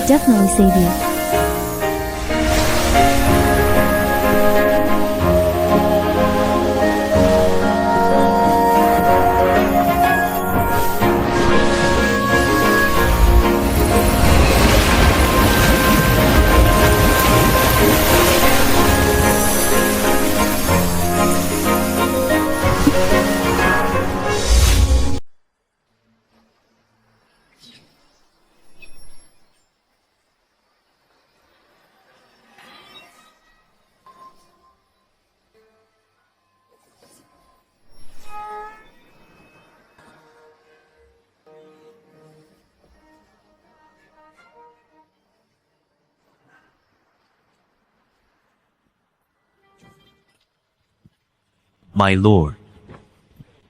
would definitely save you.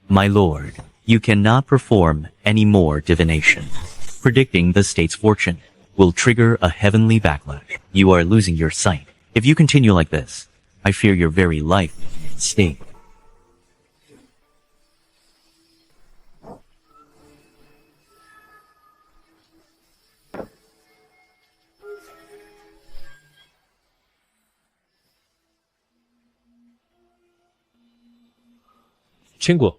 My lord, you cannot perform any more divination. Predicting the state's fortune will trigger a heavenly backlash. You are losing your sight. If you continue like this, I fear your very life is at stake. Qinggu,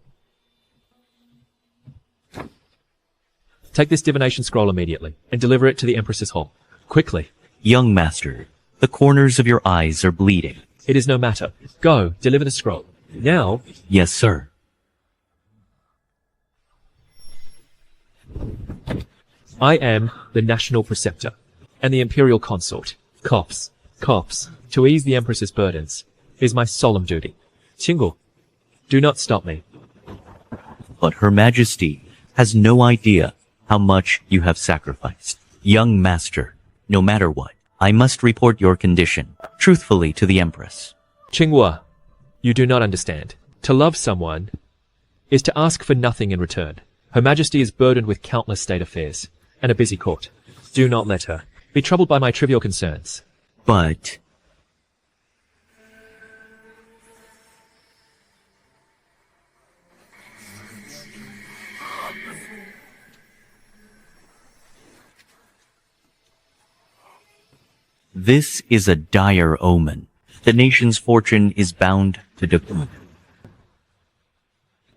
take this divination scroll immediately and deliver it to the Empress's hall. Quickly. Young master, the corners of your eyes are bleeding. It is no matter. Go, deliver the scroll. Now. Yes, sir. I am the national preceptor and the imperial consort. Cops. To ease the Empress's burdens is my solemn duty. Qinggu, do not stop me. But Her Majesty has no idea how much you have sacrificed. Young master, no matter what, I must report your condition truthfully to the Empress. Qinggu, you do not understand. To love someone is to ask for nothing in return. Her Majesty is burdened with countless state affairs and a busy court. Do not let her be troubled by my trivial concerns. But... this is a dire omen. The nation's fortune is bound to decline.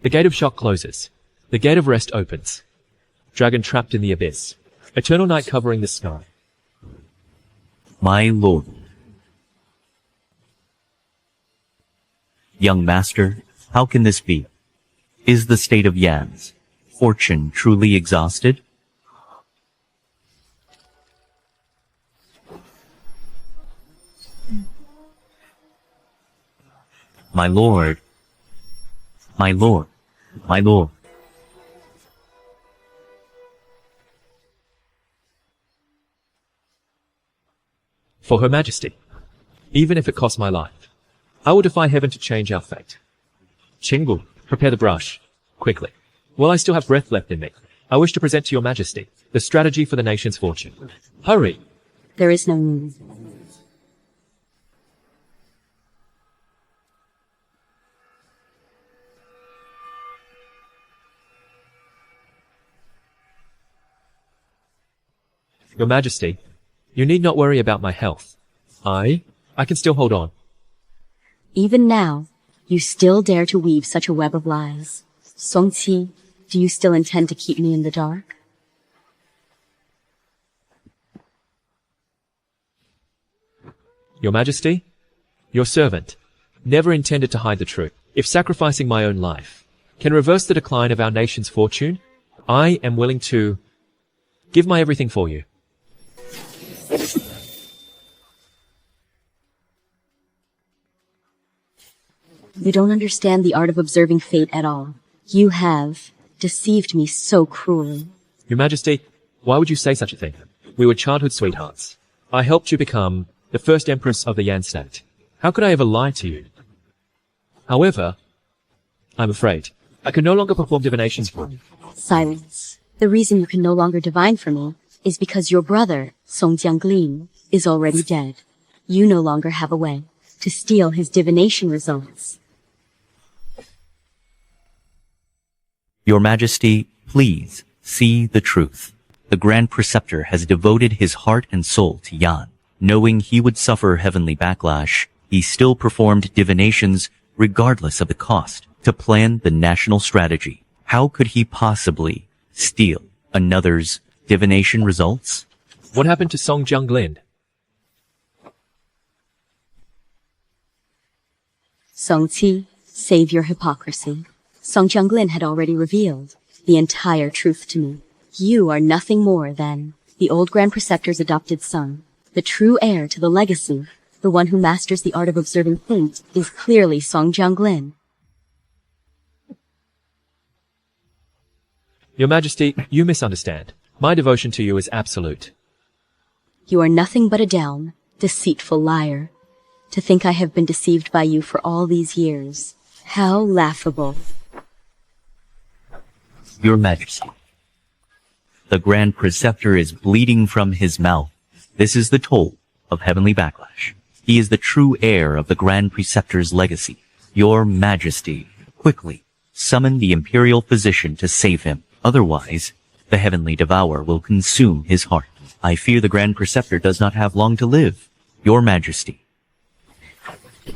The gate of shock closes. The gate of rest opens. Dragon trapped in the abyss. Eternal night covering the sky. My lord. Young master, how can this be? Is the state of Yan's fortune truly exhausted? My lord. My lord. My lord. For Her Majesty, even if it costs my life, I will defy heaven to change our fate. Qinggu, prepare the brush. Quickly. While I still have breath left in me, I wish to present to Your Majesty the strategy for the nation's fortune. Hurry! There is no need. Your Majesty, you need not worry about my health. I can still hold on. Even now, you still dare to weave such a web of lies. Song Ci, do you still intend to keep me in the dark? Your Majesty, your servant, never intended to hide the truth. If sacrificing my own life can reverse the decline of our nation's fortune, I am willing to give my everything for you. You don't understand the art of observing fate at all. You have deceived me so cruelly. Your Majesty, why would you say such a thing? We were childhood sweethearts. I helped you become the first Empress of the Yan sect. How could I ever lie to you? However, I'm afraid I can no longer perform divinations for you. Silence. The reason you can no longer divine for me is because your brother, Song Jianglin, is already dead. You no longer have a way to steal his divination results. Your Majesty, please see the truth. The Grand Preceptor has devoted his heart and soul to Yan. Knowing he would suffer heavenly backlash, he still performed divinations regardless of the cost to plan the national strategy. How could he possibly steal another's divination results? What happened to Song Jianglin? Song Ci, save your hypocrisy. Song Jianglin had already revealed the entire truth to me. You are nothing more than the old Grand Preceptor's adopted son, the true heir to the legacy. The one who masters the art of observing fate is clearly Song Jianglin. Your Majesty, you misunderstand. My devotion to you is absolute. You are nothing but a down, deceitful liar. To think I have been deceived by you for all these years. How laughable. Your Majesty, the Grand Preceptor is bleeding from his mouth. This is the toll of heavenly backlash. He is the true heir of the Grand Preceptor's legacy. Your Majesty, quickly summon the Imperial Physician to save him. Otherwise, the Heavenly Devourer will consume his heart. I fear the Grand Preceptor does not have long to live. Your Majesty.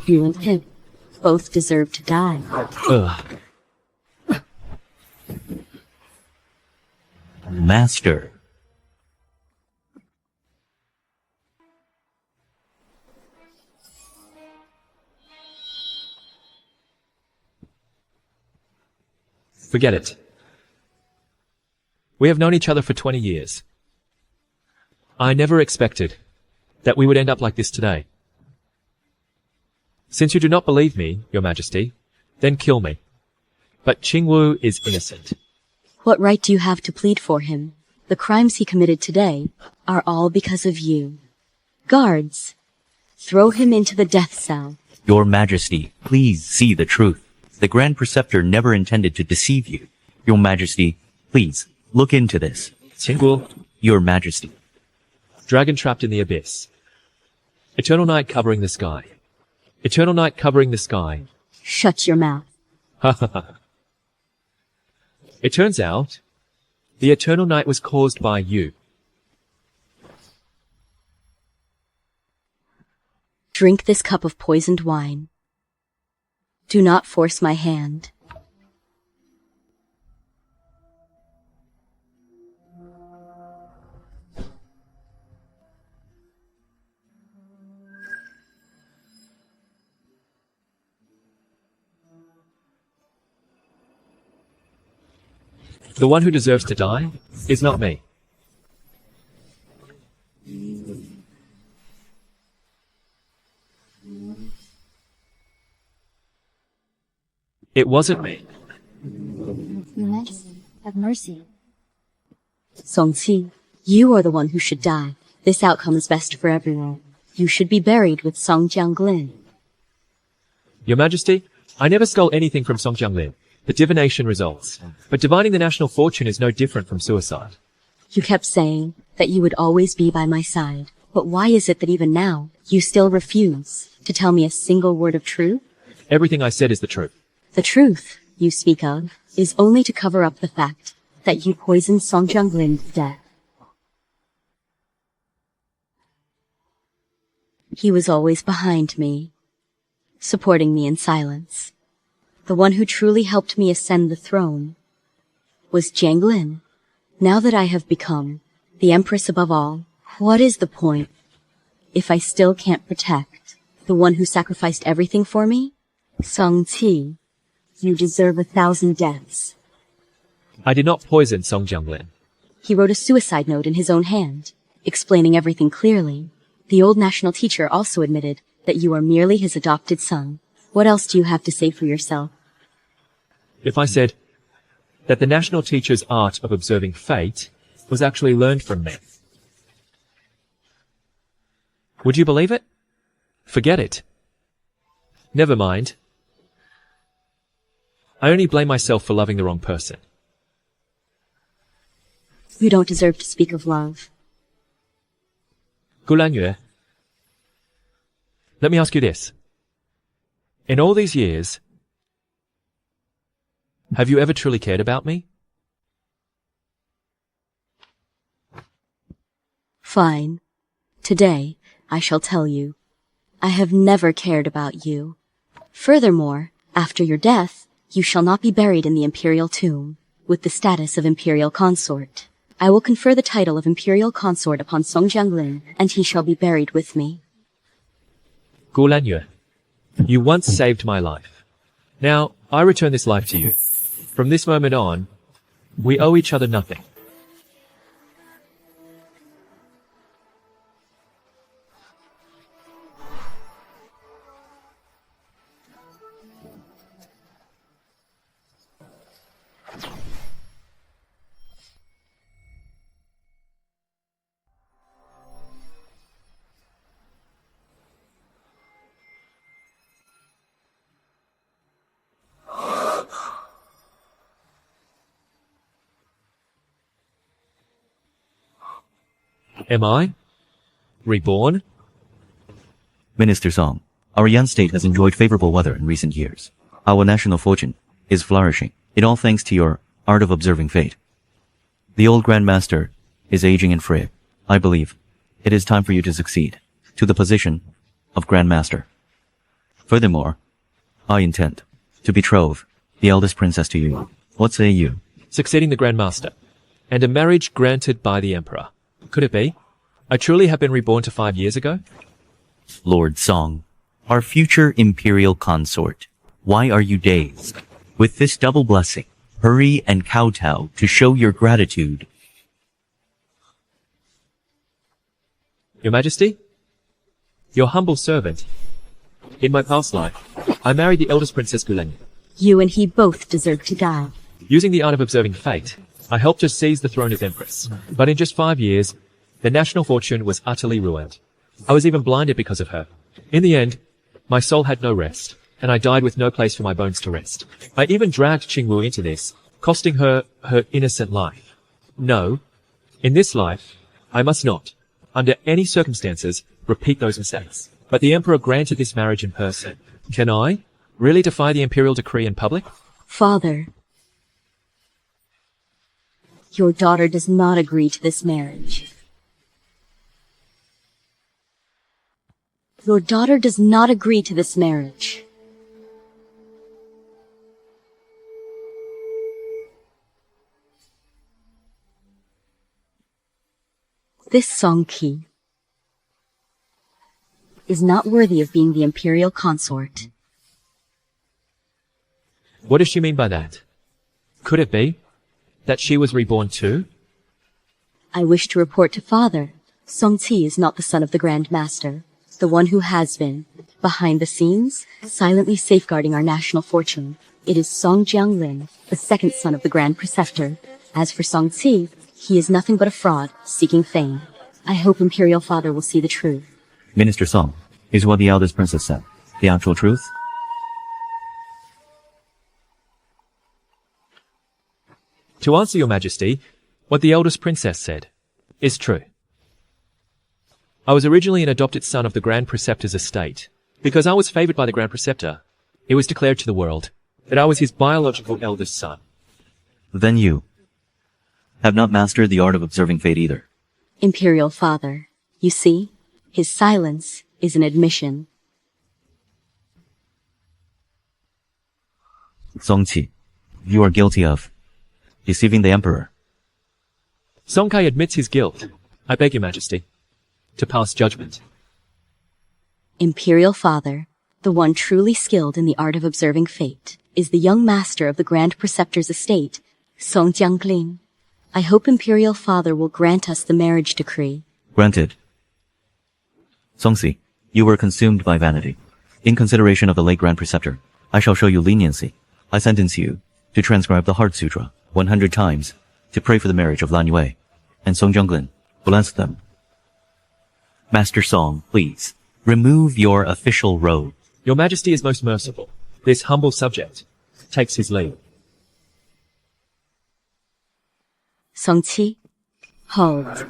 You and him both deserve to die. Ugh. Master. Forget it. We have known each other for 20 years. I never expected that we would end up like this today. Since you do not believe me, Your Majesty, then kill me. But Qingwu is innocent. What right do you have to plead for him? The crimes he committed today are all because of you. Guards, throw him into the death cell. Your Majesty, please see the truth. The Grand Preceptor never intended to deceive you. Your Majesty, please, look into this. Qingwu, Your Majesty. dragon trapped in the abyss. Eternal night covering the sky. Eternal night covering the sky. Shut your mouth. Ha ha ha. It turns out, the eternal night was caused by you. Drink this cup of poisoned wine. Do not force my hand. The one who deserves to die is not me. It wasn't me. Your Majesty, have mercy. Song Ci, you are the one who should die. This outcome is best for everyone. You should be buried with Song Jianglin. Your Majesty, I never stole anything from Song Jianglin. The divination results. But divining the national fortune is no different from suicide. You kept saying that you would always be by my side. But why is it that even now, you still refuse to tell me a single word of truth? Everything I said is the truth. The truth you speak of is only to cover up the fact that you poisoned Song Jianglin to death. He was always behind me, supporting me in silence. The one who truly helped me ascend the throne was Jianglin. Now that I have become the Empress above all, what is the point if I still can't protect the one who sacrificed everything for me? Song Ci, you deserve 1,000 deaths. I did not poison Song Jianglin. He wrote a suicide note in his own hand, explaining everything clearly. The old national teacher also admitted that you are merely his adopted son. What else do you have to say for yourself? If I said that the national teacher's art of observing fate was actually learned from me, would you believe it? Forget it. Never mind. I only blame myself for loving the wrong person. You don't deserve to speak of love. Gu Lanyue, let me ask you this. In all these years, have you ever truly cared about me? Fine. Today, I shall tell you. I have never cared about you. Furthermore, after your death, you shall not be buried in the imperial tomb, with the status of imperial consort. I will confer the title of imperial consort upon Song Jianglin, and he shall be buried with me. Gu Lanyue, you once saved my life. Now, I return this life to you. From this moment on, we owe each other nothing. Am I? Reborn? Minister Song, our Yan state has enjoyed favorable weather in recent years. Our national fortune is flourishing. It all thanks to your art of observing fate. The old Grand Master is aging and frail. I believe it is time for you to succeed to the position of Grand Master. Furthermore, I intend to betroth the eldest princess to you. What say you? Succeeding the Grand Master, and a marriage granted by the Emperor. Could it be? I truly have been reborn to 5 years ago? Lord Song, our future imperial consort, why are you dazed? With this double blessing, hurry and kowtow to show your gratitude. Your Majesty? Your humble servant. In my past life, I married the eldest Princess Gu Lanyue. You and he both deserve to die. Using the art of observing fate, I helped her seize the throne as Empress. But in just 5 years, the national fortune was utterly ruined. I was even blinded because of her. In the end, my soul had no rest, and I died with no place for my bones to rest. I even dragged Qingwu into this, costing her her innocent life. No, in this life, I must not, under any circumstances, repeat those mistakes. But the Emperor granted this marriage in person. Can I really defy the imperial decree in public? Father, your daughter does not agree to this marriage. Your daughter does not agree to this marriage. This Song Qi is not worthy of being the imperial consort. What does she mean by that? Could it be that she was reborn too? I wish to report to Father, Song Ci is not the son of the Grand Master, the one who has been, behind the scenes, silently safeguarding our national fortune. It is Song Jianglin, the second son of the Grand Preceptor. As for Song Ci, he is nothing but a fraud, seeking fame. I hope Imperial Father will see the truth. Minister Song, is what the eldest princess said the actual truth? To answer your Majesty, what the eldest princess said is true. I was originally an adopted son of the Grand Preceptor's estate. Because I was favored by the Grand Preceptor, it was declared to the world that I was his biological eldest son. Then you have not mastered the art of observing fate either. Imperial Father, you see, his silence is an admission. Song Ci, you are guilty of deceiving the Emperor. Song Kai admits his guilt. I beg your Majesty to pass judgment. Imperial Father, the one truly skilled in the art of observing fate, is the young master of the Grand Preceptor's estate, Song Jianglin. I hope Imperial Father will grant us the marriage decree. Granted. Song Ci, you were consumed by vanity. In consideration of the late Grand Preceptor, I shall show you leniency. I sentence you to transcribe the Heart Sutra 100 times, to pray for the marriage of Lanyue and Song Jianglin. Bless them. Master Song, please, remove your official robe. Your Majesty is most merciful. This humble subject takes his leave. Song Ci, hold.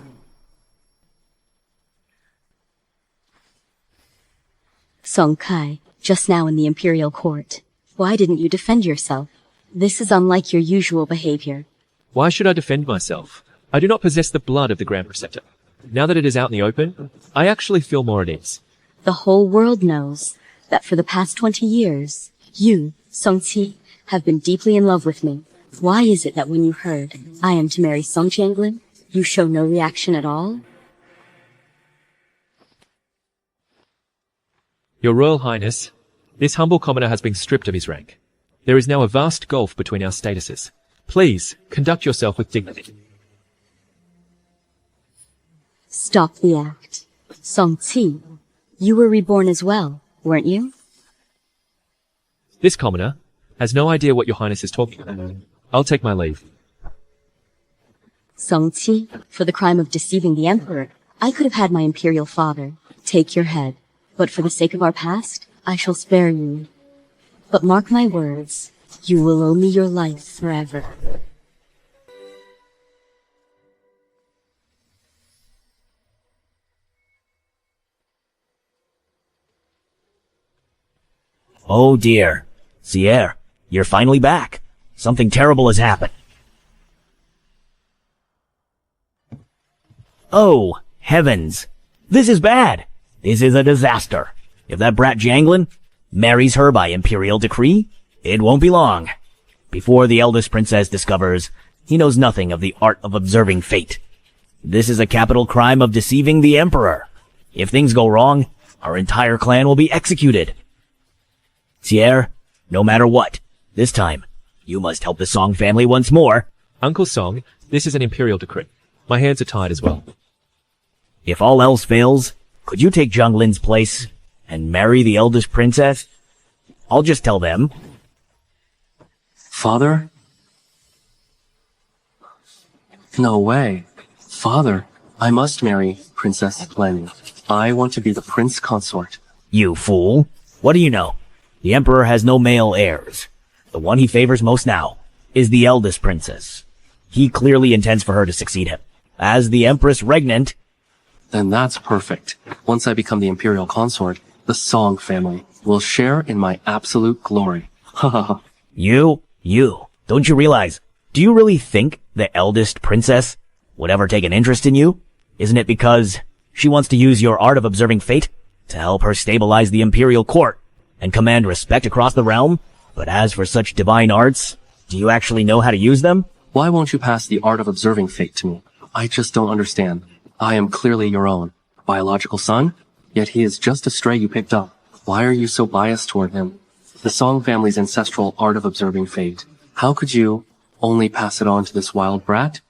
Song Kai, just now in the imperial court, why didn't you defend yourself? This is unlike your usual behavior. Why should I defend myself? I do not possess the blood of the Grand Preceptor. Now that it is out in the open, I actually feel more at ease. The whole world knows that for the past 20 years, you, Song Ci, have been deeply in love with me. Why is it that when you heard I am to marry Song Jianglin, you show no reaction at all? Your Royal Highness, this humble commoner has been stripped of his rank. There is now a vast gulf between our statuses. Please, conduct yourself with dignity. Stop the act. Song Ci, you were reborn as well, weren't you? This commoner has no idea what your Highness is talking about. I'll take my leave. Song Ci, for the crime of deceiving the Emperor, I could have had my imperial father take your head. But for the sake of our past, I shall spare you. But mark my words, you will owe me your life forever. Oh dear. Sierre, you're finally back. Something terrible has happened. Oh, heavens. This is bad. This is a disaster. If that brat Jianglin marries her by imperial decree, it won't be long before the eldest princess discovers he knows nothing of the art of observing fate. This is a capital crime of deceiving the emperor. If things go wrong, our entire clan will be executed. Sierre, no matter what, this time, you must help the Song family once more. Uncle Song, this is an imperial decree. My hands are tied as well. If all else fails, could you take Jianglin's place and marry the eldest princess? I'll just tell them. Father? No way. Father, I must marry Princess Lanyue. I want to be the prince consort. You fool. What do you know? The emperor has no male heirs. The one he favors most now is the eldest princess. He clearly intends for her to succeed him. As the empress regnant. Then that's perfect. Once I become the imperial consort, the Song family will share in my absolute glory. Ha You, don't you realize? Do you really think the eldest princess would ever take an interest in you? Isn't it because she wants to use your art of observing fate to help her stabilize the imperial court and command respect across the realm? But as for such divine arts, do you actually know how to use them? Why won't you pass the art of observing fate to me? I just don't understand. I am clearly your own biological son, yet he is just a stray you picked up. Why are you so biased toward him? The Song family's ancestral art of observing fate. How could you only pass it on to this wild brat?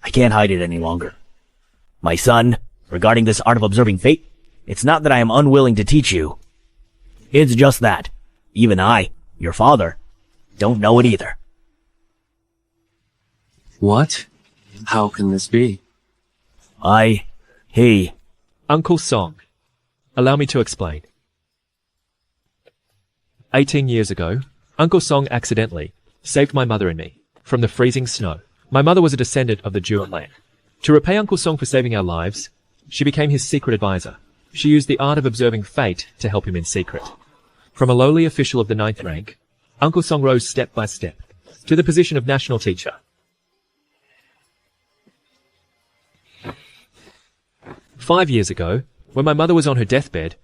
I can't hide it any longer. My son, regarding this art of observing fate, it's not that I am unwilling to teach you. It's just that even I, your father, don't know it either. What? How can this be? He. Uncle Song, allow me to explain. 18 years ago, Uncle Song accidentally saved my mother and me from the freezing snow. My mother was a descendant of the Zhuge Sect. To repay Uncle Song for saving our lives, she became his secret advisor. She used the art of observing fate to help him in secret. From a lowly official of the 9th rank, Uncle Song rose step by step to the position of national teacher. "5 years ago, when my mother was on her deathbed,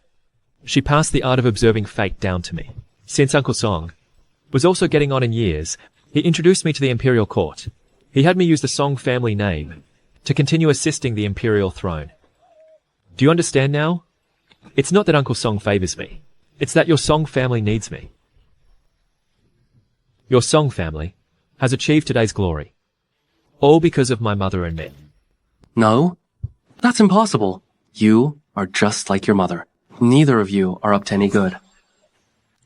she passed the art of observing fate down to me. Since Uncle Song was also getting on in years, he introduced me to the imperial court. He had me use the Song family name to continue assisting the imperial throne. Do you understand now? It's not that Uncle Song favors me. It's that your Song family needs me. Your Song family has achieved today's glory, all because of my mother and me." No? That's impossible. You are just like your mother. Neither of you are up to any good.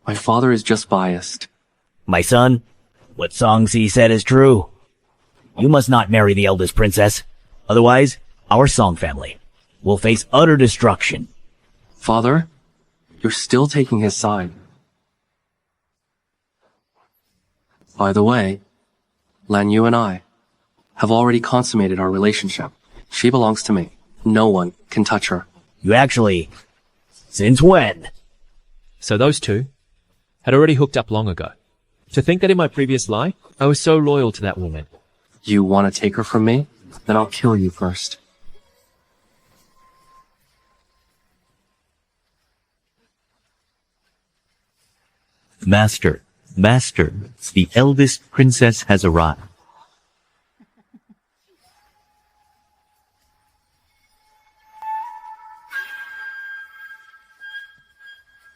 My father is just biased. My son, what Song Ci said is true. You must not marry the eldest princess. Otherwise, our Song family will face utter destruction. Father, you're still taking his side. By the way, Lanyue and I have already consummated our relationship. She belongs to me. No one can touch her. You actually... Since when? So those two had already hooked up long ago. To think that in my previous life, I was so loyal to that woman, You want to take her from me? Then I'll kill you first. Master, the eldest princess has arrived.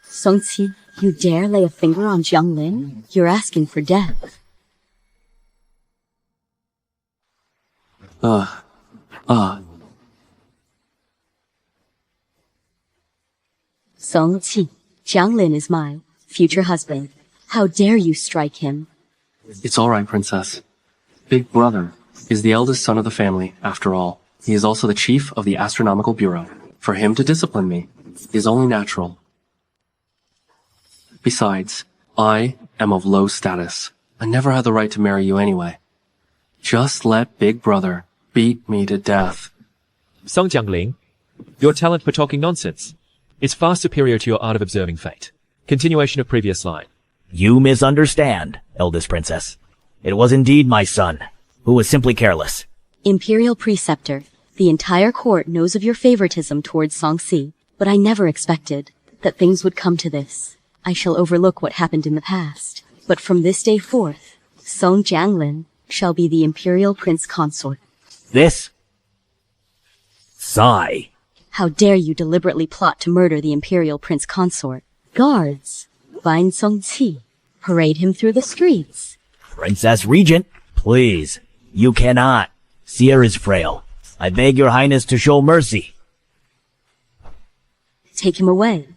Song Ci, you dare lay a finger on Jianglin? You're asking for death. Song Ci, Jianglin is my future husband. How dare you strike him? It's all right, Princess. Big Brother is the eldest son of the family, after all. He is also the chief of the Astronomical Bureau. For him to discipline me is only natural. Besides, I am of low status. I never had the right to marry you anyway. Just let Big Brother beat me to death. Song Jianglin, your talent for talking nonsense is far superior to your art of observing fate. Continuation of previous line. You misunderstand, Eldest Princess. It was indeed my son, who was simply careless. Imperial Preceptor, the entire court knows of your favoritism towards Song Ci, but I never expected that things would come to this. I shall overlook what happened in the past, but from this day forth, Song Jianglin shall be the Imperial Prince Consort. This? Sigh. How dare you deliberately plot to murder the Imperial Prince Consort? Guards, bind Song Ci, parade him through the streets. Princess Regent, please. You cannot. Seer is frail. I beg your highness to show mercy. Take him away.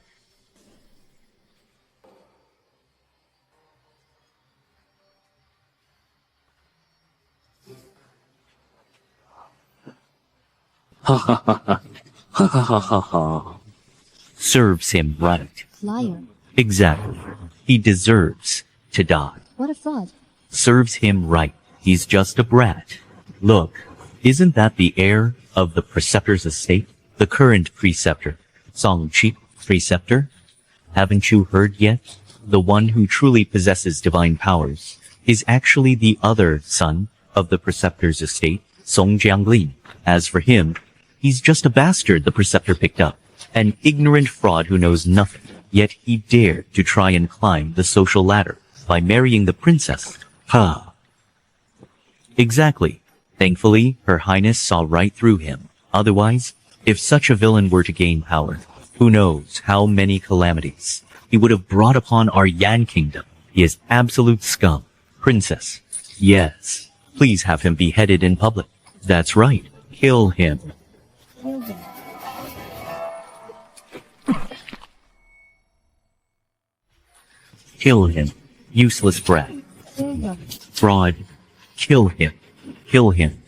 Serves him right. Liar. Exactly. He deserves to die. What a fraud. Serves him right. He's just a brat. Look, isn't that the heir of the preceptor's estate? The current preceptor, Song Ji preceptor? Haven't you heard yet? The one who truly possesses divine powers is actually the other son of the preceptor's estate, Song Jianglin. As for him, he's just a bastard the preceptor picked up, an ignorant fraud who knows nothing. Yet he dared to try and climb the social ladder by marrying the princess. Ha! Exactly. Thankfully, Her Highness saw right through him. Otherwise, if such a villain were to gain power, who knows how many calamities he would have brought upon our Yan kingdom. He is absolute scum. Princess. Yes. Please have him beheaded in public. That's right. Kill him. Kill him. Kill him. Useless brat. Kill him. Fraud. Kill him. Kill him.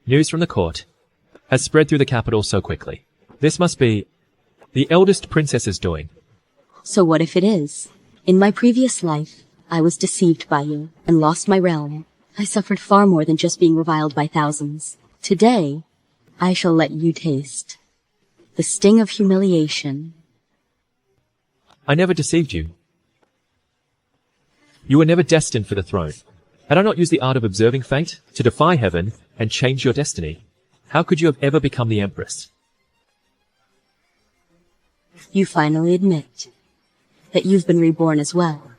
News from the court has spread through the capital so quickly. This must be the eldest princess's doing. So what if it is? In my previous life, I was deceived by you and lost my realm. I suffered far more than just being reviled by thousands. Today, I shall let you taste the sting of humiliation. I never deceived you. You were never destined for the throne. Had I not used the art of observing fate to defy heaven and change your destiny, how could you have ever become the Empress? You finally admit that you've been reborn as well.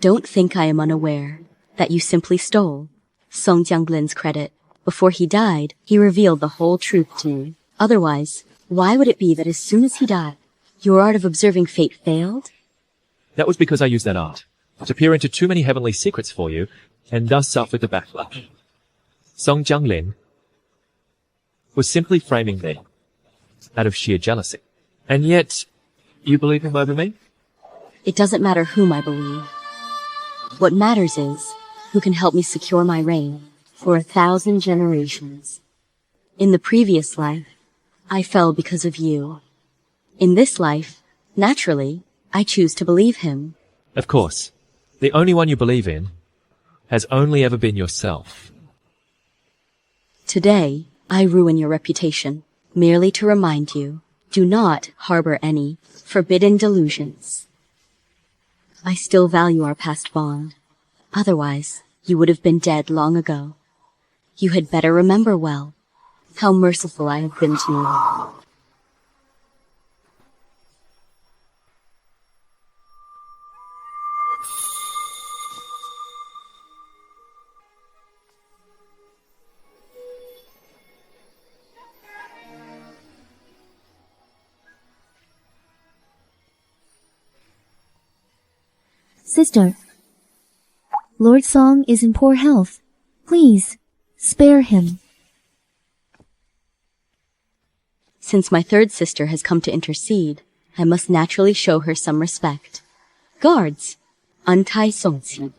Don't think I am unaware that you simply stole Song Jianglin's credit. Before he died, he revealed the whole truth to me. Otherwise, why would it be that as soon as he died, your art of observing fate failed? That was because I used that art to peer into too many heavenly secrets for you, and thus suffered the backlash. Song Jianglin was simply framing me out of sheer jealousy. And yet, you believe him over me? It doesn't matter whom I believe. What matters is who can help me secure my reign for 1,000 generations. In the previous life, I fell because of you. In this life, naturally, I choose to believe him. Of course. The only one you believe in has only ever been yourself. Today, I ruin your reputation, merely to remind you Do not harbor any forbidden delusions. I still value our past bond. Otherwise, you would have been dead long ago. You had better remember well how merciful I have been to you. Sister, Lord Song is in poor health. Please, spare him. Since my third sister has come to intercede, I must naturally show her some respect. Guards, untie Song Ci.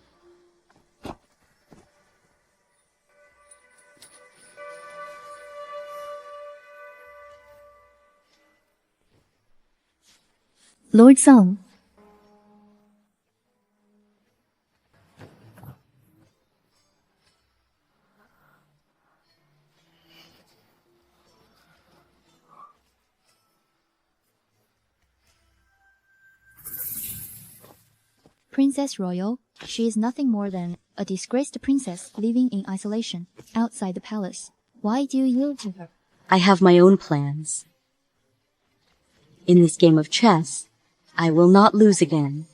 Lord Song. Princess Royal, she is nothing more than a disgraced princess living in isolation outside the palace. Why do you yield to her? I have my own plans. In this game of chess, I will not lose again.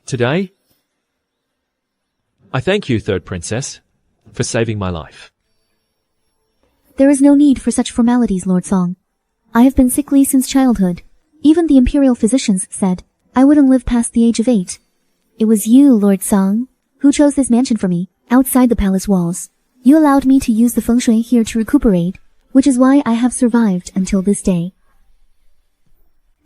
Today, I thank you, Third Princess, for saving my life. There is no need for such formalities, Lord Song. I have been sickly since childhood. Even the imperial physicians said I wouldn't live past the age of 8. It was you, Lord Song, who chose this mansion for me, outside the palace walls. You allowed me to use the feng shui here to recuperate, which is why I have survived until this day.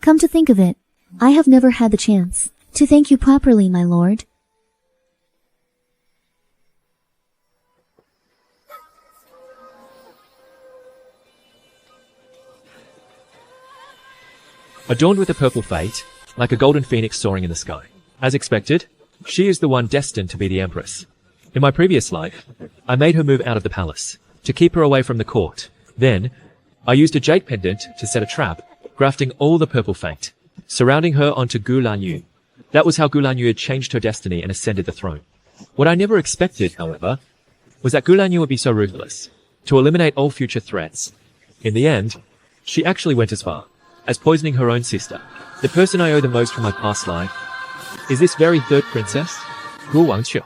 Come to think of it, I have never had the chance to thank you properly, my lord. Adorned with a purple fate, like a golden phoenix soaring in the sky. As expected, she is the one destined to be the Empress. In my previous life, I made her move out of the palace, to keep her away from the court. Then, I used a jade pendant to set a trap, grafting all the purple fate, surrounding her onto Gu Lanyue. That was how Gu Lanyue changed her destiny and ascended the throne. What I never expected, however, was that Gu Lanyue would be so ruthless, to eliminate all future threats. In the end, she actually went as far as poisoning her own sister. The person I owe the most from my past life is this very third princess, Gu Wanqiu.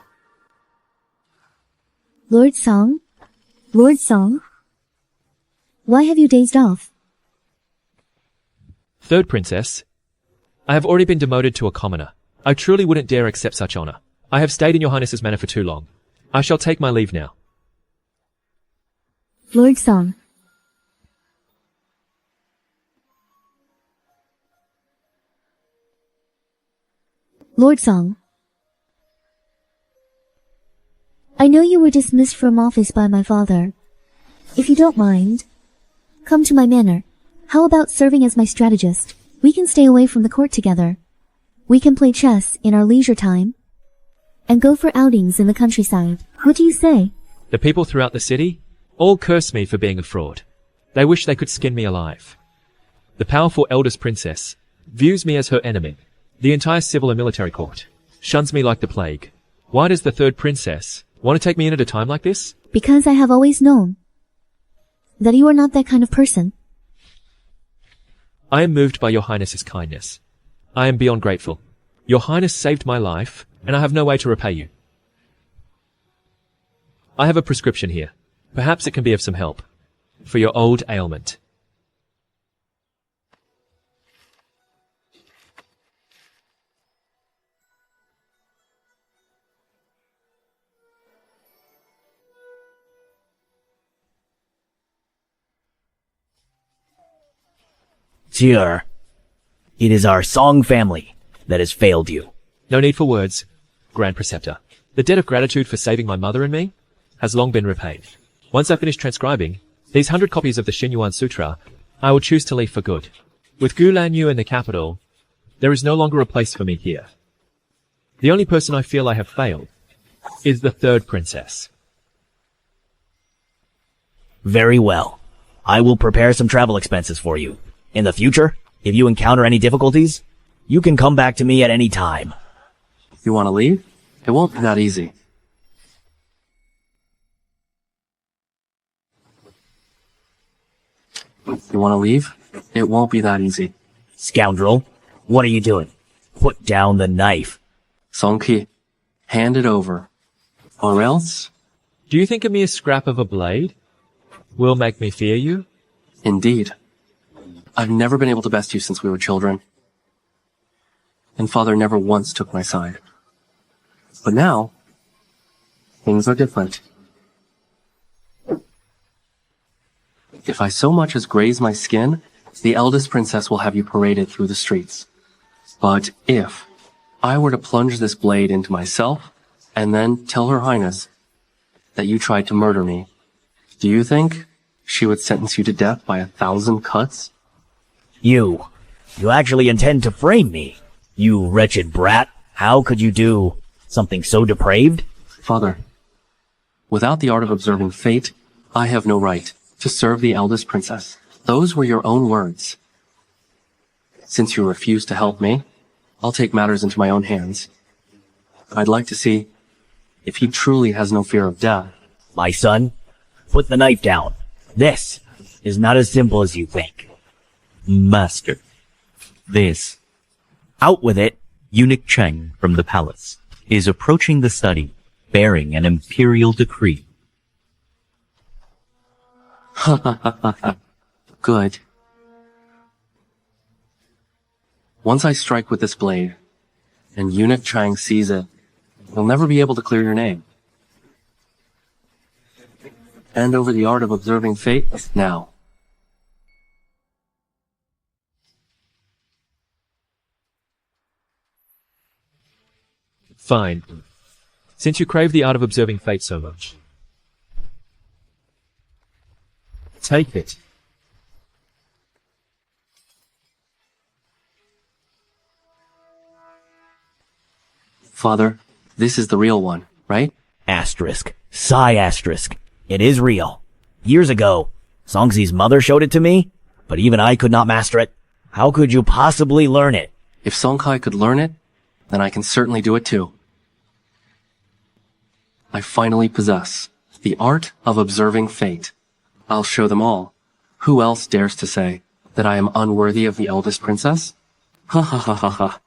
Lord Song? Lord Song? Why have you dazed off? Third princess, I have already been demoted to a commoner. I truly wouldn't dare accept such honor. I have stayed in your highness's manor for too long. I shall take my leave now. Lord Song. Lord Song. I know you were dismissed from office by my father. If you don't mind, come to my manor. How about serving as my strategist? We can stay away from the court together. We can play chess in our leisure time and go for outings in the countryside. What do you say? The people throughout the city all curse me for being a fraud. They wish they could skin me alive. The powerful Eldest Princess views me as her enemy. The entire civil and military court shuns me like the plague. Why does the third princess want to take me in at a time like this? Because I have always known that you are not that kind of person. I am moved by your highness's kindness. I am beyond grateful. Your highness saved my life, and I have no way to repay you. I have a prescription here. Perhaps it can be of some help for your old ailment. Sire, it is our Song family that has failed you. No need for words, Grand Preceptor. The debt of gratitude for saving my mother and me has long been repaid. Once I finish transcribing these 100 copies of the Xinyuan Sutra, I will choose to leave for good. With Gu Lanyue in the capital, There is no longer a place for me here. The only person I feel I have failed is the third princess. Very well. I will prepare some travel expenses for you. In the future, if you encounter any difficulties, you can come back to me at any time. You want to leave? It won't be that easy. You want to leave? It won't be that easy. Scoundrel, what are you doing? Put down the knife. Song Ji, hand it over. Or else? Do you think a mere scrap of a blade will make me fear you? Indeed. I've never been able to best you since we were children. And Father never once took my side. But now, things are different. If I so much as graze my skin, the eldest princess will have you paraded through the streets. But if I were to plunge this blade into myself, and then tell Her Highness that you tried to murder me, do you think she would sentence you to death by 1,000 cuts? You actually intend to frame me? You wretched brat, how could you do something so depraved? Father, without the art of observing fate, I have no right to serve the eldest princess. Those were your own words. Since you refuse to help me, I'll take matters into my own hands. I'd like to see if he truly has no fear of death. My son, put the knife down. This is not as simple as you think. Master, this Out with it. eunuch Cheng from the palace is approaching the study bearing an imperial decree. Good. Once I strike with this blade, and Eunuch Chang sees it, he'll never be able to clear your name. Hand over the art of observing fate now. Fine. Since you crave the art of observing fate so much, take it. Father, this is the real one, right? Asterisk. Psi asterisk. It is real. Years ago, Songzi's mother showed it to me, but even I could not master it. How could you possibly learn it? If Song Kai could learn it, then I can certainly do it too. I finally possess the art of observing fate. I'll show them all. Who else dares to say that I am unworthy of the eldest princess? Ha ha ha ha ha.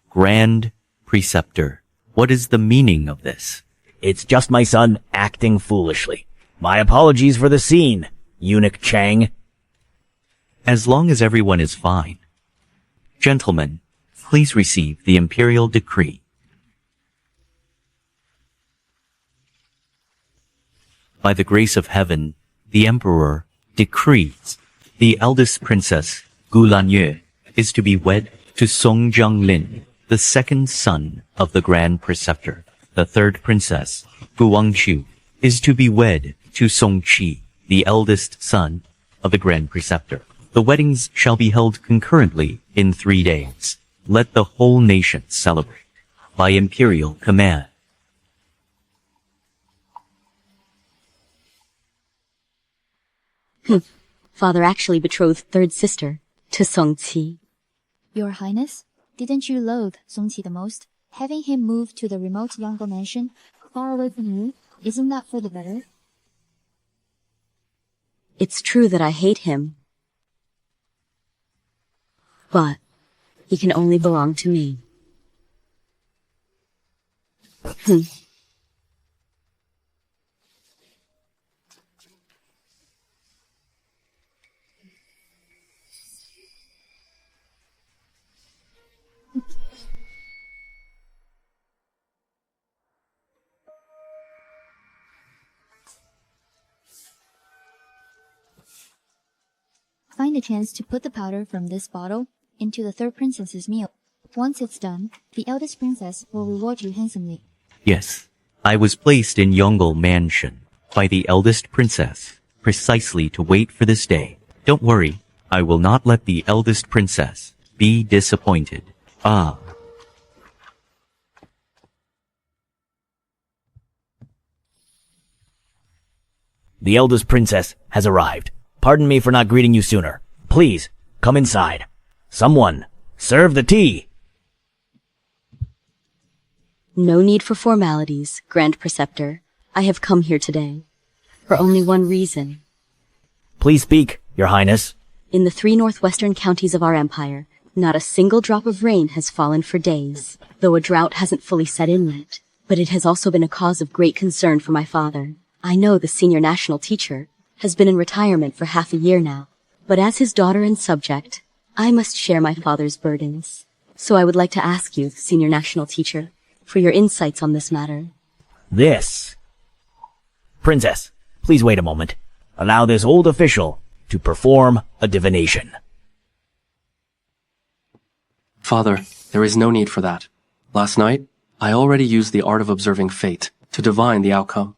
Grand Preceptor, what is the meaning of this? It's just my son acting foolishly. My apologies for the scene, Eunuch Chang. As long as everyone is fine. Gentlemen, please receive the imperial decree. By the grace of heaven, the emperor decrees the eldest princess, Gu Lanyue, is to be wed to Song Jianglin, the second son of the Grand Preceptor. The third princess, Gu Wanqiu, is to be wed to Song Ci, the eldest son of the Grand Preceptor. The weddings shall be held concurrently in 3 days. Let the whole nation celebrate by imperial command. Father actually betrothed third sister to Song Ci. Your Highness, didn't you loathe Song Ci the most? Having him move to the remote Yongle mansion, far away from you, isn't that for the better? It's true that I hate him, but he can only belong to me. Find a chance to put the powder from this bottle into the third princess's meal. Once it's done, the eldest princess will reward you handsomely. Yes, I was placed in Yongle Mansion by the eldest princess precisely to wait for this day. Don't worry, I will not let the eldest princess be disappointed. Ah. The eldest princess has arrived. Pardon me for not greeting you sooner. Please, come inside. Someone, serve the tea. No need for formalities, Grand Preceptor. I have come here today for only one reason. Please speak, Your Highness. In the 3 northwestern counties of our empire, not a single drop of rain has fallen for days, though a drought hasn't fully set in yet. But it has also been a cause of great concern for my father. I know the senior national teacher has been in retirement for half a year now, but as his daughter and subject, I must share my father's burdens. So I would like to ask you, senior national teacher, for your insights on this matter. This. Princess, please wait a moment. Allow this old official to perform a divination. Father, there is no need for that. Last night, I already used the art of observing fate to divine the outcome.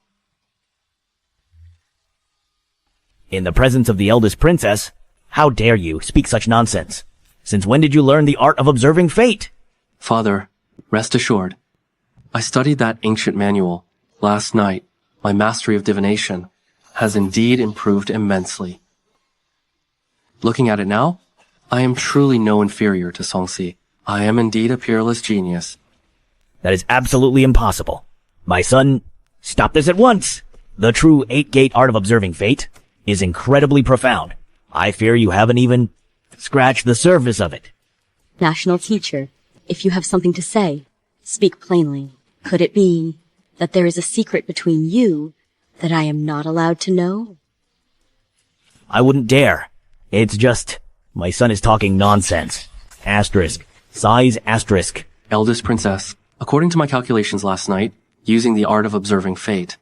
In the presence of the eldest princess, how dare you speak such nonsense? Since when did you learn the art of observing fate? Father, rest assured. I studied that ancient manual. Last night, my mastery of divination has indeed improved immensely. Looking at it now, I am truly no inferior to Song Ci. I am indeed a peerless genius. That is absolutely impossible. My son, stop this at once! The true 8-gate art of observing fate is incredibly profound. I fear you haven't even scratched the surface of it. National teacher, if you have something to say, speak plainly. Could it be that there is a secret between you that I am not allowed to know? I wouldn't dare. It's just, my son is talking nonsense. Asterisk. Size asterisk. Eldest Princess, according to my calculations last night, using the art of observing fate,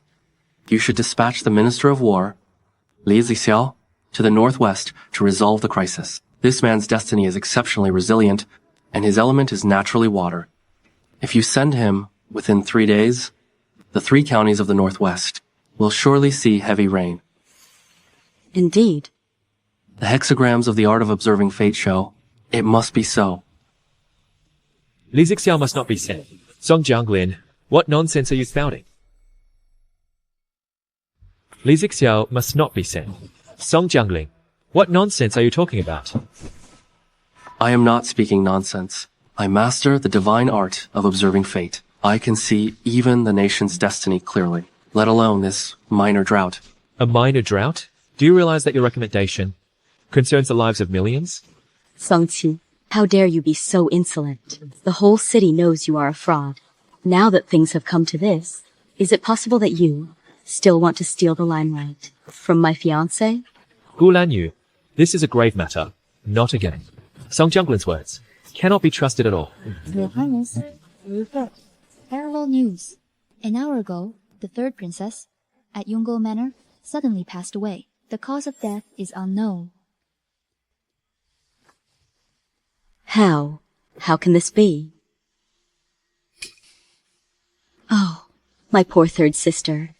you should dispatch the Minister of War, Li Zixiao, to the northwest to resolve the crisis. This man's destiny is exceptionally resilient, and his element is naturally water. If you send him within 3 days, the 3 counties of the northwest will surely see heavy rain. Indeed. The hexagrams of the art of observing fate show it must be so. Li Zixiao must not be sent. Song Jianglin, what nonsense are you spouting? Li Zixiao must not be sent. Song Jianglin, what nonsense are you talking about? I am not speaking nonsense. I master the divine art of observing fate. I can see even the nation's destiny clearly, let alone this minor drought. A minor drought? Do you realize that your recommendation concerns the lives of millions? Song Ci, how dare you be so insolent? The whole city knows you are a fraud. Now that things have come to this, is it possible that you still want to steal the limelight from my fiancé? Gu Lanyue, this is a grave matter, not a game. Song Jianglin's words cannot be trusted at all. Your Highness, Rebirth. Parallel news. An hour ago, the 3rd princess, at Yongle Manor, suddenly passed away. The cause of death is unknown. How? How can this be? Oh, my poor 3rd sister.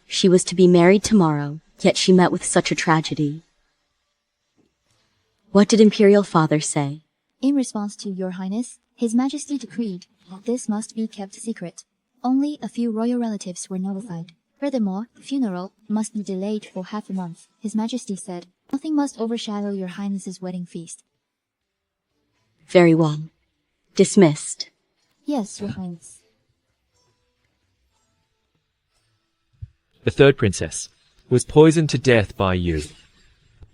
She was to be married tomorrow, yet she met with such a tragedy. What did Imperial Father say? In response to Your Highness, His Majesty decreed that this must be kept secret. Only a few royal relatives were notified. Furthermore, the funeral must be delayed for half a month. His Majesty said, nothing must overshadow Your Highness's wedding feast. Very well. Dismissed. Yes, Your Highness. The 3rd princess was poisoned to death by you,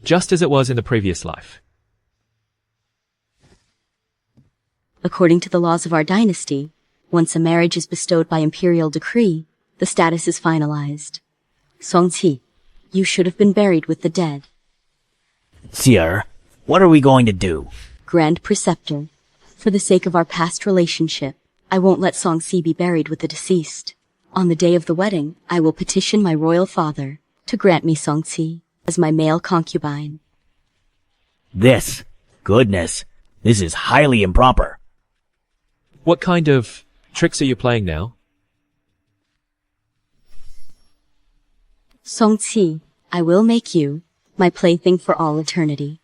just as it was in the previous life. According to the laws of our dynasty, once a marriage is bestowed by imperial decree, the status is finalized. Song Ci, you should have been buried with the dead. Sire, what are we going to do? Grand Preceptor, for the sake of our past relationship, I won't let Song Ci be buried with the deceased. On the day of the wedding, I will petition my royal father to grant me Song Ci as my male concubine. Goodness, this is highly improper. What kind of tricks are you playing now? Song Ci, I will make you my plaything for all eternity.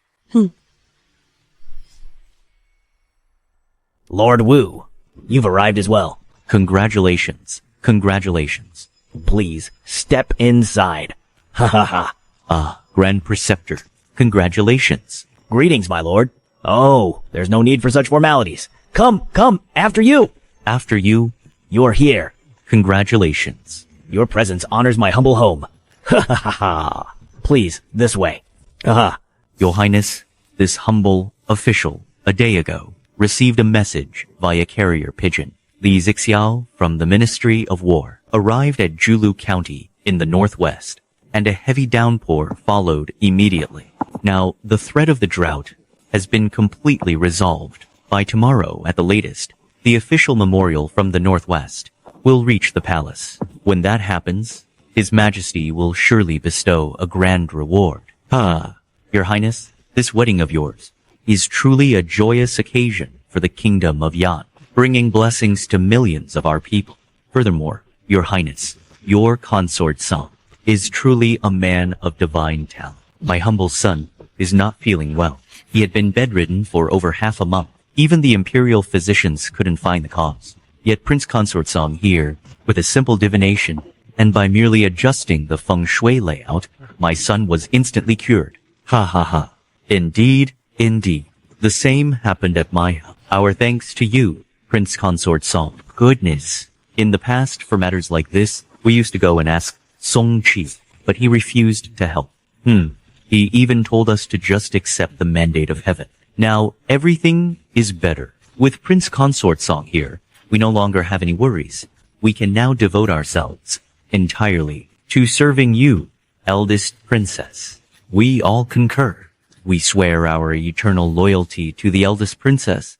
Lord Wu, you've arrived as well. Congratulations. Congratulations. Please, step inside. Ha ha ha. Ah, Grand Preceptor. Congratulations. Greetings, my lord. Oh, there's no need for such formalities. Come, after you. After you, You're here. congratulations. Your presence honors my humble home. Ha ha ha ha. Please, this way. Haha. Your Highness, this humble official, a day ago, received a message via carrier pigeon. The Zixiao from the Ministry of War arrived at Julu County in the northwest, and a heavy downpour followed immediately. Now, the threat of the drought has been completely resolved. By tomorrow, at the latest, the official memorial from the northwest will reach the palace. When that happens, His Majesty will surely bestow a grand reward. Your Highness, this wedding of yours is truly a joyous occasion for the kingdom of Yan, bringing blessings to millions of our people. Furthermore, Your Highness, your consort Song is truly a man of divine talent. My humble son is not feeling well. He had been bedridden for over half a month. Even the imperial physicians couldn't find the cause. Yet Prince Consort Song here, with a simple divination, and by merely adjusting the feng shui layout, my son was instantly cured. Ha ha ha. Indeed, indeed. The same happened at my house. Our thanks to you, Prince Consort Song. Goodness. In the past, for matters like this, we used to go and ask Song Ci, but he refused to help. He even told us to just accept the mandate of heaven. Now, everything is better. With Prince Consort Song here, we no longer have any worries. We can now devote ourselves entirely to serving you, Eldest Princess. We all concur. We swear our eternal loyalty to the Eldest Princess.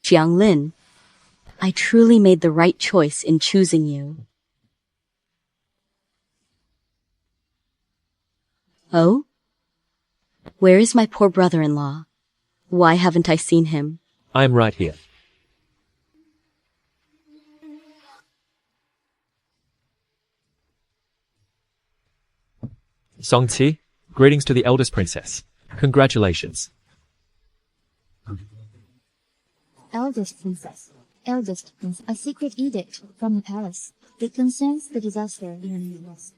Jianglin, I truly made the right choice in choosing you. Oh? Where is my poor brother-in-law? Why haven't I seen him? I am right here. Song Ci, greetings to the Eldest Princess. Congratulations. Eldest Princess. Eldest Princess. A secret edict from the palace. It concerns the disaster in the west.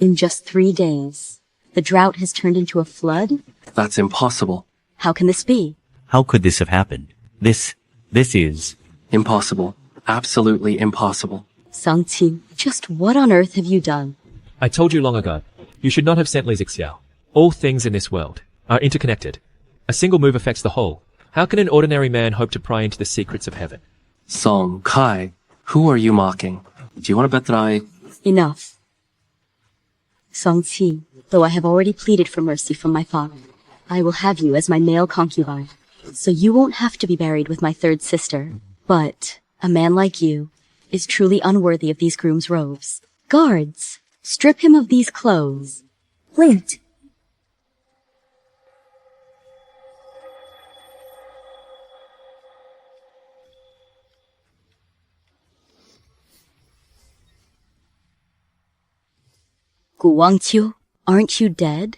In just 3 days, the drought has turned into a flood? That's impossible. How can this be? How could this have happened? This is... Impossible. Absolutely impossible. Song Ci, just what on earth have you done? I told you long ago, you should not have sent Li Zixiao. All things in this world are interconnected. A single move affects the whole. How can an ordinary man hope to pry into the secrets of heaven? Song Kai, who are you mocking? Do you want to bet that I... Enough. Song Ci, though I have already pleaded for mercy from my father, I will have you as my male concubine, so you won't have to be buried with my third sister. But a man like you is truly unworthy of these groom's robes. Guards, strip him of these clothes. Wait. Gu Wanqiu, aren't you dead?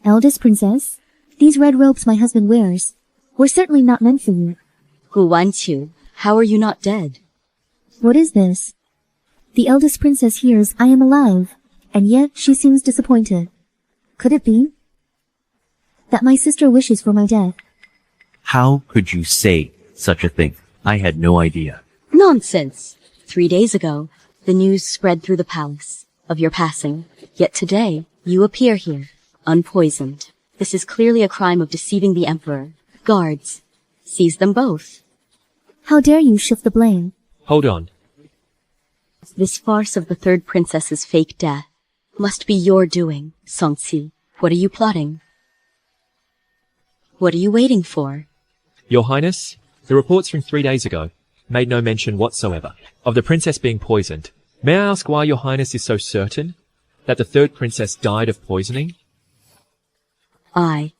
Eldest Princess, these red robes my husband wears were certainly not meant for you. Gu Wanqiu, how are you not dead? What is this? The Eldest Princess hears I am alive, and yet she seems disappointed. Could it be that my sister wishes for my death? How could you say such a thing? I had no idea. Nonsense! 3 days ago, the news spread through the palace of your passing, yet today you appear here, unpoisoned. This is clearly a crime of deceiving the Emperor. Guards, seize them both. How dare you shift the blame? Hold on. This farce of the third princess's fake death must be your doing, Song Ci. What are you plotting? What are you waiting for? Your Highness, the reports from 3 days ago made no mention whatsoever of the princess being poisoned. May I ask why Your Highness is so certain that the third princess died of poisoning? I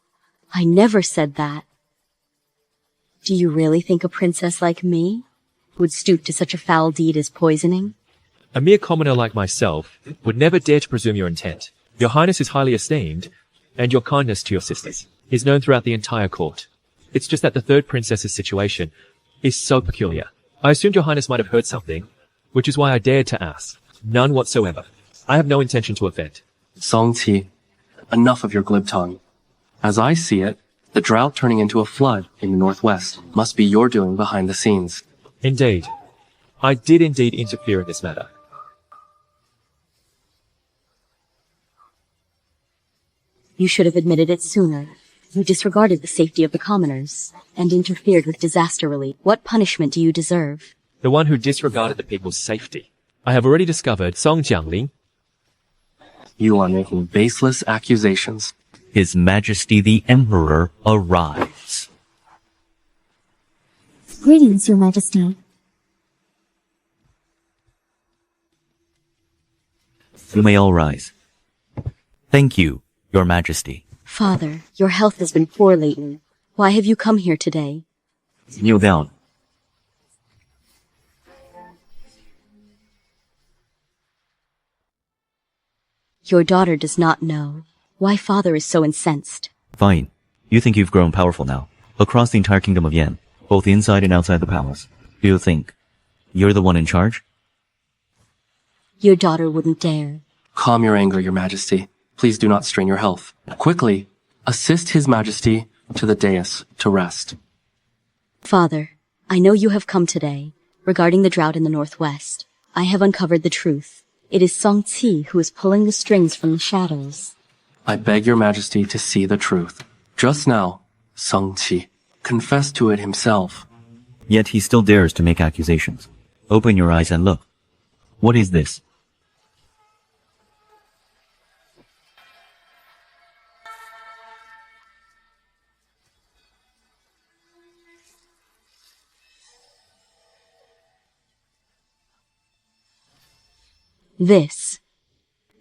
never said that. Do you really think a princess like me would stoop to such a foul deed as poisoning? A mere commoner like myself would never dare to presume your intent. Your Highness is highly esteemed, and your kindness to your sisters is known throughout the entire court. It's just that the third princess's situation is so peculiar. I assumed your Highness might have heard something, which is why I dared to ask. None whatsoever. I have no intention to offend. Song Ci, enough of your glib tongue. As I see it, the drought turning into a flood in the northwest must be your doing behind the scenes. Indeed. I did indeed interfere in this matter. You should have admitted it sooner. You disregarded the safety of the commoners and interfered with disaster relief. What punishment do you deserve? The one who disregarded the people's safety. I have already discovered Song Jianglin. You are making baseless accusations. His Majesty the Emperor arrives. Greetings, Your Majesty. You may all rise. Thank you, Your Majesty. Father, your health has been poor lately. Why have you come here today? Kneel down. Your daughter does not know. Why father is so incensed? Fine. You think you've grown powerful now. Across the entire kingdom of Yan, both inside and outside the palace. Do you think you're the one in charge? Your daughter wouldn't dare. Calm your anger, Your Majesty. Please do not strain your health. Quickly, assist His Majesty to the dais to rest. Father, I know you have come today regarding the drought in the northwest. I have uncovered the truth. It is Song Ci who is pulling the strings from the shadows. I beg Your Majesty to see the truth. Just now, Song Ci confessed to it himself. Yet he still dares to make accusations. Open your eyes and look. What is this?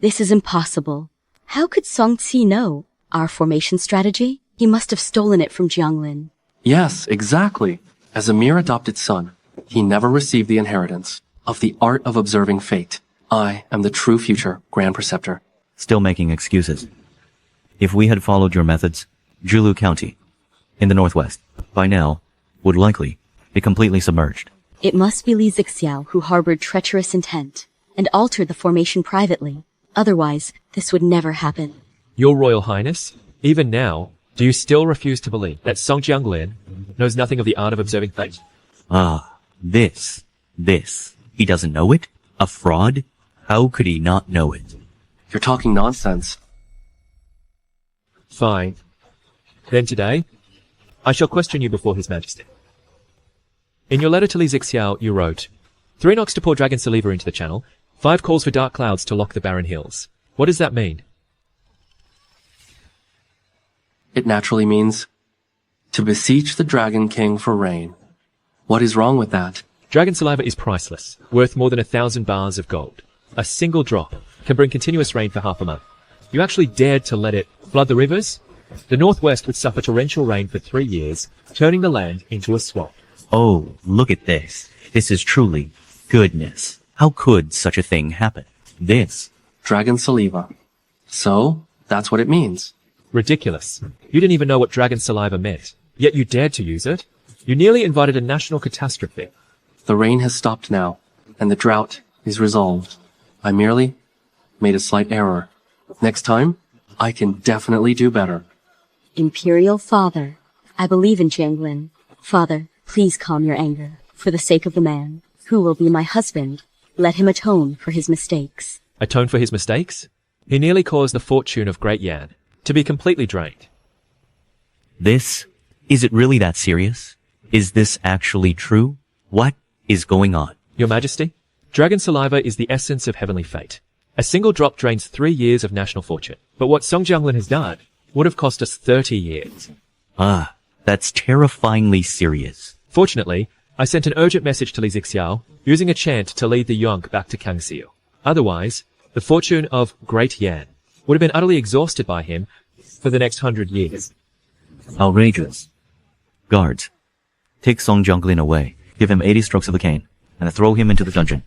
This is impossible. How could Song Ci know our formation strategy? He must have stolen it from Jianglin. Yes, exactly. As a mere adopted son, he never received the inheritance of the art of observing fate. I am the true future Grand Preceptor. Still making excuses. If we had followed your methods, Julu County, in the northwest, by now, would likely be completely submerged. It must be Li Zixiao who harbored treacherous intent and altered the formation privately. Otherwise, this would never happen. Your Royal Highness, even now, do you still refuse to believe that Song Jianglin knows nothing of the art of observing fate? Ah, this. He doesn't know it? A fraud? How could he not know it? You're talking nonsense. Fine. Then today, I shall question you before His Majesty. In your letter to Li Zixiao, you wrote, 3 knocks to pour dragon saliva into the channel, 5 calls for dark clouds to lock the barren hills. What does that mean? It naturally means to beseech the Dragon King for rain. What is wrong with that? Dragon saliva is priceless, worth more than 1,000 bars of gold. A single drop can bring continuous rain for half a month. You actually dared to let it flood the rivers? The northwest would suffer torrential rain for 3 years, turning the land into a swamp. Oh, look at this. This is truly goodness. How could such a thing happen? This. Dragon saliva. So, that's what it means. Ridiculous. You didn't even know what dragon saliva meant, yet you dared to use it. You nearly invited a national catastrophe. The rain has stopped now, and the drought is resolved. I merely made a slight error. Next time, I can definitely do better. Imperial Father, I believe in Jianglin. Father, please calm your anger. For the sake of the man who will be my husband, let him atone for his mistakes. Atone for his mistakes? He nearly caused the fortune of Great Yan to be completely drained. This? Is it really that serious? Is this actually true? What is going on? Your Majesty, dragon saliva is the essence of heavenly fate. A single drop drains 3 years of national fortune. But what Song Jianglin has done would have cost us 30 years. Ah, that's terrifyingly serious. Fortunately, I sent an urgent message to Li Zixiao, using a chant to lead the Yonk back to Kangxiu. Otherwise, the fortune of Great Yan would have been utterly exhausted by him for the next 100 years. Outrageous. Guards, Take Song Jianglin away, give him 80 strokes of the cane, and throw him into the dungeon.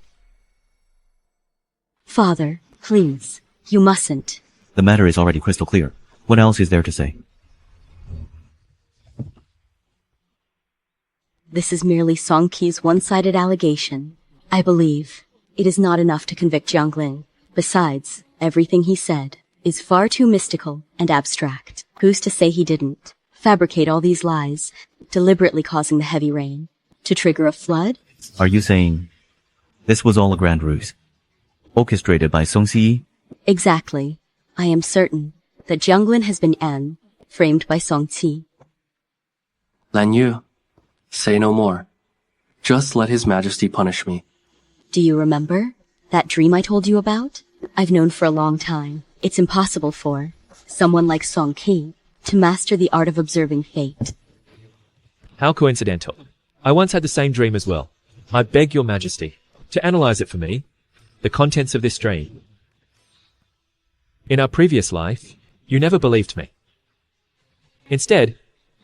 Father, please, you mustn't. The matter is already crystal clear. What else is there to say? This is merely Song Qi's one-sided allegation. I believe it is not enough to convict Jianglin. Besides, everything he said is far too mystical and abstract. Who's to say he didn't fabricate all these lies, deliberately causing the heavy rain to trigger a flood? Are you saying this was all a grand ruse, orchestrated by Song Ci? Exactly. I am certain that Jianglin has been framed by Song Ci. Lanyue, say no more. Just let His Majesty punish me. Do you remember that dream I told you about? I've known for a long time it's impossible for someone like Song Qi to master the art of observing fate. How coincidental. I once had the same dream as well. I beg your majesty to analyze it for me, the contents of this dream. In our previous life, you never believed me. Instead,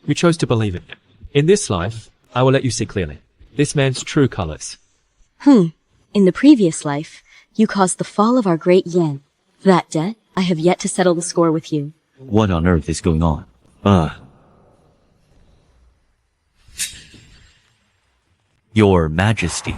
you chose to believe it. In this life, I will let you see clearly this man's true colors. In the previous life, you caused the fall of our great yen. That debt, I have yet to settle the score with you. What on earth is going on? Your Majesty.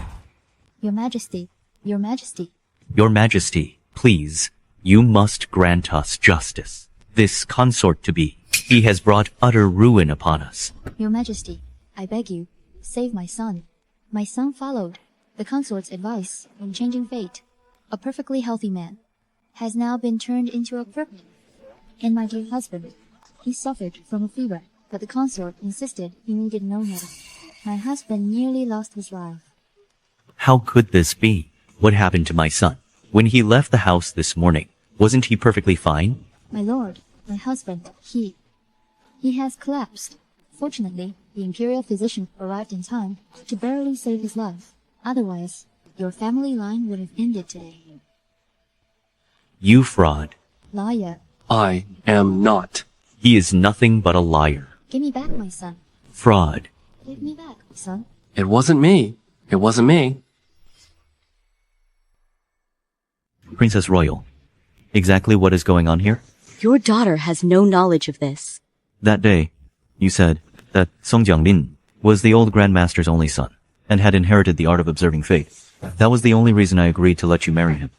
Your Majesty, Your Majesty. Your Majesty, please, you must grant us justice. This consort to be, he has brought utter ruin upon us. Your Majesty, I beg you, save my son. My son followed the consort's advice in changing fate. A perfectly healthy man has now been turned into a cripple. And my dear husband, he suffered from a fever, but the consort insisted he needed no medicine. My husband nearly lost his life. How could this be? What happened to my son? When he left the house this morning, wasn't he perfectly fine? My lord, my husband, he has collapsed. Fortunately, the imperial physician arrived in time to barely save his life. Otherwise, your family line would have ended today. You fraud. Liar. I am not. He is nothing but a liar. Give me back my son. Fraud. Give me back, son. It wasn't me. It wasn't me. Princess Royal, exactly what is going on here? Your daughter has no knowledge of this. That day, you said that Song Jianglin was the old Grandmaster's only son and had inherited the art of observing fate. That was the only reason I agreed to let you marry him.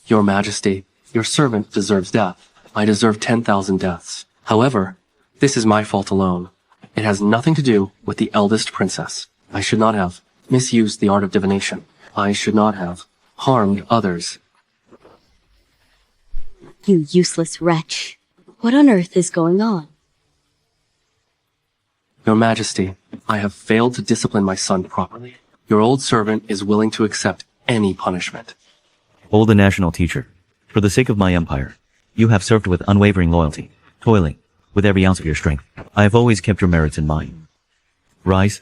Your Majesty, your servant deserves death. I deserve 10,000 deaths. However, this is my fault alone. It has nothing to do with the eldest princess. I should not have misused the art of divination. I should not have harmed others. You useless wretch. What on earth is going on? Your Majesty, I have failed to discipline my son properly. Your old servant is willing to accept any punishment. O the national teacher, for the sake of my empire, you have served with unwavering loyalty, toiling with every ounce of your strength. I have always kept your merits in mind. Rise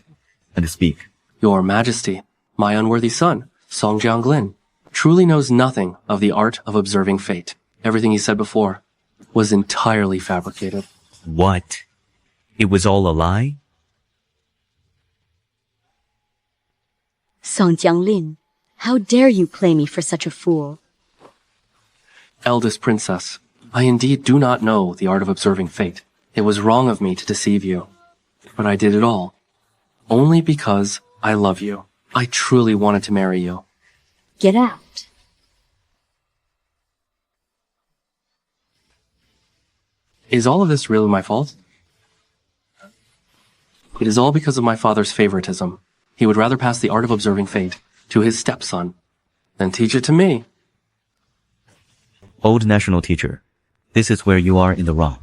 and speak. Your Majesty, my unworthy son, Song Jianglin, truly knows nothing of the art of observing fate. Everything he said before was entirely fabricated. What? It was all a lie? Song Jianglin, how dare you play me for such a fool? Eldest Princess, I indeed do not know the art of observing fate. It was wrong of me to deceive you. But I did it all, only because I love you. I truly wanted to marry you. Get out. Is all of this really my fault? It is all because of my father's favoritism. He would rather pass the art of observing fate to his stepson than teach it to me. Old national teacher, this is where you are in the wrong.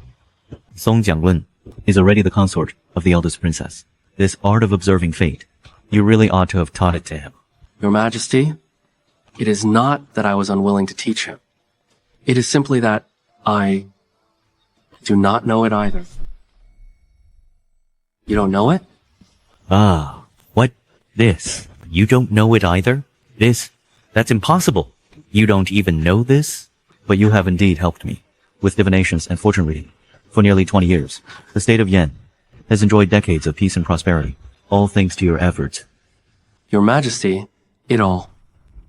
Song Jianglin is already the consort of the eldest princess. This art of observing fate, you really ought to have taught it to him. Your Majesty, it is not that I was unwilling to teach him. It is simply that I do not know it either. You don't know it? What? This? You don't know it either? This? That's impossible. You don't even know this? But you have indeed helped me with divinations and fortune reading for nearly 20 years. The state of Yen has enjoyed decades of peace and prosperity, all thanks to your efforts. Your Majesty, it all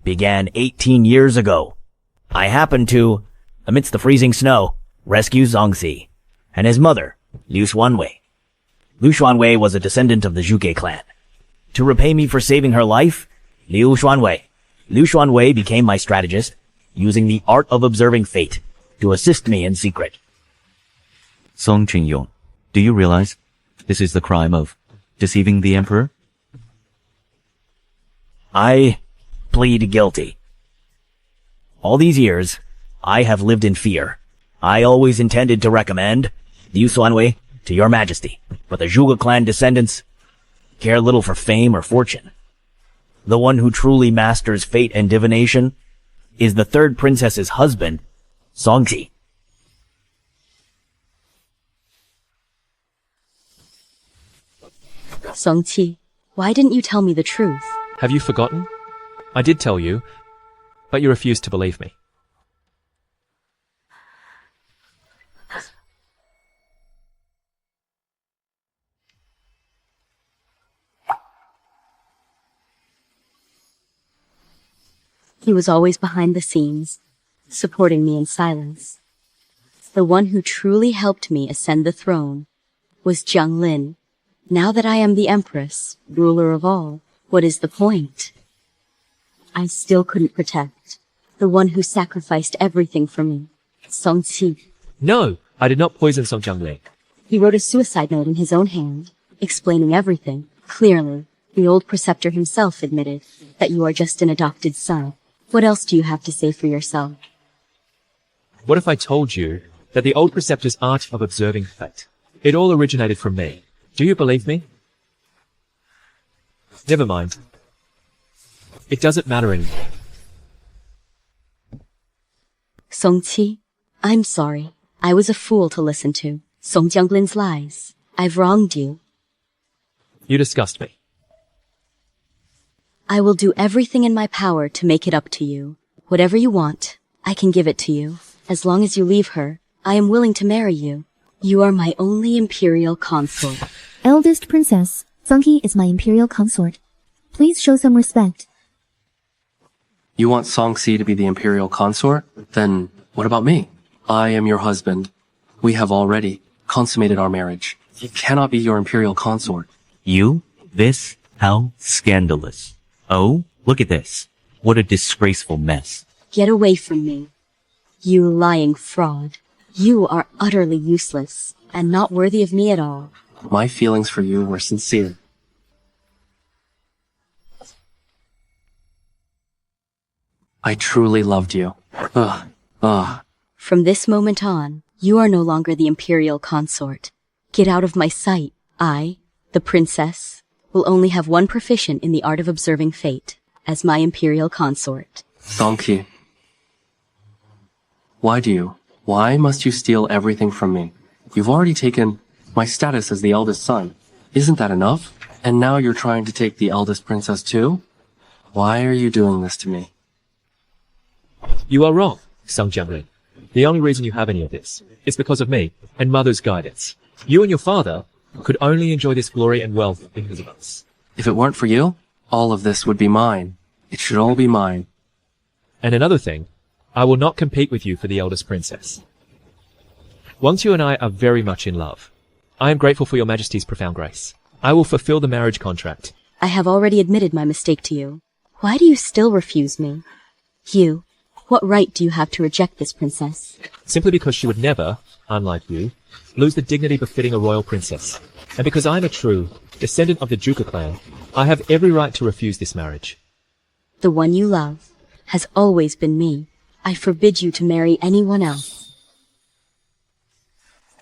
began 18 years ago. I happened to, amidst the freezing snow, rescue Zong Ci and his mother, Liu Xuanwei. Liu Xuanwei was a descendant of the Zhuge clan. To repay me for saving her life, Liu Xuanwei became my strategist, using the art of observing fate to assist me in secret. Song Jianglin, do you realize this is the crime of deceiving the emperor? I plead guilty. All these years, I have lived in fear. I always intended to recommend Liu Xuanwei to your Majesty, but the Zhuge clan descendants care little for fame or fortune. The one who truly masters fate and divination is the third princess's husband, Song Ji. Song Ci, why didn't you tell me the truth? Have you forgotten? I did tell you, but you refused to believe me. He was always behind the scenes, supporting me in silence. The one who truly helped me ascend the throne was Jianglin. Now that I am the Empress, ruler of all, what is the point? I still couldn't protect the one who sacrificed everything for me, Song Ci. No, I did not poison Song Jianglin. He wrote a suicide note in his own hand, explaining everything. Clearly, the old preceptor himself admitted that you are just an adopted son. What else do you have to say for yourself? What if I told you that the old preceptor's art of observing fate, it all originated from me? Do you believe me? Never mind. It doesn't matter anymore. Song Ci, I'm sorry. I was a fool to listen to Song Jianglin's lies. I've wronged you. You disgust me. I will do everything in my power to make it up to you. Whatever you want, I can give it to you. As long as you leave her, I am willing to marry you. You are my only imperial consort. Eldest Princess, Song Ji is my imperial consort. Please show some respect. You want Song Ci to be the imperial consort? Then what about me? I am your husband. We have already consummated our marriage. He cannot be your imperial consort. You? This? How scandalous. Oh, look at this. What a disgraceful mess. Get away from me. You lying fraud. You are utterly useless and not worthy of me at all. My feelings for you were sincere. I truly loved you. From this moment on, you are no longer the imperial consort. Get out of my sight. I, the princess, will only have one proficient in the art of observing fate as my imperial consort. Song Ji. Why must you steal everything from me? You've already taken my status as the eldest son. Isn't that enough? And now you're trying to take the eldest princess too? Why are you doing this to me? You are wrong, Song Jianglin. The only reason you have any of this is because of me and Mother's guidance. You and your father could only enjoy this glory and wealth because of us. If it weren't for you, all of this would be mine. It should all be mine. And another thing, I will not compete with you for the eldest princess. Wanqiu and I are very much in love. I am grateful for your Majesty's profound grace. I will fulfill the marriage contract. I have already admitted my mistake to you. Why do you still refuse me? You, what right do you have to reject this princess? Simply because she would never, unlike you, lose the dignity befitting a royal princess. And because I am a true descendant of the Zhuge clan, I have every right to refuse this marriage. The one you love has always been me. I forbid you to marry anyone else.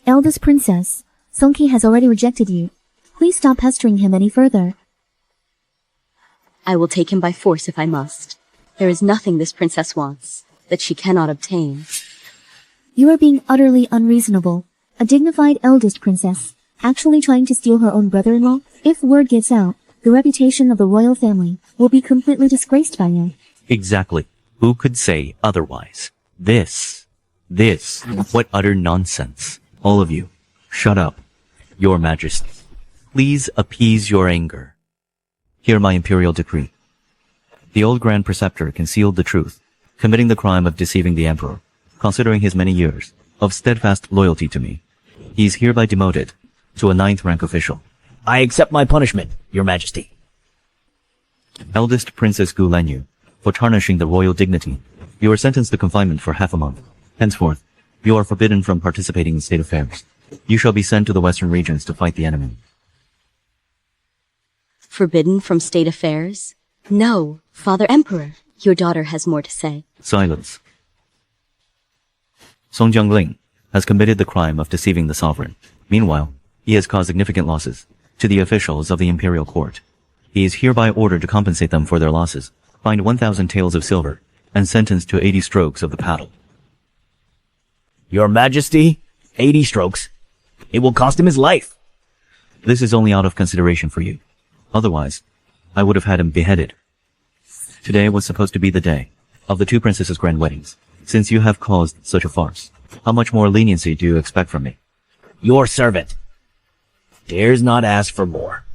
Eldest Princess, Song Ji has already rejected you. Please stop pestering him any further. I will take him by force if I must. There is nothing this princess wants that she cannot obtain. You are being utterly unreasonable. A dignified eldest princess, actually trying to steal her own brother-in-law? If word gets out, the reputation of the royal family will be completely disgraced by you. Exactly. Who could say otherwise? This, what utter nonsense. All of you, shut up. Your Majesty. Please appease your anger. Hear my imperial decree. The old Grand Preceptor concealed the truth, committing the crime of deceiving the Emperor, considering his many years of steadfast loyalty to me. He is hereby demoted to a 9th rank official. I accept my punishment, Your Majesty. Eldest Princess Gu Lanyue, for tarnishing the royal dignity, you are sentenced to confinement for half a month. Henceforth, you are forbidden from participating in state affairs. You shall be sent to the western regions to fight the enemy. Forbidden from state affairs? No, Father Emperor. Your daughter has more to say. Silence. Song Jianglin has committed the crime of deceiving the sovereign. Meanwhile, he has caused significant losses to the officials of the imperial court. He is hereby ordered to compensate them for their losses, fined 1,000 taels of silver, and sentenced to 80 strokes of the paddle. Your Majesty, 80 strokes. It will cost him his life. This is only out of consideration for you. Otherwise, I would have had him beheaded. Today was supposed to be the day of the two princesses' grand weddings. Since you have caused such a farce, how much more leniency do you expect from me? Your servant dares not ask for more.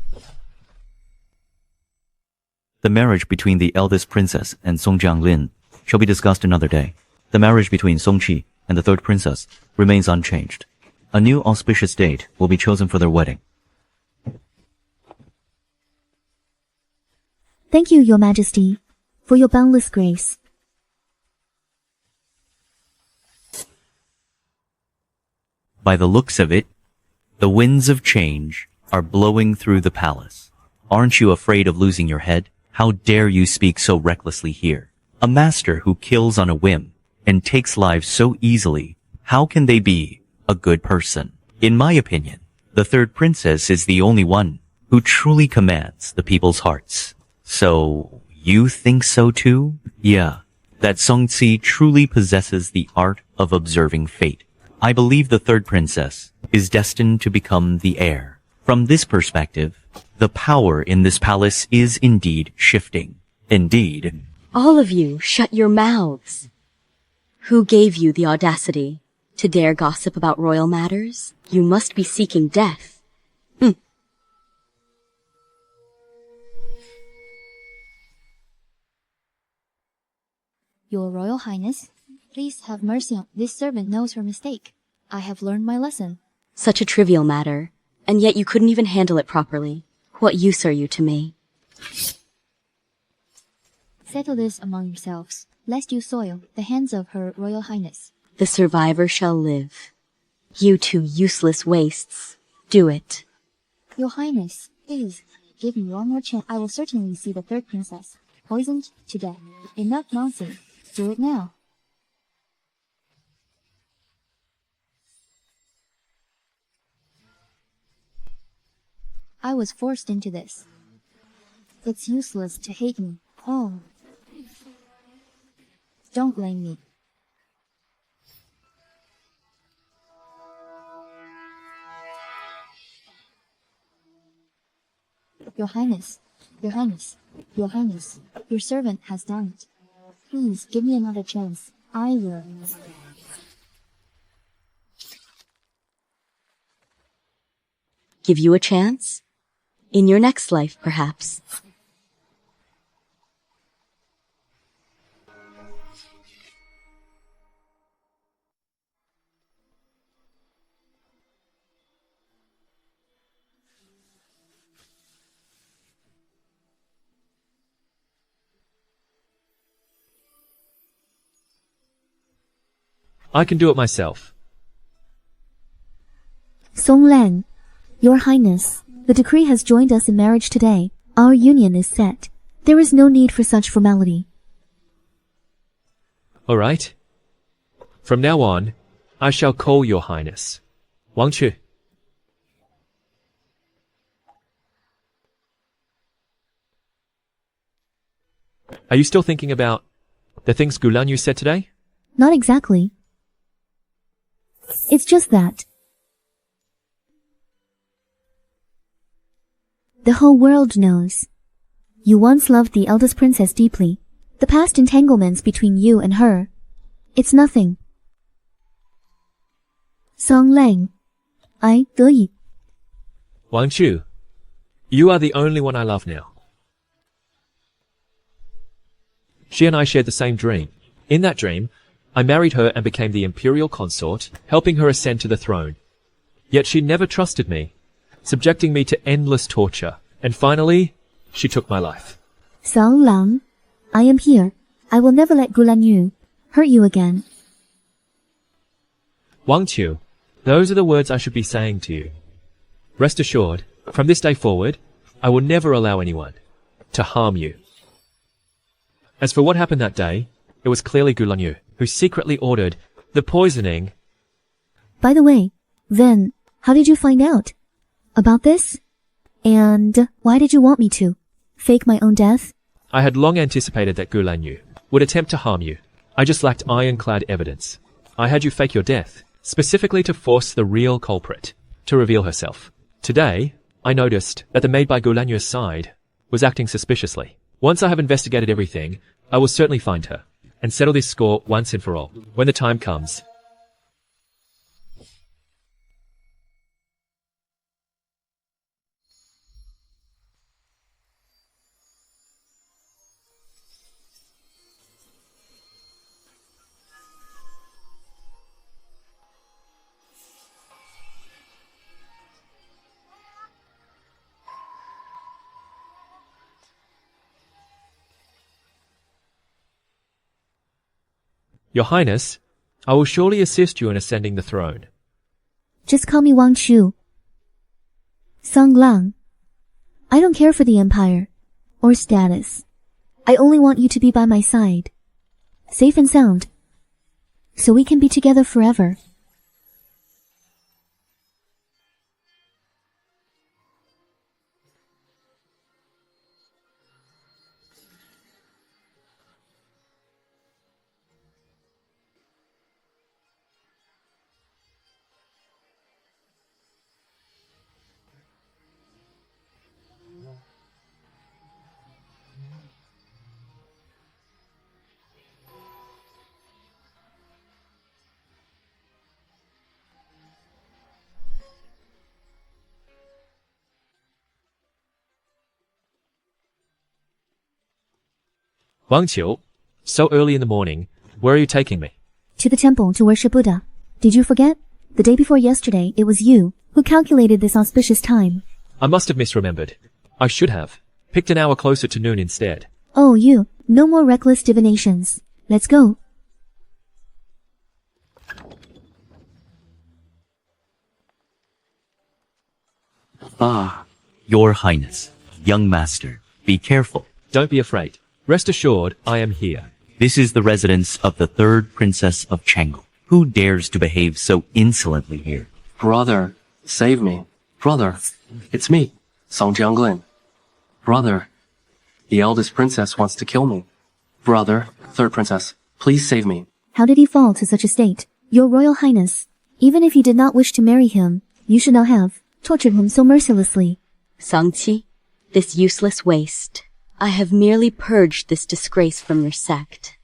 The marriage between the eldest princess and Song Jianglin shall be discussed another day. The marriage between Song Ci and the third princess remains unchanged. A new auspicious date will be chosen for their wedding. Thank you, Your Majesty, for your boundless grace. By the looks of it, the winds of change are blowing through the palace. Aren't you afraid of losing your head? How dare you speak so recklessly here? A master who kills on a whim and takes lives so easily, how can they be a good person? In my opinion, the third princess is the only one who truly commands the people's hearts. So, you think so too? Yeah, that Song Ci truly possesses the art of observing fate. I believe the third princess is destined to become the heir. From this perspective, the power in this palace is indeed shifting. Indeed. All of you, shut your mouths. Who gave you the audacity to dare gossip about royal matters? You must be seeking death. Your Royal Highness, please have mercy on this servant knows her mistake. I have learned my lesson. Such a trivial matter, and yet you couldn't even handle it properly. What use are you to me? Settle this among yourselves, lest you soil the hands of Her Royal Highness. The survivor shall live. You two useless wastes. Do it. Your Highness, please, give me one more chance. I will certainly see the third princess poisoned to death. Enough nonsense. Do it now. I was forced into this. It's useless to hate me. Oh. Don't blame me. Your Highness, Your Highness, Your Highness, your servant has done it. Please give me another chance. I will. Give you a chance? In your next life, perhaps. I can do it myself. Song Lan, Your Highness, the decree has joined us in marriage today. Our union is set. There is no need for such formality. All right. From now on, I shall call Your Highness Wanqiu. Are you still thinking about the things Gu Lanyue said today? Not exactly. It's just that the whole world knows. You once loved the eldest princess deeply. The past entanglements between you and her, it's nothing. Song Lang, I 得以. Wanqiu, You are the only one I love now. She and I shared the same dream. In that dream, I married her and became the imperial consort, helping her ascend to the throne. Yet she never trusted me, subjecting me to endless torture. And finally, she took my life. Song Lang, I am here. I will never let Gu Lanyue hurt you again. Wanqiu, those are the words I should be saying to you. Rest assured, from this day forward, I will never allow anyone to harm you. As for what happened that day, it was clearly Gu Lanyue who secretly ordered the poisoning. By the way, then, how did you find out about this? And why did you want me to fake my own death? I had long anticipated that Gu Lanyue would attempt to harm you. I just lacked ironclad evidence. I had you fake your death, specifically to force the real culprit to reveal herself. Today, I noticed that the maid by Gu Lanyue's side was acting suspiciously. Once I have investigated everything, I will certainly find her and settle this score once and for all, when the time comes. Your Highness, I will surely assist you in ascending the throne. Just call me Wanqiu. Song Lang. I don't care for the empire or status. I only want you to be by my side, safe and sound, so we can be together forever. Wanqiu, so early in the morning, where are you taking me? To the temple to worship Buddha. Did you forget? The day before yesterday, it was you who calculated this auspicious time. I must have misremembered. I should have picked an hour closer to noon instead. Oh, you. No more reckless divinations. Let's go. Ah, Your Highness, young master, be careful. Don't be afraid. Rest assured, I am here. This is the residence of the third princess of Chengdu. Who dares to behave so insolently here? brother, save me. Brother, it's me, Song Jianglin. Brother, the eldest princess wants to kill me. Brother, third princess, please save me. How did he fall to such a state? Your Royal Highness, even if you did not wish to marry him, you should not have tortured him so mercilessly. Song Ci, this useless waste. I have merely purged this disgrace from your sect.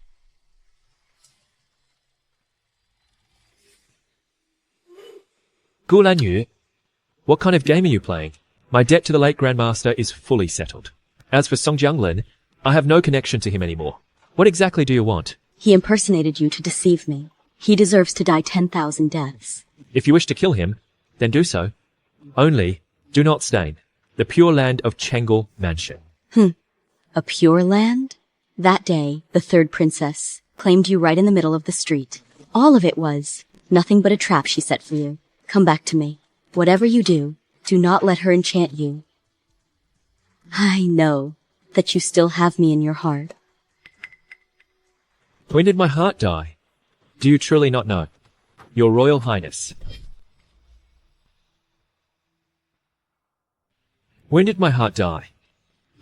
Gu Lanyue, what kind of game are you playing? My debt to the late Grandmaster is fully settled. As for Song Jianglin, I have no connection to him anymore. What exactly do you want? He impersonated you to deceive me. He deserves to die 10,000 deaths. If you wish to kill him, then do so. Only, do not stain the pure land of Chengdu Mansion. A pure land? That day, the third princess claimed you right in the middle of the street. All of it was nothing but a trap she set for you. Come back to me. Whatever you do not let her enchant you. I know that you still have me in your heart. When did my heart die? Do you truly not know? Your Royal Highness. When did my heart die?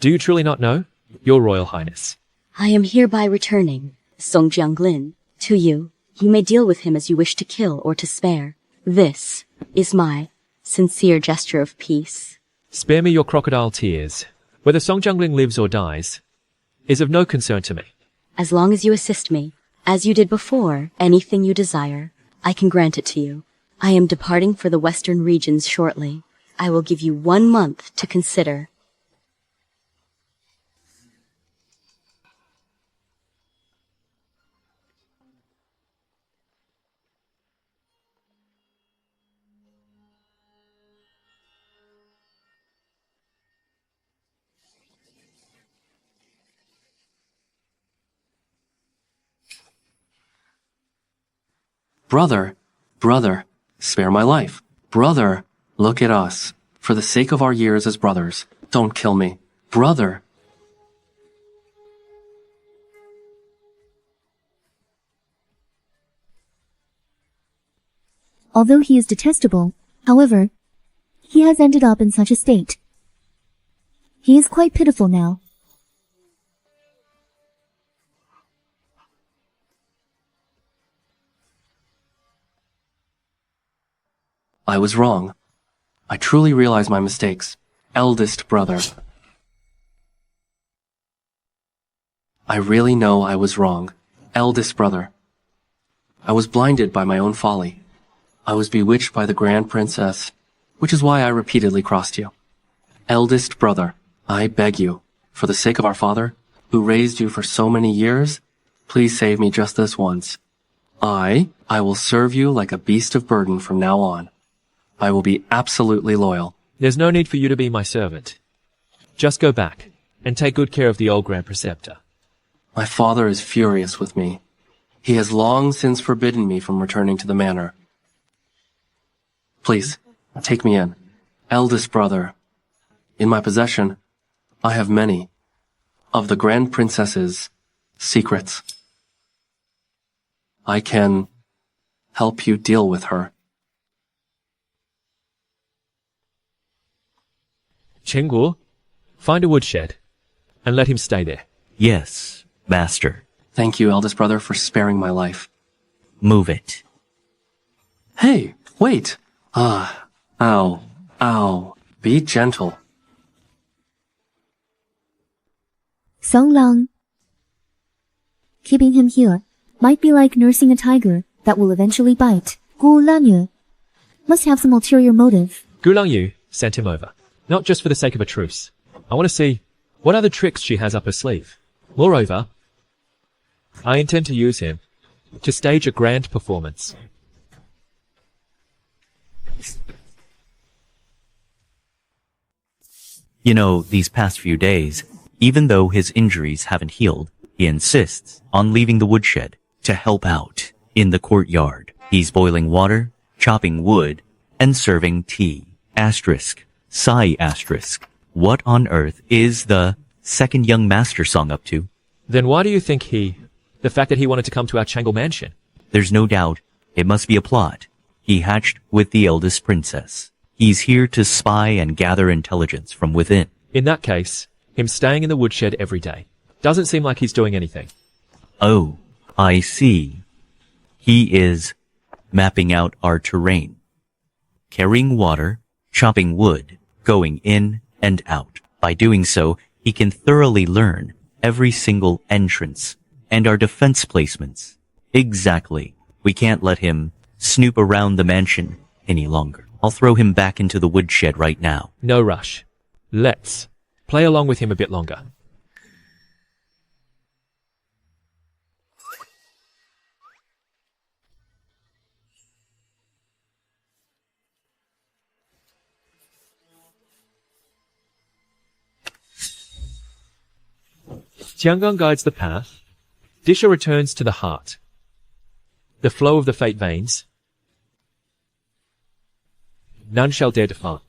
Do you truly not know? Your Royal Highness. I am hereby returning, Song Jianglin, to you. You may deal with him as you wish to kill or to spare. This is my sincere gesture of peace. Spare me your crocodile tears. Whether Song Jianglin lives or dies is of no concern to me. As long as you assist me, as you did before, anything you desire, I can grant it to you. I am departing for the western regions shortly. I will give you 1 month to consider Brother, brother, spare my life. Brother, look at us. For the sake of our years as brothers, don't kill me. Brother. Although he is detestable, however, he has ended up in such a state. He is quite pitiful now. I was wrong. I truly realize my mistakes. Eldest brother. I really know I was wrong. Eldest brother. I was blinded by my own folly. I was bewitched by the Grand Princess, which is why I repeatedly crossed you. Eldest brother, I beg you, for the sake of our father, who raised you for so many years, please save me just this once. I will serve you like a beast of burden from now on. I will be absolutely loyal. There's no need for you to be my servant. Just go back and take good care of the old Grand Preceptor. My father is furious with me. He has long since forbidden me from returning to the manor. Please, take me in. Eldest brother. In my possession, I have many of the Grand Princess's secrets. I can help you deal with her. Qinggu, find a woodshed and let him stay there. Yes, master. Thank you, eldest brother, for sparing my life. Move it. Hey, wait. Ow. Be gentle. Song Lang. Keeping him here might be like nursing a tiger that will eventually bite. Gu Lanyue must have some ulterior motive. Gu Lanyue sent him over, not just for the sake of a truce. I want to see what other tricks she has up her sleeve. Moreover, I intend to use him to stage a grand performance. You know, these past few days, even though his injuries haven't healed, he insists on leaving the woodshed to help out in the courtyard. He's boiling water, chopping wood, and serving tea. *Ci*. What on earth is the second young master Song up to? Then why do you think the fact that he wanted to come to our Changle mansion? There's no doubt it must be a plot he hatched with the eldest princess. He's here to spy and gather intelligence from within. In that case, him staying in the woodshed every day doesn't seem like he's doing anything. Oh, I see. He is mapping out our terrain. Carrying water, chopping wood, going in and out. By doing so, he can thoroughly learn every single entrance and our defense placements. Exactly. We can't let him snoop around the mansion any longer. I'll throw him back into the woodshed right now. No rush. Let's play along with him a bit longer. Tiangong guides the path. Disha returns to the heart. The flow of the fate veins. None shall dare define.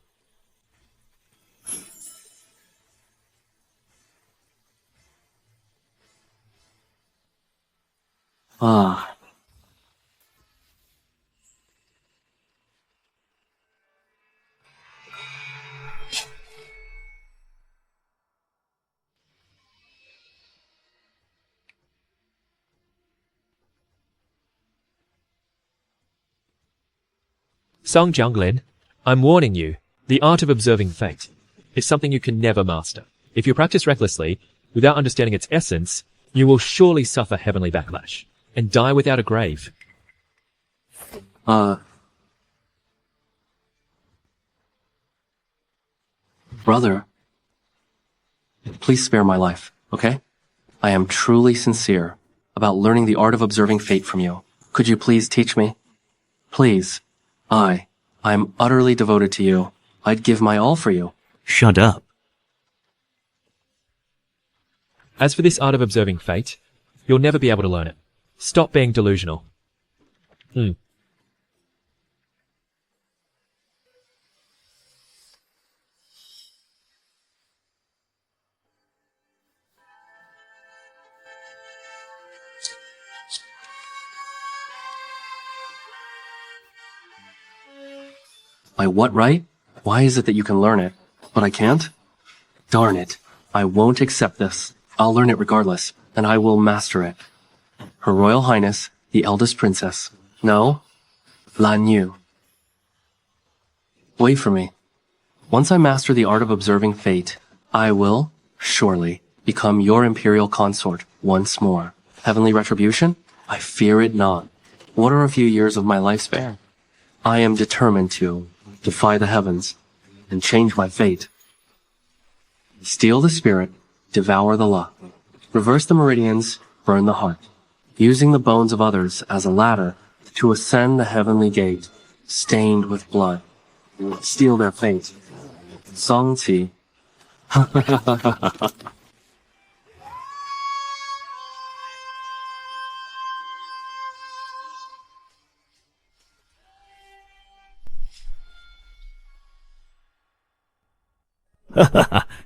Song Jianglin, I'm warning you, the art of observing fate is something you can never master. If you practice recklessly, without understanding its essence, you will surely suffer heavenly backlash and die without a grave. Brother, please spare my life, okay? I am truly sincere about learning the art of observing fate from you. Could you please teach me? Please. I'm utterly devoted to you. I'd give my all for you. Shut up. As for this art of observing fate, you'll never be able to learn it. Stop being delusional. By what right? Why is it that you can learn it, but I can't? Darn it. I won't accept this. I'll learn it regardless, and I will master it. Her Royal Highness, the Eldest Princess. No? Lanyue. Wait for me. Once I master the art of observing fate, I will, surely, become your imperial consort once more. Heavenly retribution? I fear it not. What are a few years of my lifespan? I am determined to defy the heavens and change my fate. Steal the spirit, devour the luck. Reverse the meridians, burn the heart. Using the bones of others as a ladder to ascend the heavenly gate, stained with blood. Steal their fate. Song Ci.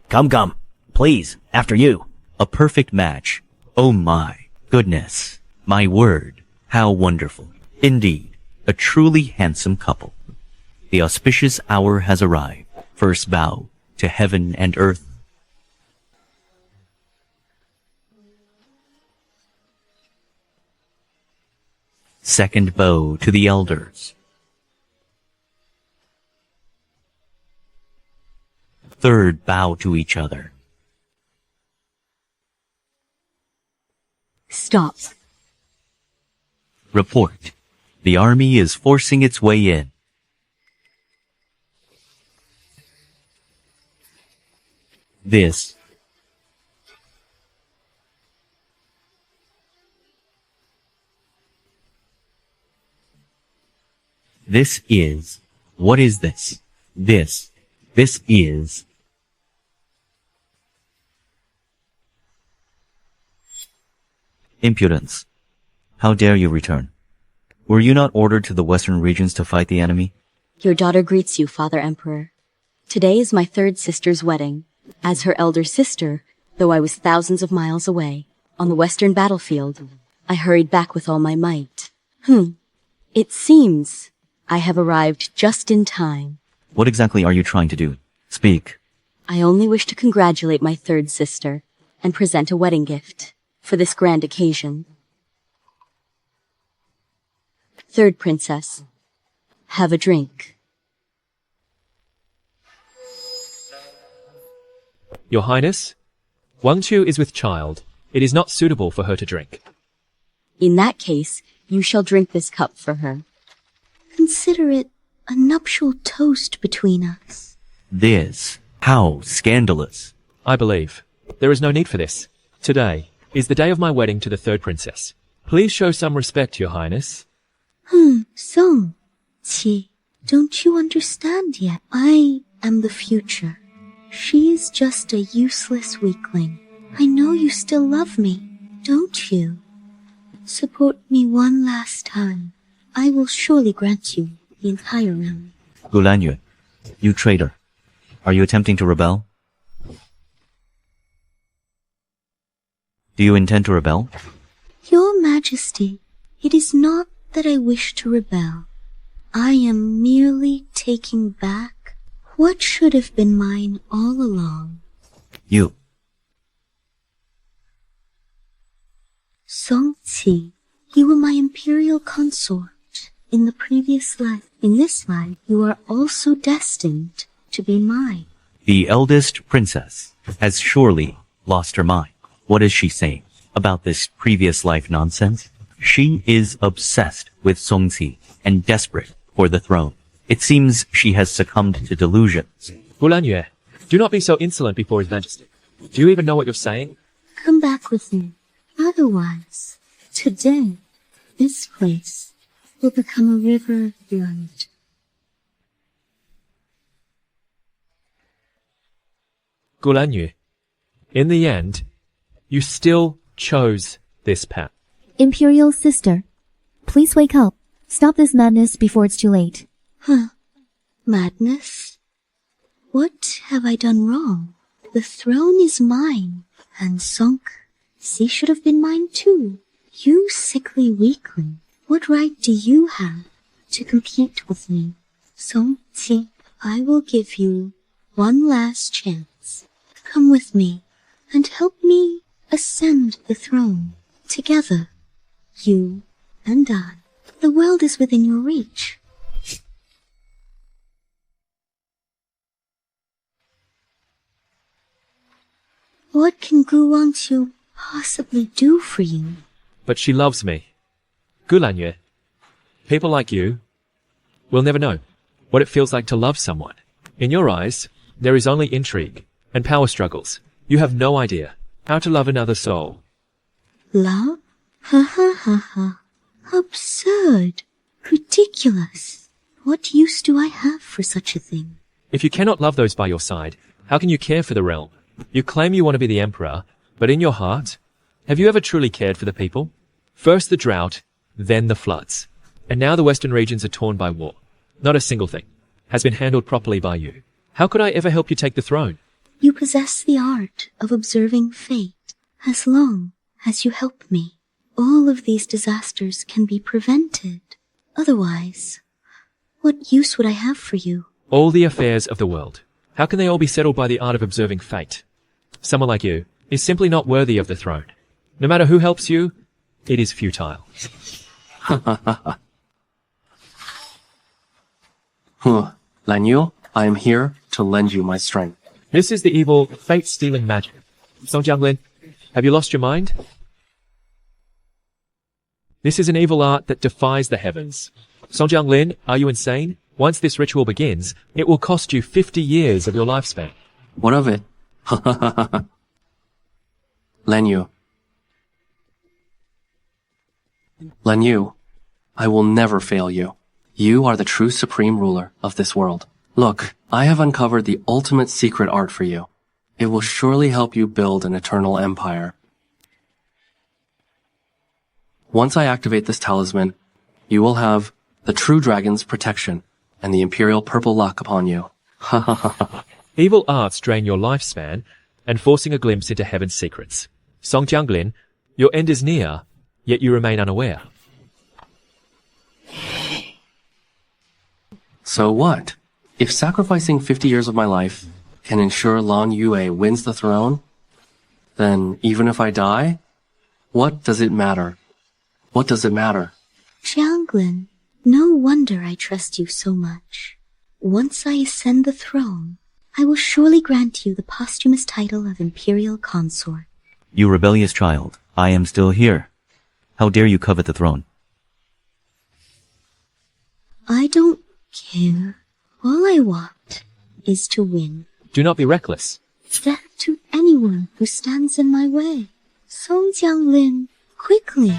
Come. Please, after you. A perfect match. Oh my goodness. My word. How wonderful. Indeed, a truly handsome couple. The auspicious hour has arrived. First bow to heaven and earth. Second bow to the elders. Third bow to each other. Stop. Report. The army is forcing its way in. This is, what is this? This is impudence. How dare you return? Were you not ordered to the western regions to fight the enemy? Your daughter greets you, Father Emperor. Today is my third sister's wedding. As her elder sister, though I was thousands of miles away, on the western battlefield, I hurried back with all my might. It seems I have arrived just in time. What exactly are you trying to do? Speak. I only wish to congratulate my third sister and present a wedding gift for this grand occasion. Third Princess, have a drink. Your Highness, Wanqiu is with child. It is not suitable for her to drink. In that case, you shall drink this cup for her. Consider it a nuptial toast between us. This, how scandalous. I believe. There is no need for this. Today is the day of my wedding to the third princess. Please show some respect, Your Highness. Song Ci, don't you understand yet? I am the future. She is just a useless weakling. I know you still love me, don't you? Support me one last time. I will surely grant you the entire realm. Gu Lanyue, you traitor. Are you attempting to rebel? Do you intend to rebel? Your Majesty, it is not that I wish to rebel. I am merely taking back what should have been mine all along. You. Song Ci, you were my imperial consort in the previous life. In this life, you are also destined to be mine. The eldest princess has surely lost her mind. What is she saying about this previous life nonsense? She is obsessed with Song Ci and desperate for the throne. It seems she has succumbed to delusions. Gu Lanyue, do not be so insolent before His Majesty. Do you even know what you're saying? Come back with me. Otherwise, today, this place will become a river of blood. Gu Lanyue, in the end, you still chose this path. Imperial sister, please wake up. Stop this madness before it's too late. Madness? What have I done wrong? The throne is mine, and Song Ci should have been mine too. You sickly weakling, what right do you have to compete with me? Song Ci, I will give you one last chance. Come with me and help me ascend the throne. Together, you and I. The world is within your reach. What can Gu Lanyue possibly do for you? But she loves me. Gu Lanyue, people like you will never know what it feels like to love someone. In your eyes, there is only intrigue and power struggles. You have no idea how to love another soul. Love? Ha ha ha ha. Absurd. Ridiculous. What use do I have for such a thing? If you cannot love those by your side, how can you care for the realm? You claim you want to be the emperor, but in your heart, have you ever truly cared for the people? First the drought, then the floods. And now the western regions are torn by war. Not a single thing has been handled properly by you. How could I ever help you take the throne? You possess the art of observing fate. As long as you help me, all of these disasters can be prevented. Otherwise, what use would I have for you? All the affairs of the world. How can they all be settled by the art of observing fate? Someone like you is simply not worthy of the throne. No matter who helps you, it is futile. Lanyue, I am here to lend you my strength. This is the evil, fate-stealing magic. Song Jianglin, have you lost your mind? This is an evil art that defies the heavens. Song Jianglin, are you insane? Once this ritual begins, it will cost you 50 years of your lifespan. What of it? Lanyue. Lanyue, I will never fail you. You are the true supreme ruler of this world. Look, I have uncovered the ultimate secret art for you. It will surely help you build an eternal empire. Once I activate this talisman, you will have the true dragon's protection and the imperial purple luck upon you. Evil arts drain your lifespan and forcing a glimpse into heaven's secrets. Song Jianglin, your end is near, yet you remain unaware. So what? If sacrificing 50 years of my life can ensure Lanyue wins the throne, then even if I die, what does it matter? What does it matter? Jianglin, no wonder I trust you so much. Once I ascend the throne, I will surely grant you the posthumous title of Imperial Consort. You rebellious child, I am still here. How dare you covet the throne? I don't care. All I want is to win. Do not be reckless. Death to anyone who stands in my way. Song Jianglin, quickly.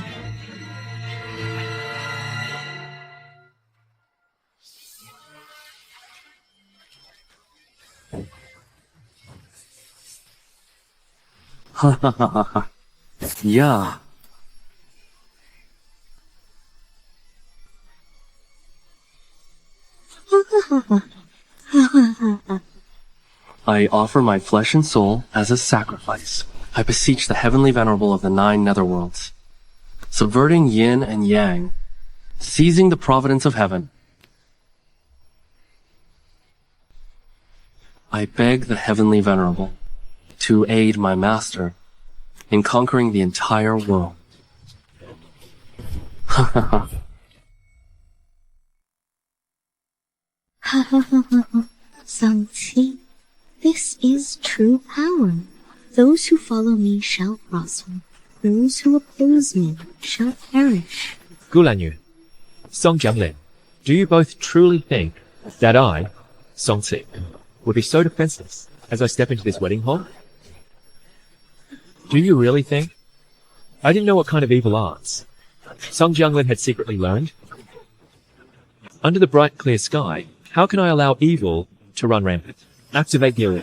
Yeah. I offer my flesh and soul as a sacrifice. I beseech the heavenly venerable of the 9 netherworlds, subverting yin and yang, seizing the providence of heaven. I beg the heavenly venerable to aid my master in conquering the entire world. Song Ci, this is true power. Those who follow me shall prosper. Those who oppose me shall perish. Gu Lanyue, Song Jianglin, do you both truly think that I, Song Ci, would be so defenseless as I step into this wedding hall? Do you really think? I didn't know what kind of evil arts Song Jianglin had secretly learned. Under the bright, clear sky, how can I allow evil to run rampant? Activate Gu.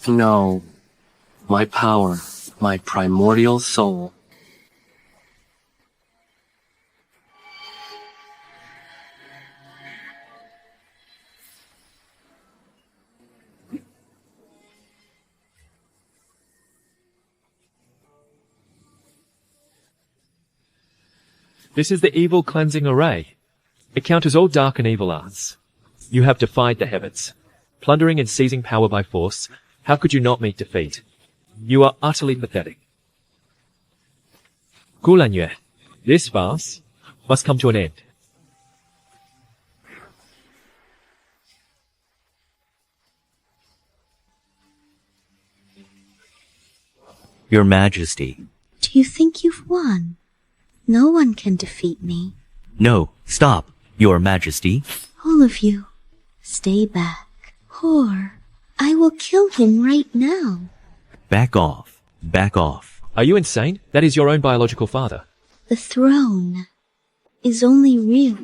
No. My power, my primordial soul. This is the evil cleansing array. It counters all dark and evil arts. You have defied the heavens. Plundering and seizing power by force, how could you not meet defeat? You are utterly pathetic. Gu Lanyue, this farce must come to an end. Your Majesty. Do you think you've won? No one can defeat me. No, stop, Your Majesty. All of you, stay back. Or I will kill him right now. Back off. Back off. Are you insane? That is your own biological father. The throne is only real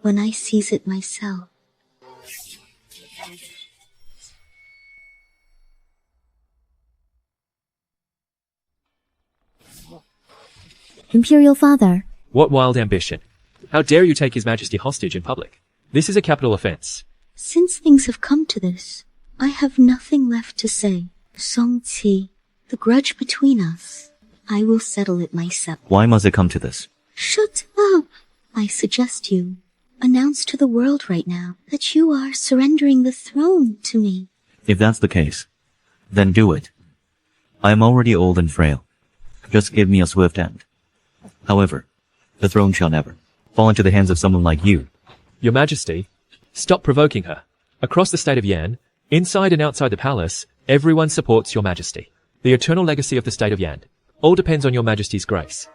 when I seize it myself. Imperial Father. What wild ambition. How dare you take His Majesty hostage in public? This is a capital offense. Since things have come to this, I have nothing left to say. Song Ci, the grudge between us, I will settle it myself. Why must it come to this? Shut up! I suggest you announce to the world right now that you are surrendering the throne to me. If that's the case, then do it. I am already old and frail. Just give me a swift end. However, the throne shall never fall into the hands of someone like you. Your Majesty, stop provoking her. Across the state of Yan, inside and outside the palace, everyone supports Your Majesty. The eternal legacy of the state of Yan all depends on Your Majesty's grace.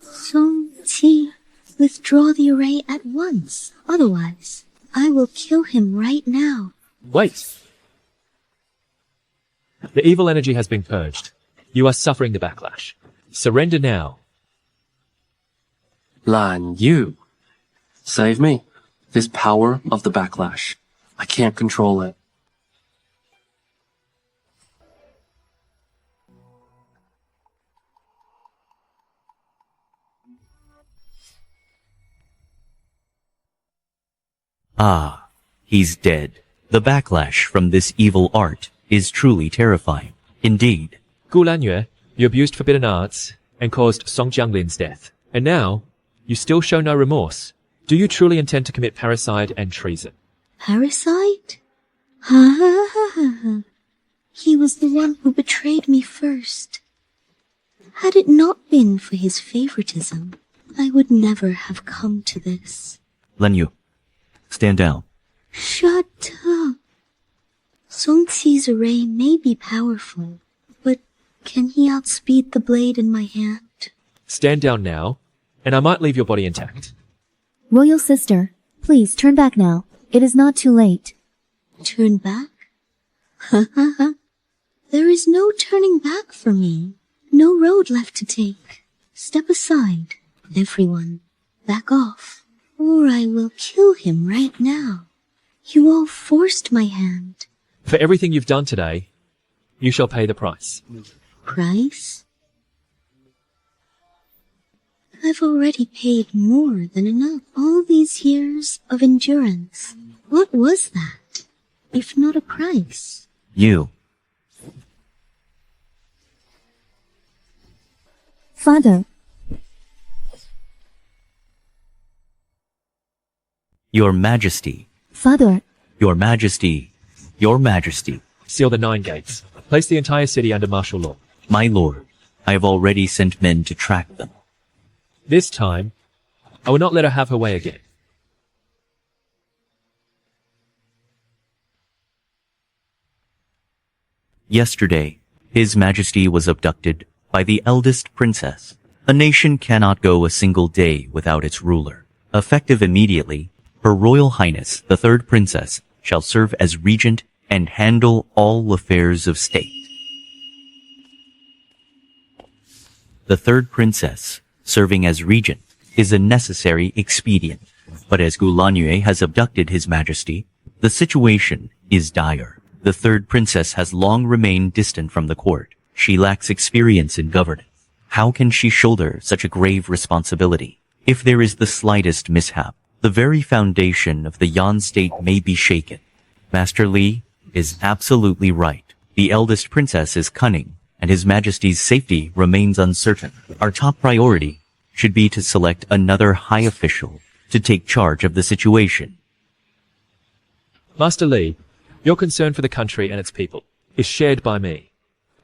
Song Ci, withdraw the array at once. Otherwise, I will kill him right now. Wait! The evil energy has been purged. You are suffering the backlash. Surrender now. Lanyue. Save me. This power of the backlash. I can't control it. Ah, he's dead. The backlash from this evil art is truly terrifying. Indeed. Gu Lanyue, you abused forbidden arts and caused Song Jianglin's death. And now, you still show no remorse. Do you truly intend to commit parricide and treason? Parricide? Ha ha ha ha ha. He was the one who betrayed me first. Had it not been for his favoritism, I would never have come to this. Lanyue, stand down. Shut up. Song Ci's array may be powerful, but can he outspeed the blade in my hand? Stand down now, and I might leave your body intact. Royal sister, please turn back now. It is not too late. Turn back? Ha ha ha. There is no turning back for me. No road left to take. Step aside, everyone. Back off, or I will kill him right now. You all forced my hand. For everything you've done today, you shall pay the price. Price? I've already paid more than enough. All these years of endurance. What was that, if not a price? You. Father. Your Majesty. Father. Your Majesty. Your Majesty. Seal the 9 gates. Place the entire city under martial law. My lord, I have already sent men to track them. This time, I will not let her have her way again. Yesterday, His Majesty was abducted by the Eldest Princess. A nation cannot go a single day without its ruler. Effective immediately, Her Royal Highness, the Third Princess, shall serve as regent and handle all affairs of state. The Third Princess, serving as regent, is a necessary expedient. But as Gu Lanyue has abducted His Majesty, the situation is dire. The Third Princess has long remained distant from the court. She lacks experience in governance. How can she shoulder such a grave responsibility? If there is the slightest mishap, the very foundation of the Yan state may be shaken. Master Li is absolutely right. The eldest princess is cunning, and His Majesty's safety remains uncertain. Our top priority should be to select another high official to take charge of the situation. Master Li, your concern for the country and its people is shared by me.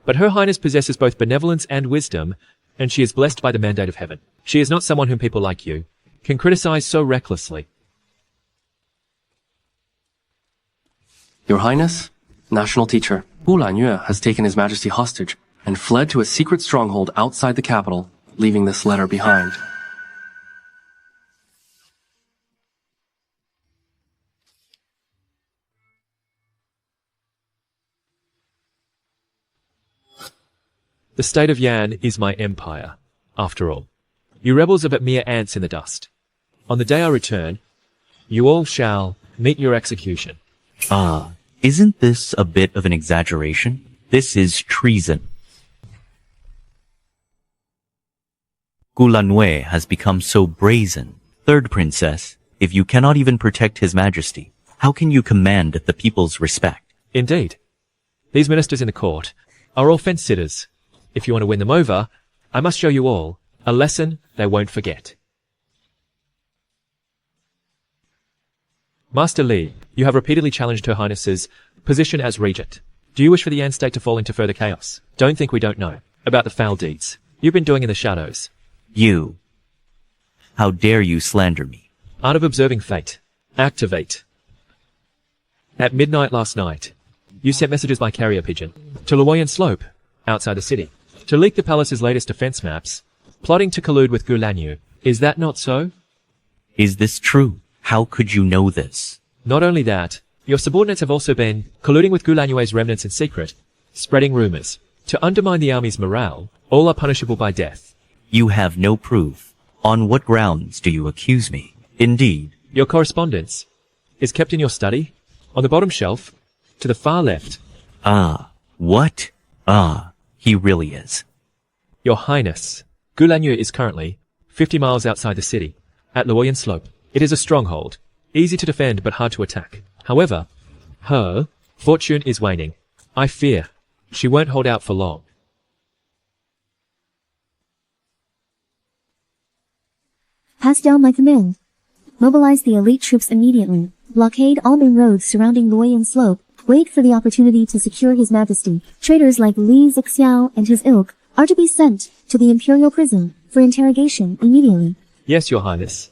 But Her Highness possesses both benevolence and wisdom, and she is blessed by the mandate of heaven. She is not someone whom people like you can criticize so recklessly. Your Highness, National Teacher, Gu Lanyue has taken His Majesty hostage and fled to a secret stronghold outside the capital, leaving this letter behind. The state of Yan is my empire, after all. You rebels are but mere ants in the dust. On the day I return, you all shall meet your execution. Isn't this a bit of an exaggeration? This is treason. Gu Lanyue has become so brazen. Third Princess, if you cannot even protect His Majesty, how can you command the people's respect? Indeed. These ministers in the court are all fence-sitters. If you want to win them over, I must show you all a lesson they won't forget. Master Li, you have repeatedly challenged Her Highness's position as regent. Do you wish for the Yan state to fall into further chaos? Don't think we don't know about the foul deeds you've been doing in the shadows. You. How dare you slander me? Art of observing fate. Activate. At midnight last night, you sent messages by carrier pigeon to Luoyan Slope, outside the city, to leak the palace's latest defense maps, plotting to collude with Gu Lanyue. Is that not so? Is this true? How could you know this? Not only that, your subordinates have also been colluding with Gu Lanyue's remnants in secret, spreading rumors. To undermine the army's morale, all are punishable by death. You have no proof. On what grounds do you accuse me? Indeed. Your correspondence is kept in your study, on the bottom shelf, to the far left. What? He really is. Your Highness, Gu Lanyue is currently 50 miles outside the city, at Luoyan Slope. It is a stronghold, easy to defend but hard to attack. However, her fortune is waning. I fear she won't hold out for long. Pass down my command. Mobilize the elite troops immediately. Blockade all main roads surrounding Luoyan Slope. Wait for the opportunity to secure His Majesty. Traitors like Li Zixiao and his ilk are to be sent to the imperial prison for interrogation immediately. Yes, Your Highness.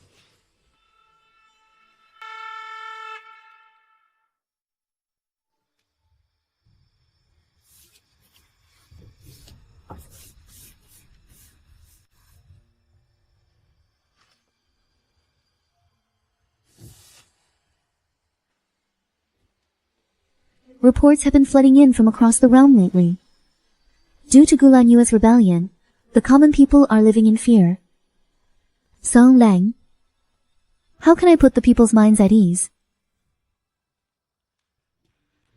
Reports have been flooding in from across the realm lately. Due to Gu Lanyue's rebellion, the common people are living in fear. Song Lang, how can I put the people's minds at ease?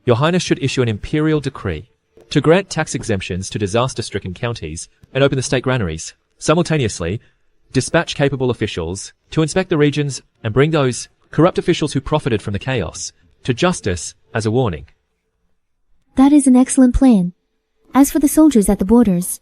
Your Highness should issue an imperial decree to grant tax exemptions to disaster-stricken counties and open the state granaries. Simultaneously, dispatch capable officials to inspect the regions and bring those corrupt officials who profited from the chaos to justice as a warning. That is an excellent plan. As for the soldiers at the borders,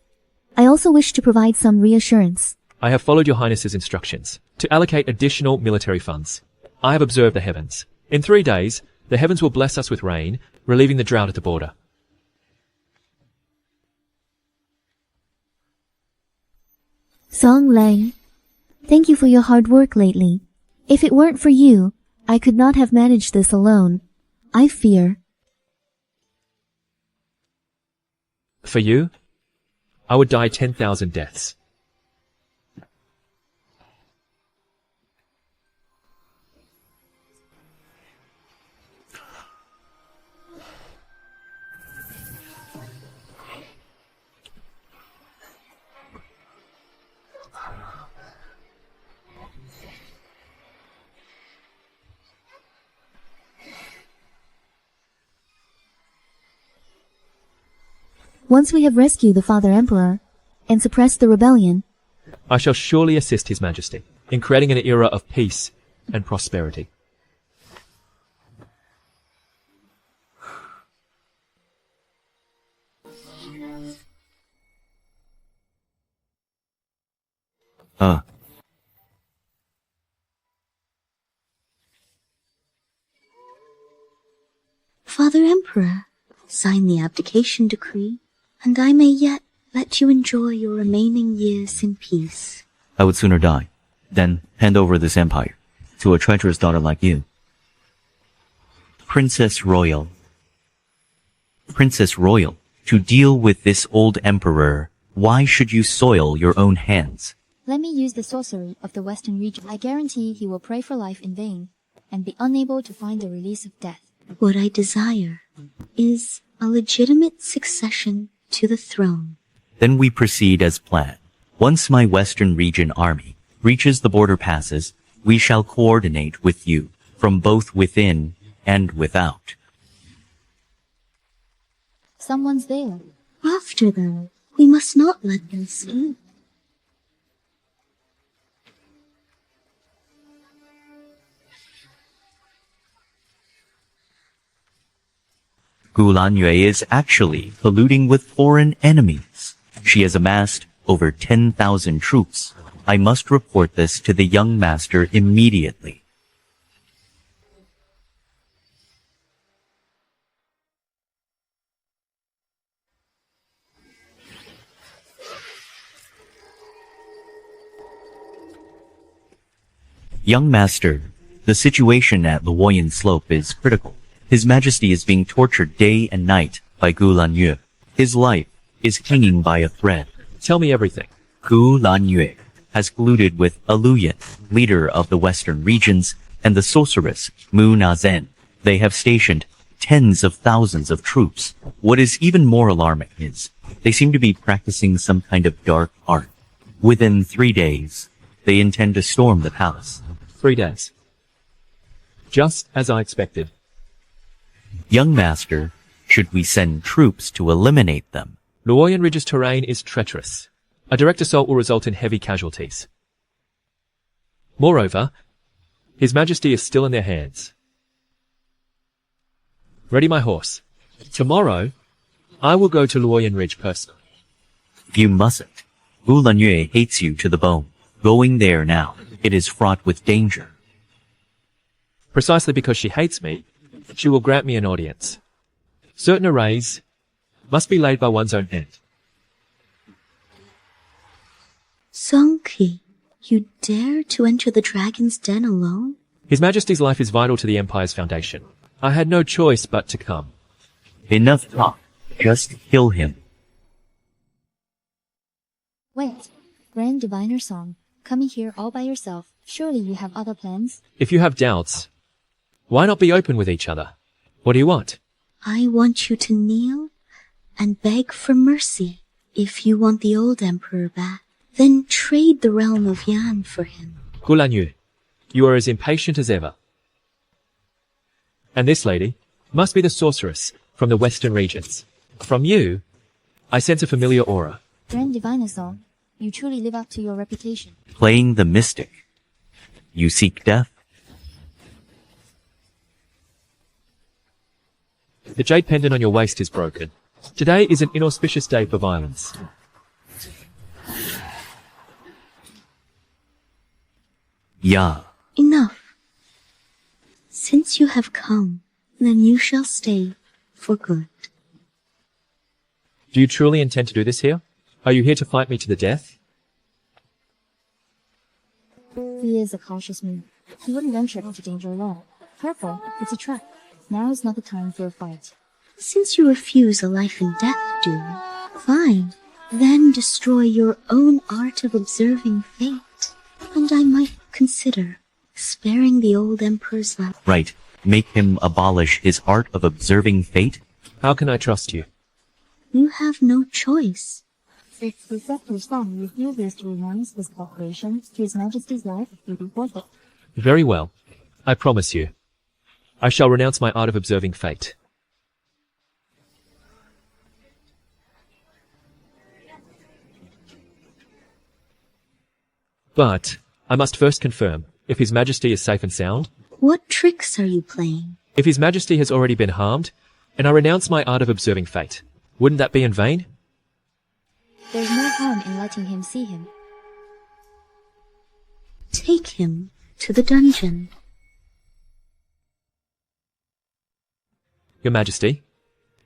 I also wish to provide some reassurance. I have followed Your Highness's instructions to allocate additional military funds. I have observed the heavens. In 3 days, the heavens will bless us with rain, relieving the drought at the border. Song Lang, thank you for your hard work lately. If it weren't for you, I could not have managed this alone. I fear. For you, I would die 10,000 deaths. Once we have rescued the Father Emperor and suppressed the rebellion, I shall surely assist His Majesty in creating an era of peace and prosperity. Father Emperor, sign the abdication decree, and I may yet let you enjoy your remaining years in peace. I would sooner die than hand over this empire to a treacherous daughter like you. Princess Royal, to deal with this old emperor, why should you soil your own hands? Let me use the sorcery of the Western region. I guarantee he will pray for life in vain and be unable to find the release of death. What I desire is a legitimate succession to the throne. Then we proceed as planned. Once my Western region army reaches the border passes, we shall coordinate with you from both within and without. Someone's there. After them, we must not let them sleep. Gu Lanyue is actually colluding with foreign enemies. She has amassed over 10,000 troops. I must report this to the young master immediately. Young master, the situation at Luoyan Slope is critical. His Majesty is being tortured day and night by Gu Lanyue. His life is hanging by a thread. Tell me everything. Gu Lanyue has colluded with Aluyan, leader of the western regions, and the sorceress Mu Nazen. They have stationed tens of thousands of troops. What is even more alarming is they seem to be practicing some kind of dark art. Within 3 days, they intend to storm the palace. 3 days. Just as I expected. Young master, should we send troops to eliminate them? Luoyan Ridge's terrain is treacherous. A direct assault will result in heavy casualties. Moreover, His Majesty is still in their hands. Ready my horse. Tomorrow, I will go to Luoyan Ridge personally. You mustn't. Gu Lanyue hates you to the bone. Going there now, it is fraught with danger. Precisely because she hates me, she will grant me an audience. Certain arrays must be laid by one's own hand. Song Ji, you dare to enter the dragon's den alone? His Majesty's life is vital to the Empire's foundation. I had no choice but to come. Enough talk. Just kill him. Wait, Grand Diviner Song, coming here all by yourself. Surely you have other plans? If you have doubts, why not be open with each other? What do you want? I want you to kneel and beg for mercy. If you want the old emperor back, then trade the realm of Yan for him. Gu Lanyue, you are as impatient as ever. And this lady must be the sorceress from the western regions. From you, I sense a familiar aura. Grand Diviner Song, you truly live up to your reputation. Playing the mystic. You seek death? The jade pendant on your waist is broken. Today is an inauspicious day for violence. Ya. Enough. Since you have come, then you shall stay for good. Do you truly intend to do this here? Are you here to fight me to the death? He is a cautious man. He wouldn't venture into danger alone. Careful, it's a trap. Now is not the time for a fight. Since you refuse a life and death duel, fine. Then destroy your own art of observing fate. And I might consider sparing the old emperor's life. Right. Make him abolish his art of observing fate? How can I trust you? You have no choice. If Prefector Song refuses to renounce his cooperation, His Majesty's life will be forfeit. Very well. I promise you. I shall renounce my art of observing fate. But I must first confirm if His Majesty is safe and sound. What tricks are you playing? If His Majesty has already been harmed, and I renounce my art of observing fate, wouldn't that be in vain? There's no harm in letting him see him. Take him to the dungeon. Your Majesty.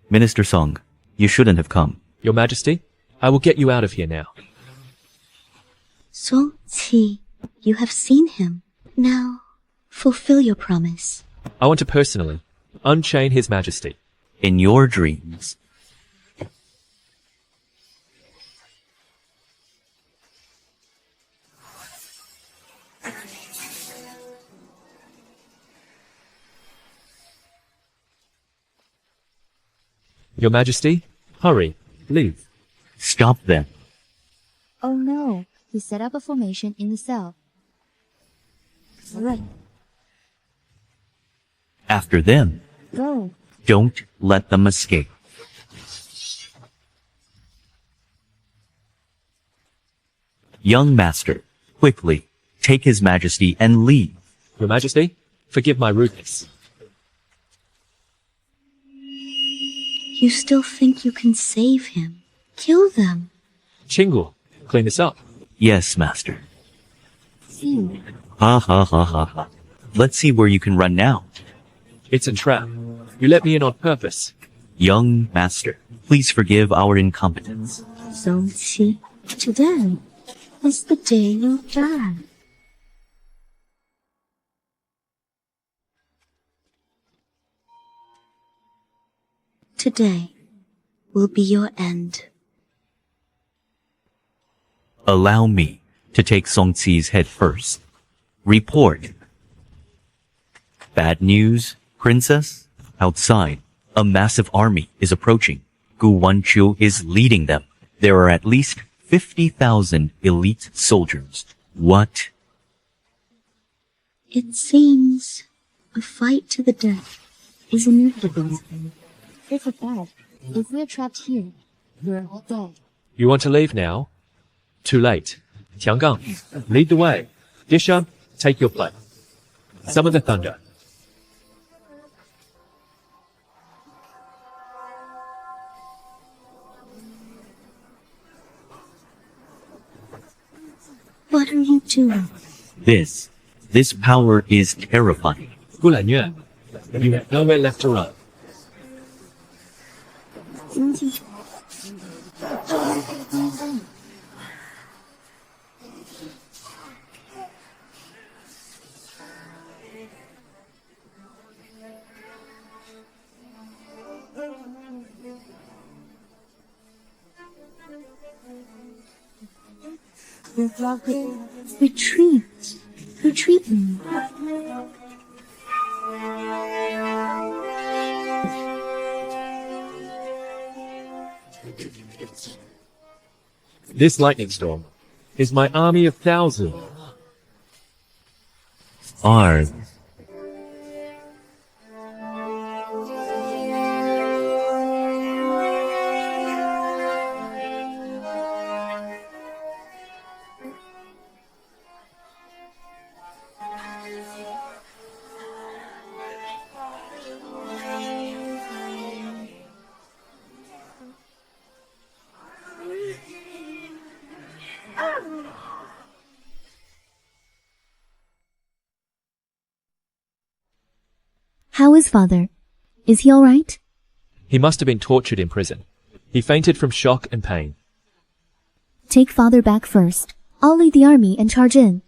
Minister Song, you shouldn't have come. Your Majesty, I will get you out of here now. Song Ci, you have seen him. Now, fulfill your promise. I want to personally unchain His Majesty. In your dreams. Your Majesty, hurry, leave. Stop them. Oh no, he set up a formation in the cell. Right, After them. go. Don't let them escape. Young master, quickly, take His Majesty and leave. Your Majesty, forgive my rudeness. You still think you can save him? Kill them. Qinggu, clean this up. Yes, master. See, Ha ha ha ha ha. Let's see where you can run now. It's a trap. You let me in on purpose. Young master, please forgive our incompetence. Song Ci, today is the day you die. Today will be your end. Allow me to take Song Ci's head first. Report. Bad news, Princess? Outside, a massive army is approaching. Gu Wanqiu is leading them. There are at least 50,000 elite soldiers. What? It seems a fight to the death is inevitable. this is bad. If we're trapped here, we're all dead. You want to leave now? Too late. Tianggang, lead the way. Disha, take your place. Summon the thunder. What are you doing? This power is terrifying. Gu Lanyue, you have nowhere left to run. Retreat. Retreat. This lightning storm is my army of thousands. Ours. How is father? Is he all right? He must have been tortured in prison. He fainted from shock and pain. Take father back first. I'll lead the army and charge in.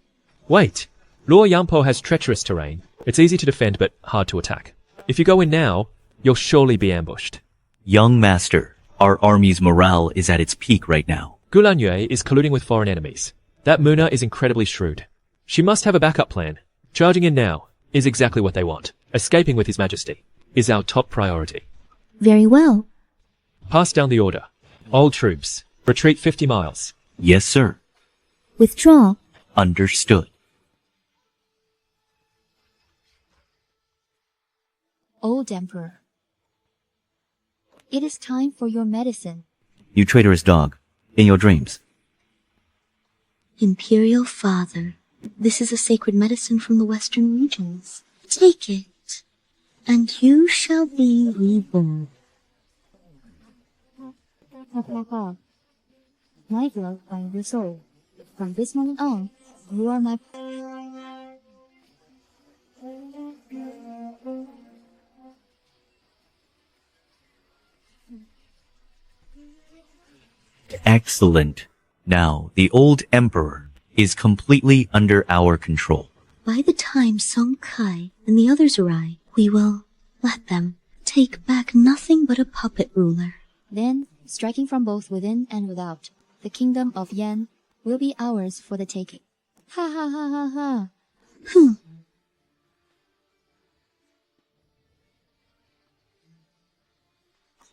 Wait! Luo Yangpo has treacherous terrain. It's easy to defend but hard to attack. If you go in now, you'll surely be ambushed. Young master, our army's morale is at its peak right now. Gu Lanyue is colluding with foreign enemies. That Muna is incredibly shrewd. She must have a backup plan. Charging in now is exactly what they want. Escaping with His Majesty is our top priority. Very well. Pass down the order. All troops, retreat 50 miles. Yes, sir. Withdraw. Understood. Old Emperor. It is time for your medicine. You traitorous dog. In your dreams. Imperial Father, this is a sacred medicine from the western regions. Take it, and you shall be reborn. My blood by your soul. From this moment on, You are my... Excellent. Now, the old emperor is completely under our control. By the time Song Kai and the others arrive, we will let them take back nothing but a puppet ruler. Then, striking from both within and without, the kingdom of Yan will be ours for the taking. Ha ha ha ha ha.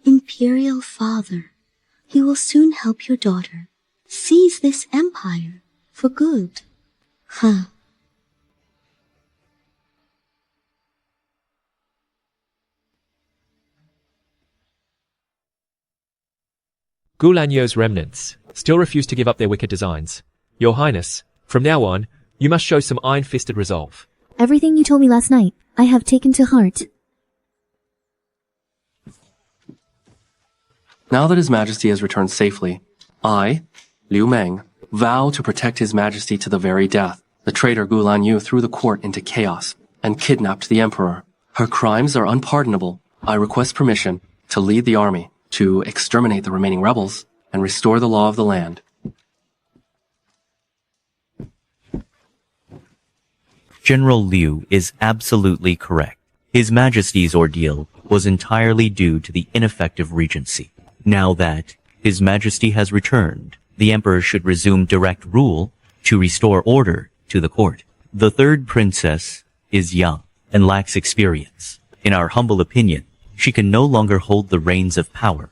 Imperial Father, you will soon help your daughter seize this empire for good. Huh. Gu Lanyue's remnants still refuse to give up their wicked designs. Your Highness, from now on, you must show some iron-fisted resolve. Everything you told me last night, I have taken to heart. Now that His Majesty has returned safely, I, Liu Meng, vow to protect His Majesty to the very death. The traitor Gu Lanyue threw the court into chaos and kidnapped the Emperor. Her crimes are unpardonable. I request permission to lead the army, to exterminate the remaining rebels, and restore the law of the land. General Liu is absolutely correct. His Majesty's ordeal was entirely due to the ineffective regency. Now that His Majesty has returned, the Emperor should resume direct rule to restore order to the court. The third princess is young and lacks experience. In our humble opinion, she can no longer hold the reins of power.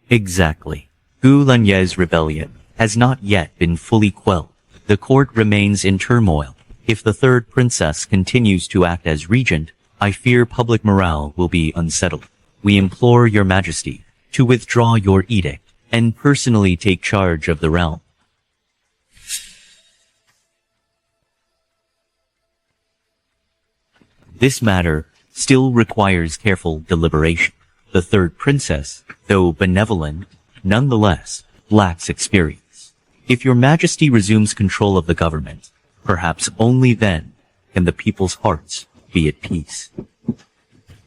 Exactly. Gu Lanyue's rebellion has not yet been fully quelled. The court remains in turmoil. If the third princess continues to act as regent, I fear public morale will be unsettled. We implore your Majesty to withdraw your edict and personally take charge of the realm. This matter still requires careful deliberation. The third princess, though benevolent, nonetheless lacks experience. If your Majesty resumes control of the government, perhaps only then can the people's hearts be at peace.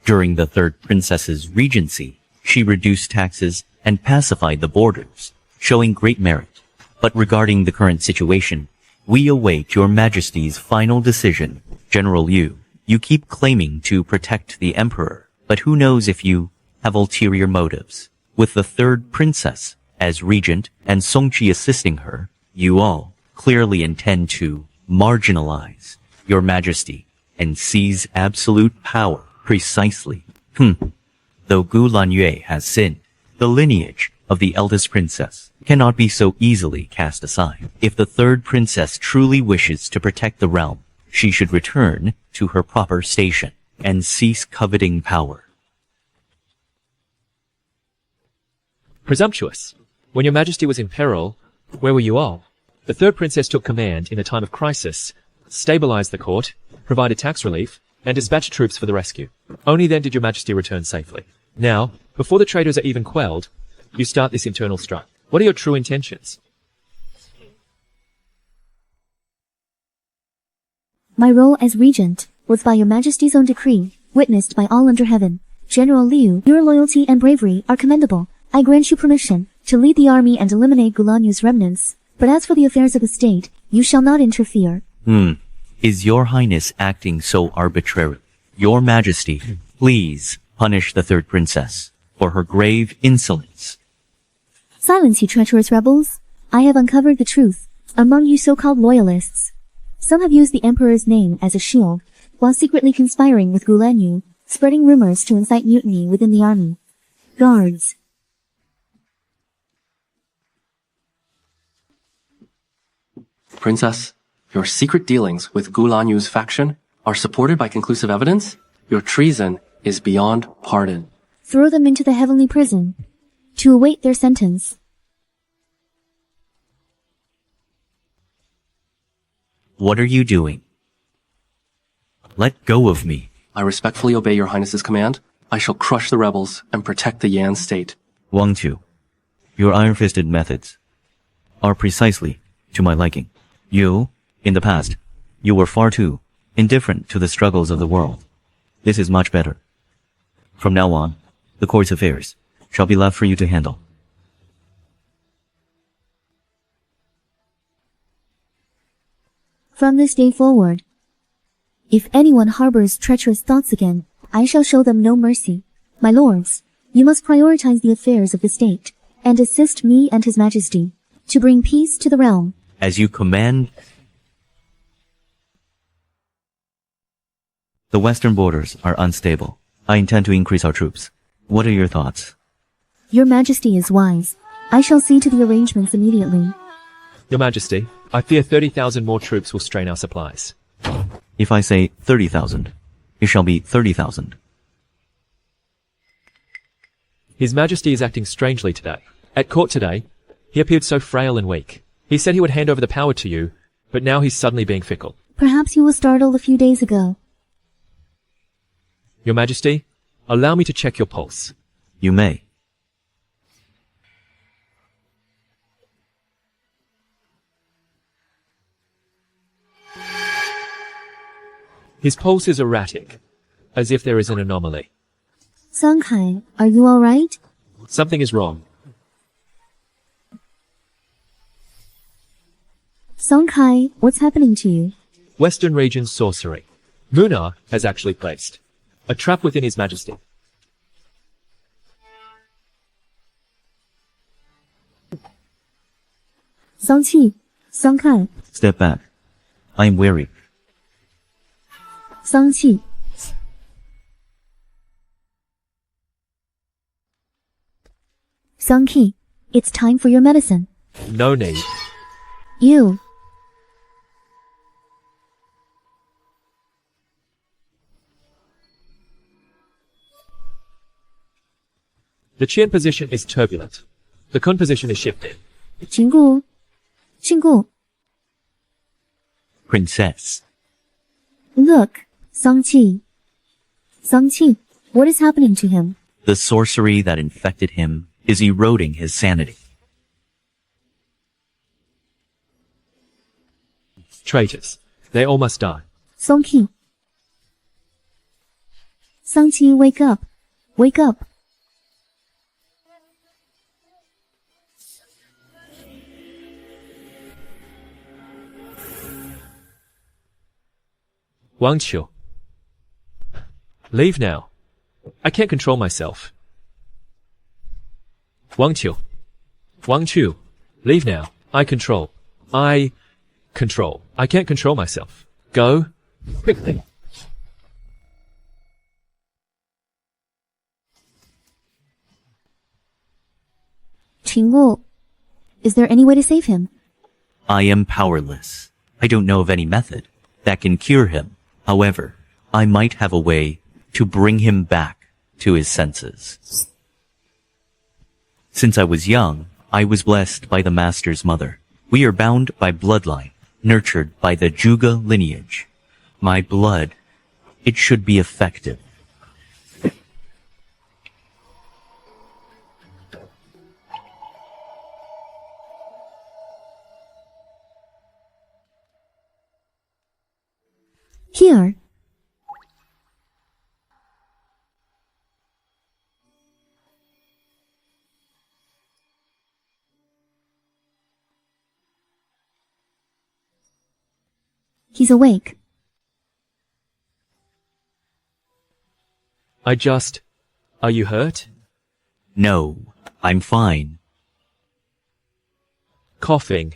During the third princess's regency, she reduced taxes and pacified the borders, showing great merit. But regarding the current situation, we await your Majesty's final decision. General Liu, you keep claiming to protect the Emperor, but who knows if you have ulterior motives. With the third princess as regent and Song Ci assisting her, you all clearly intend to marginalize your Majesty and seize absolute power precisely. Though Gu Lanyue has sinned, the lineage of the eldest princess cannot be so easily cast aside. If the third princess truly wishes to protect the realm, she should return to her proper station and cease coveting power. Presumptuous. When your Majesty was in peril, where were you all? The third princess took command in a time of crisis, stabilized the court, provided tax relief, and dispatched troops for the rescue. Only then did your Majesty return safely. Now, before the traitors are even quelled, you start this internal strife. What are your true intentions? My role as regent was by your Majesty's own decree, witnessed by all under heaven. General Liu, your loyalty and bravery are commendable. I grant you permission to lead the army and eliminate Gu Lanyue's remnants. But as for the affairs of the state, you shall not interfere. Is your Highness acting so arbitrarily? Your Majesty, please punish the third princess for her grave insolence. Silence, you treacherous rebels. I have uncovered the truth. Among you so-called loyalists, some have used the Emperor's name as a shield, while secretly conspiring with Gu Lanyue, spreading rumors to incite mutiny within the army. Guards. Princess, your secret dealings with Gu Lanyue's faction are supported by conclusive evidence. Your treason is beyond pardon. Throw them into the heavenly prison to await their sentence. What are you doing? Let go of me. I respectfully obey your Highness's command. I shall crush the rebels and protect the Yan state. Wanqiu, your iron-fisted methods are precisely to my liking. You In the past, you were far too indifferent to the struggles of the world. This is much better. From now on, the court's affairs shall be left for you to handle. From this day forward, if anyone harbors treacherous thoughts again, I shall show them no mercy. My lords, you must prioritize the affairs of the state and assist me and His Majesty to bring peace to the realm. As you command. The western borders are unstable. I intend to increase our troops. What are your thoughts? Your Majesty is wise. I shall see to the arrangements immediately. Your Majesty, I fear 30,000 more troops will strain our supplies. If I say 30,000, it shall be 30,000. His Majesty is acting strangely today. At court today, he appeared so frail and weak. He said he would hand over the power to you, but now he's suddenly being fickle. Perhaps you were startled a few days ago. Your Majesty, allow me to check your pulse. You may. His pulse is erratic, as if there is an anomaly. Song Kai, are you all right? Something is wrong. Song Kai, what's happening to you? Western region sorcery. Muna has actually placed a trap within His Majesty. Song Ci, Song Kai, Step back. I am weary. Song Ci. Song Qi, it's time for your medicine. No need. You. The Qian position is turbulent. The Kun position is shifted. Qinggu. Qinggu. Princess. Look, Song Qi. Song Qi, what is happening to him? The sorcery that infected him is eroding his sanity. Traitors. They all must die. Song Qi. Song Qi, wake up. Wake up. Wanqiu. Leave now. I can't control myself. Wanqiu. Wanqiu. Leave now. I control. I can't control myself. Go. Quickly. Qinggu. Is there any way to save him? I am powerless. I don't know of any method that can cure him. However, I might have a way to bring him back to his senses. Since I was young, I was blessed by the Master's mother. We are bound by bloodline, nurtured by the Zhuge lineage. My blood, it should be effective. Here. He's awake. Are you hurt? No, I'm fine. Coughing.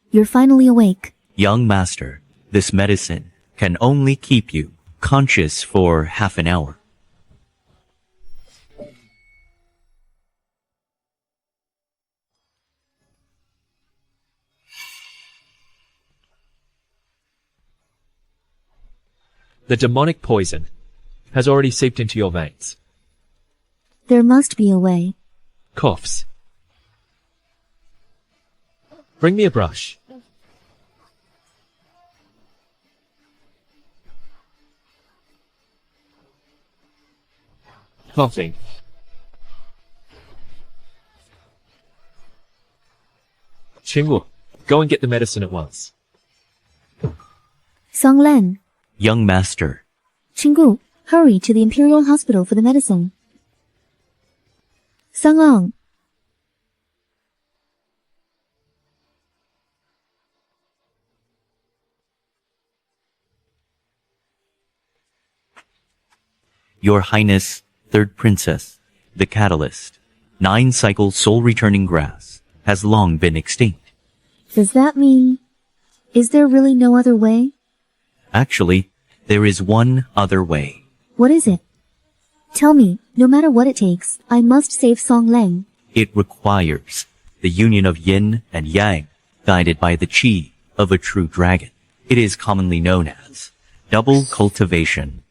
You're finally awake. Young master, this medicine can only keep you conscious for half an hour. The demonic poison has already seeped into your veins. There must be a way. Coughs. Bring me a brush. Coughing. Qingwu, Go and get the medicine at once. Song Lan, Young master, Qinggu, hurry to the Imperial Hospital for the medicine. Song Ang, Your Highness, Third Princess, the catalyst, 9-cycle soul-returning grass, has long been extinct. does that mean... Is there really no other way? Actually, there is one other way. What is it? Tell me, no matter what it takes, I must save Song Lang. It requires the union of yin and yang, guided by the qi of a true dragon. It is commonly known as double cultivation.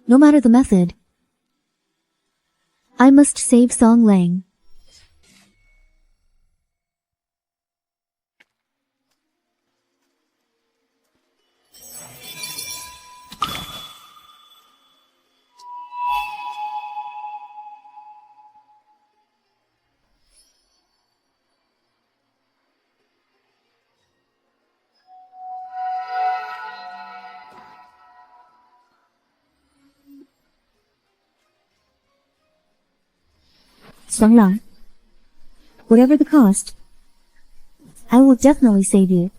No matter the method, I must save Song Lang. Song Lang, whatever the cost, I will definitely save you.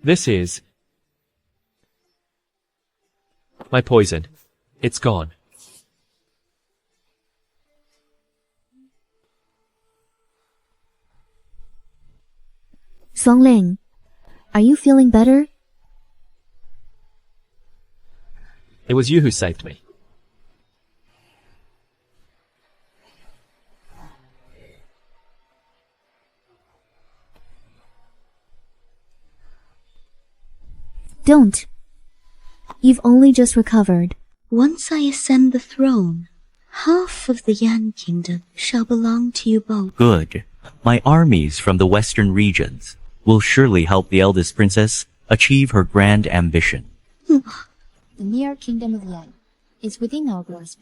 This is my poison. It's gone. Song Lang, are you feeling better? It was you who saved me. Don't. You've only just recovered. Once I ascend the throne, half of the Yan Kingdom shall belong to you both. Good. My armies from the western regions will surely help the eldest princess achieve her grand ambition. The near kingdom of Yan is within our grasp.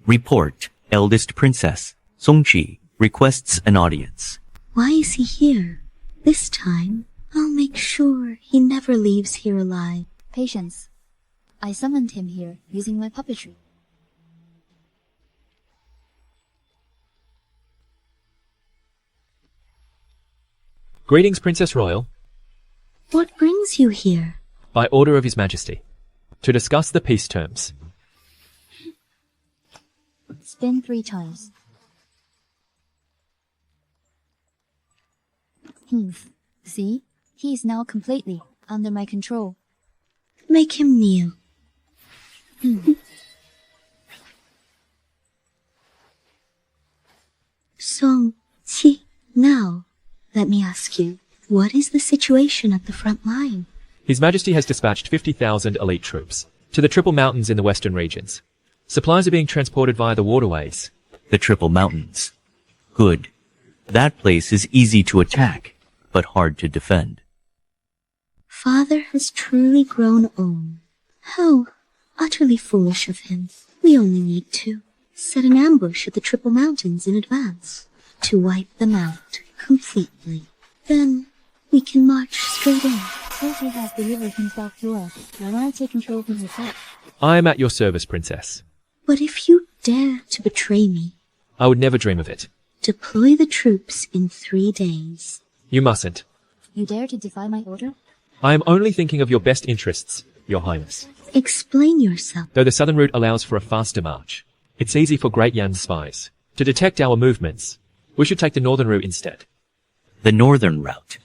Report, eldest princess, Song Ci requests an audience. Why is he here? This time, I'll make sure he never leaves here alive. Patience. I summoned him here using my puppetry. Greetings, Princess Royal. What brings you here? By order of His Majesty, to discuss the peace terms. Spin 3 times. See? He is now completely under my control. Make him kneel. Song Ci, now, let me ask you, what is the situation at the front line? His Majesty has dispatched 50,000 elite troops to the Triple Mountains in the western regions. Supplies are being transported via the waterways. The Triple Mountains. Good. That place is easy to attack, but hard to defend. Father has truly grown old. How utterly foolish of him. We only need to set an ambush at the Triple Mountains in advance to wipe them out completely. Then we can march straight in. Since he has delivered himself to us, why not take control of himself? I am at your service, Princess. But if you dare to betray me, I would never dream of it. deploy the troops in 3 days. You mustn't. You dare to defy my order? I am only thinking of your best interests, Your Highness. Explain yourself. Though the southern route allows for a faster march, it's easy for Great Yan's spies to detect our movements. We should take the northern route instead. The northern route.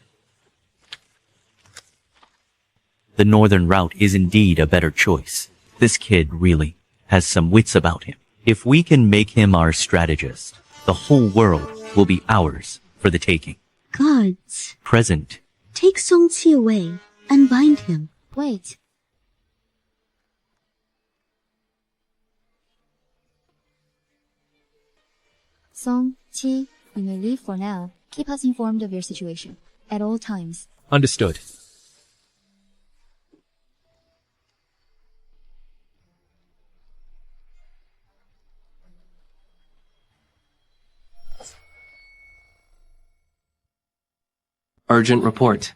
The northern route is indeed a better choice. This kid really has some wits about him. If we can make him our strategist, the whole world will be ours for the taking. Guards, Present. take Song Ci away and bind him. Wait. Song, Qi, you may leave for now. Keep us informed of your situation at all times. Understood. Urgent report.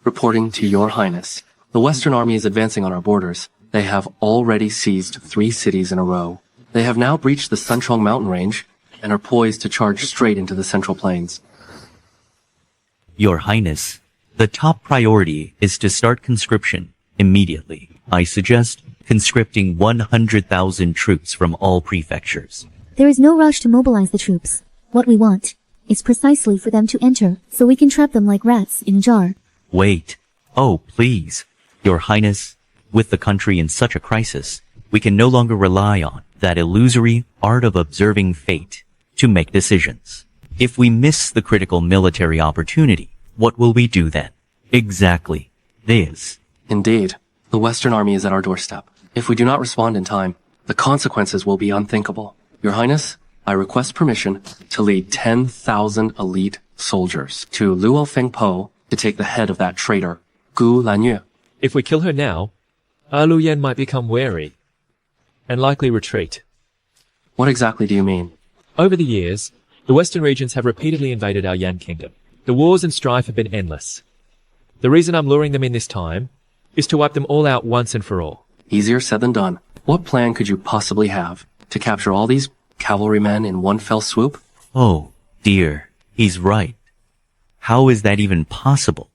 Reporting to Your Highness. The Western Army is advancing on our borders. They have already seized 3 cities in a row. They have now breached the Sunchong mountain range and are poised to charge straight into the Central Plains. Your Highness, the top priority is to start conscription immediately. I suggest conscripting 100,000 troops from all prefectures. There is no rush to mobilize the troops. What we want is precisely for them to enter, so we can trap them like rats in a jar. Wait. Oh, please. Your Highness, with the country in such a crisis, we can no longer rely on that illusory art of observing fate to make decisions. If we miss the critical military opportunity, what will we do then? Exactly this. Indeed, the Western Army is at our doorstep. If we do not respond in time, the consequences will be unthinkable. Your Highness, I request permission to lead 10,000 elite soldiers to Luofeng Po to take the head of that traitor, Gu Lanyue. If we kill her now, Lu Yan might become wary and likely retreat. What exactly do you mean? Over the years, the Western regions have repeatedly invaded our Yan kingdom. The wars and strife have been endless. The reason I'm luring them in this time is to wipe them all out once and for all. Easier said than done. What plan could you possibly have to capture all these cavalrymen in one fell swoop? Oh, dear. He's right. How is that even possible?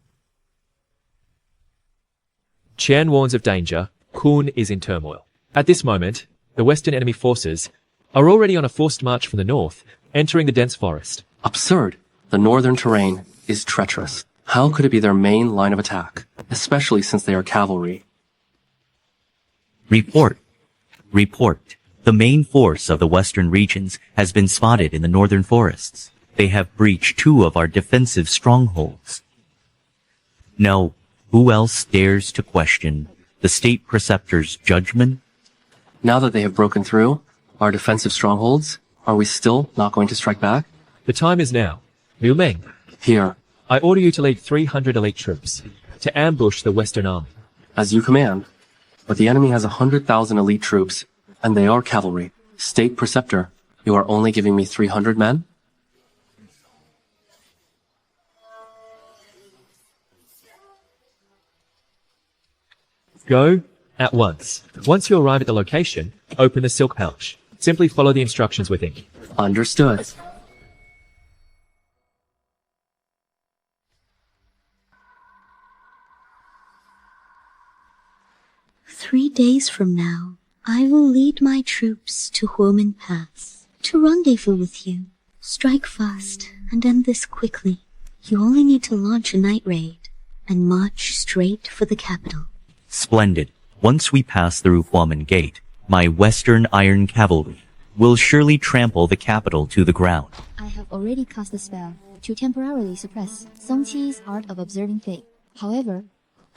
Qian warns of danger. Kun is in turmoil. At this moment, the Western enemy forces are already on a forced march from the north, entering the dense forest. Absurd. The northern terrain is treacherous. How could it be their main line of attack, especially since they are cavalry? Report. Report. The main force of the western regions has been spotted in the northern forests. They have breached 2 of our defensive strongholds. Now, who else dares to question the state preceptor's judgment? Now that they have broken through our defensive strongholds, are we still not going to strike back? The time is now. Liu Meng, Here, I order you to lead 300 elite troops to ambush the Western army. as you command. But the enemy has 100,000 elite troops, and they are cavalry. State preceptor, you are only giving me 300 men? Go at once. Once you arrive at the location, open the silk pouch. Simply follow the instructions within. Understood. "3 days from now, I will lead my troops to Huomen Pass to rendezvous with you. Strike fast and end this quickly. You only need to launch a night raid and march straight for the capital." Splendid. Once we pass through Huamen Gate, my Western Iron Cavalry will surely trample the capital to the ground. I have already cast a spell to temporarily suppress Song Ci's art of observing fate. However,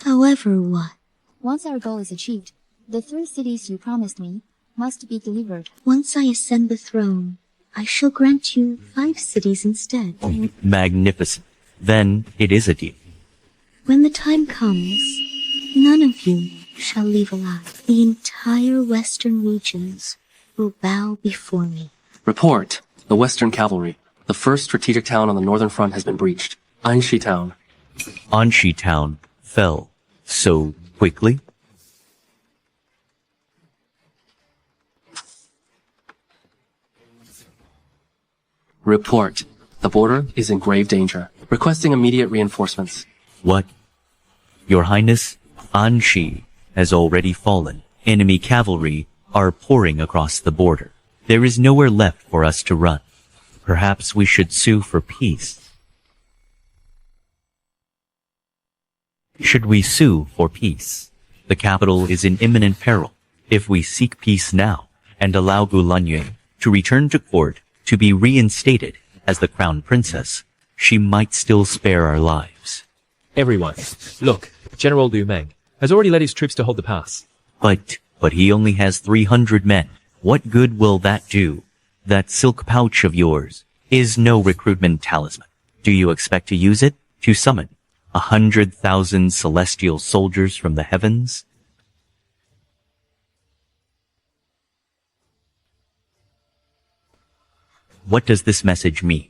However what? once our goal is achieved, the 3 cities you promised me must be delivered. Once I ascend the throne, I shall grant you 5 cities instead. Magnificent. Then it is a deal. When the time comes, none of you shall leave alive. The entire western regions will bow before me. Report. The Western Cavalry. The first strategic town on the northern front has been breached. Anxi Town. Anxi Town fell so quickly. Report. The border is in grave danger. Requesting immediate reinforcements. What? Your Highness, Anxi has already fallen. Enemy cavalry are pouring across the border. There is nowhere left for us to run. Perhaps we should sue for peace. Should we sue for peace? The capital is in imminent peril. If we seek peace now and allow Gu Lanyue to return to court to be reinstated as the crown princess, she might still spare our lives. Everyone, look, General Liu Meng has already led his troops to hold the pass. But he only has 300 men. What good will that do? That silk pouch of yours is no recruitment talisman. Do you expect to use it to summon 100,000 celestial soldiers from the heavens? What does this message mean?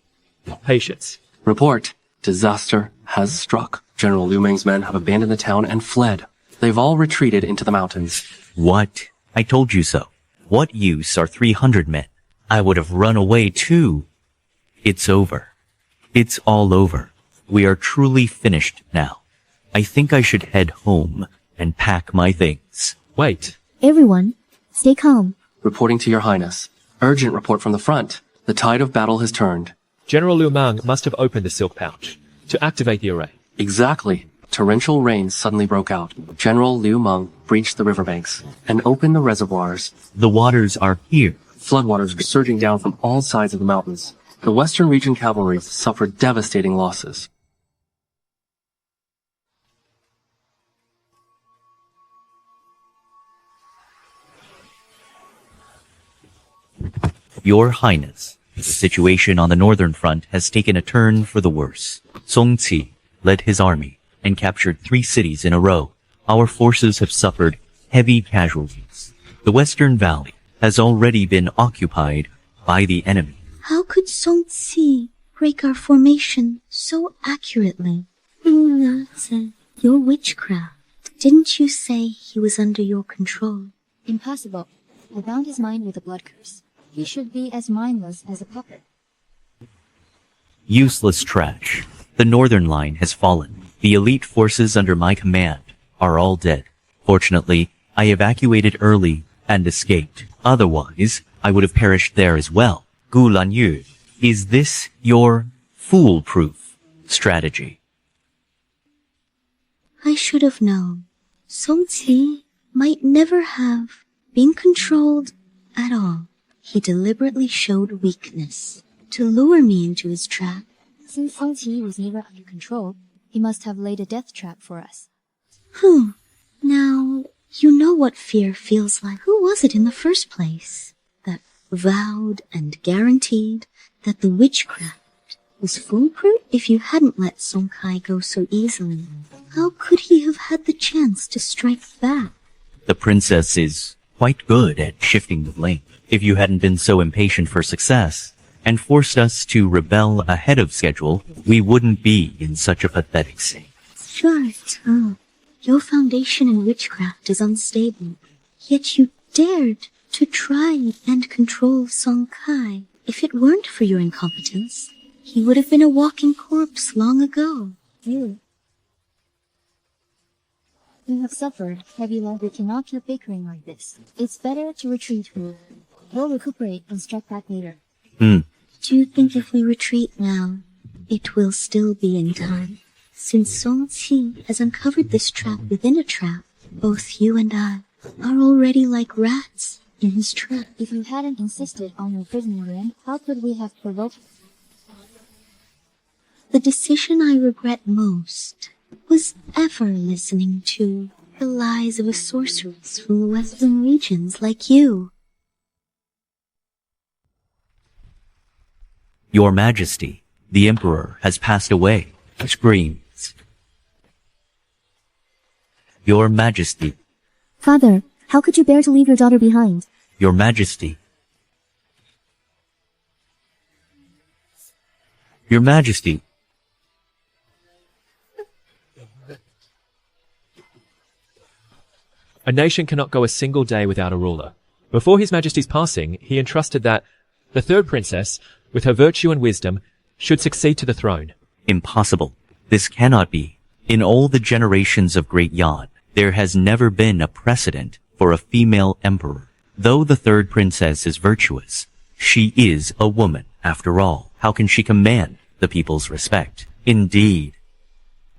Patience. Report. Disaster has struck. General Liu Meng's men have abandoned the town and fled. They've all retreated into the mountains. What? I told you so. What use are 300 men? I would have run away too. It's over. It's all over. We are truly finished now. I think I should head home and pack my things. Wait. Everyone, stay calm. Reporting to Your Highness. Urgent report from the front. The tide of battle has turned. General Liu Meng must have opened the silk pouch to activate the array. Exactly. Torrential rain suddenly broke out. General Liu Meng breached the riverbanks and opened the reservoirs. The waters are here. Floodwaters were surging down from all sides of the mountains. The Western Region cavalry suffered devastating losses. Your Highness, the situation on the northern front has taken a turn for the worse. Song Ci led his army and captured 3 cities in a row. Our forces have suffered heavy casualties. The Western Valley has already been occupied by the enemy. How could Song Ci break our formation so accurately? That's your witchcraft. Didn't you say he was under your control? Impossible. I bound his mind with a blood curse. He should be as mindless as a puppet. Useless trash. The northern line has fallen. The elite forces under my command are all dead. Fortunately, I evacuated early and escaped. Otherwise, I would have perished there as well. Gu Lanyue, is this your foolproof strategy? I should have known. Song Ci might never have been controlled at all. He deliberately showed weakness to lure me into his trap. Since Song Ci was never under control, he must have laid a death trap for us. Now, you know what fear feels like. Who was it in the first place that vowed and guaranteed that the witchcraft was foolproof? If you hadn't let Song Kai go so easily, how could he have had the chance to strike back? The princess is quite good at shifting the blame. If you hadn't been so impatient for success and forced us to rebel ahead of schedule, we wouldn't be in such a pathetic state. Sure, your foundation in witchcraft is unstable, yet you dared to try and control Song Kai. If it weren't for your incompetence, he would have been a walking corpse long ago. You have suffered heavy loss. We cannot keep bickering like this. It's better to retreat. We'll recuperate and strike back later. Do you think if we retreat now, it will still be in time? Since Song Ci has uncovered this trap within a trap, both you and I are already like rats in his trap. If you hadn't insisted on imprisoning him, how could we have provoked him? The decision I regret most was ever listening to the lies of a sorceress from the western regions like you. Your Majesty, the Emperor has passed away. Screams. Your Majesty. Father, how could you bear to leave your daughter behind? Your Majesty. Your Majesty. A nation cannot go a single day without a ruler. Before His Majesty's passing, he entrusted that the third princess, with her virtue and wisdom, should succeed to the throne. Impossible. This cannot be. In all the generations of Great Yan, there has never been a precedent for a female emperor. Though the third princess is virtuous, she is a woman, after all. How can she command the people's respect? Indeed.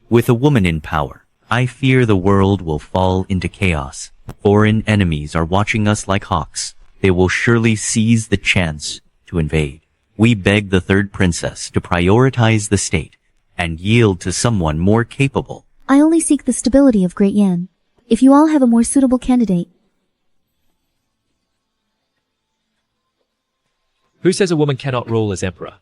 With a woman in power, I fear the world will fall into chaos. Foreign enemies are watching us like hawks. They will surely seize the chance to invade. We beg the third princess to prioritize the state and yield to someone more capable. I only seek the stability of Great Yan. If you all have a more suitable candidate. Who says a woman cannot rule as emperor?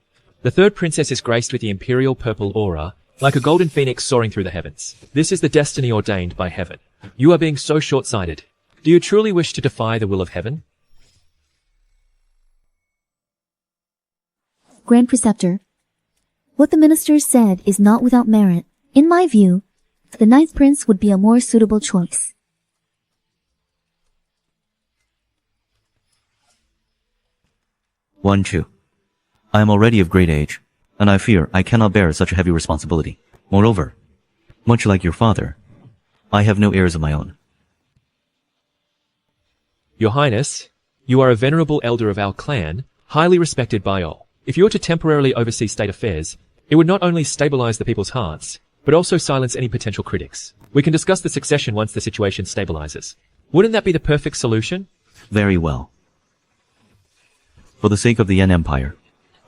The third princess is graced with the imperial purple aura, like a golden phoenix soaring through the heavens. This is the destiny ordained by heaven. You are being so short-sighted. Do you truly wish to defy the will of heaven? Grand Preceptor, what the ministers said is not without merit. In my view, the ninth prince would be a more suitable choice. Wanqiu, I am already of great age, and I fear I cannot bear such a heavy responsibility. Moreover, much like your father, I have no heirs of my own. Your Highness, you are a venerable elder of our clan, highly respected by all. If you were to temporarily oversee state affairs, it would not only stabilize the people's hearts, but also silence any potential critics. We can discuss the succession once the situation stabilizes. Wouldn't that be the perfect solution? Very well. For the sake of the Yan Empire,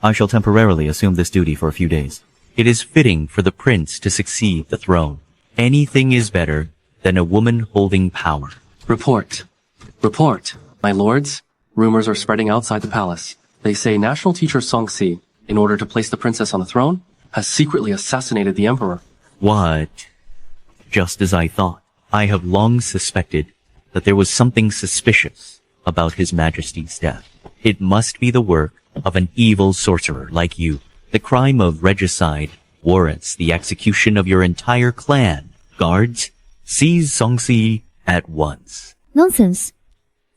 I shall temporarily assume this duty for a few days. It is fitting for the prince to succeed the throne. Anything is better than a woman holding power. Report. Report. My lords, rumors are spreading outside the palace. They say national teacher Song Ci, in order to place the princess on the throne, has secretly assassinated the emperor. What? Just as I thought. I have long suspected that there was something suspicious about His Majesty's death. It must be the work of an evil sorcerer like you. The crime of regicide warrants the execution of your entire clan. Guards, seize Song Ci at once. Nonsense.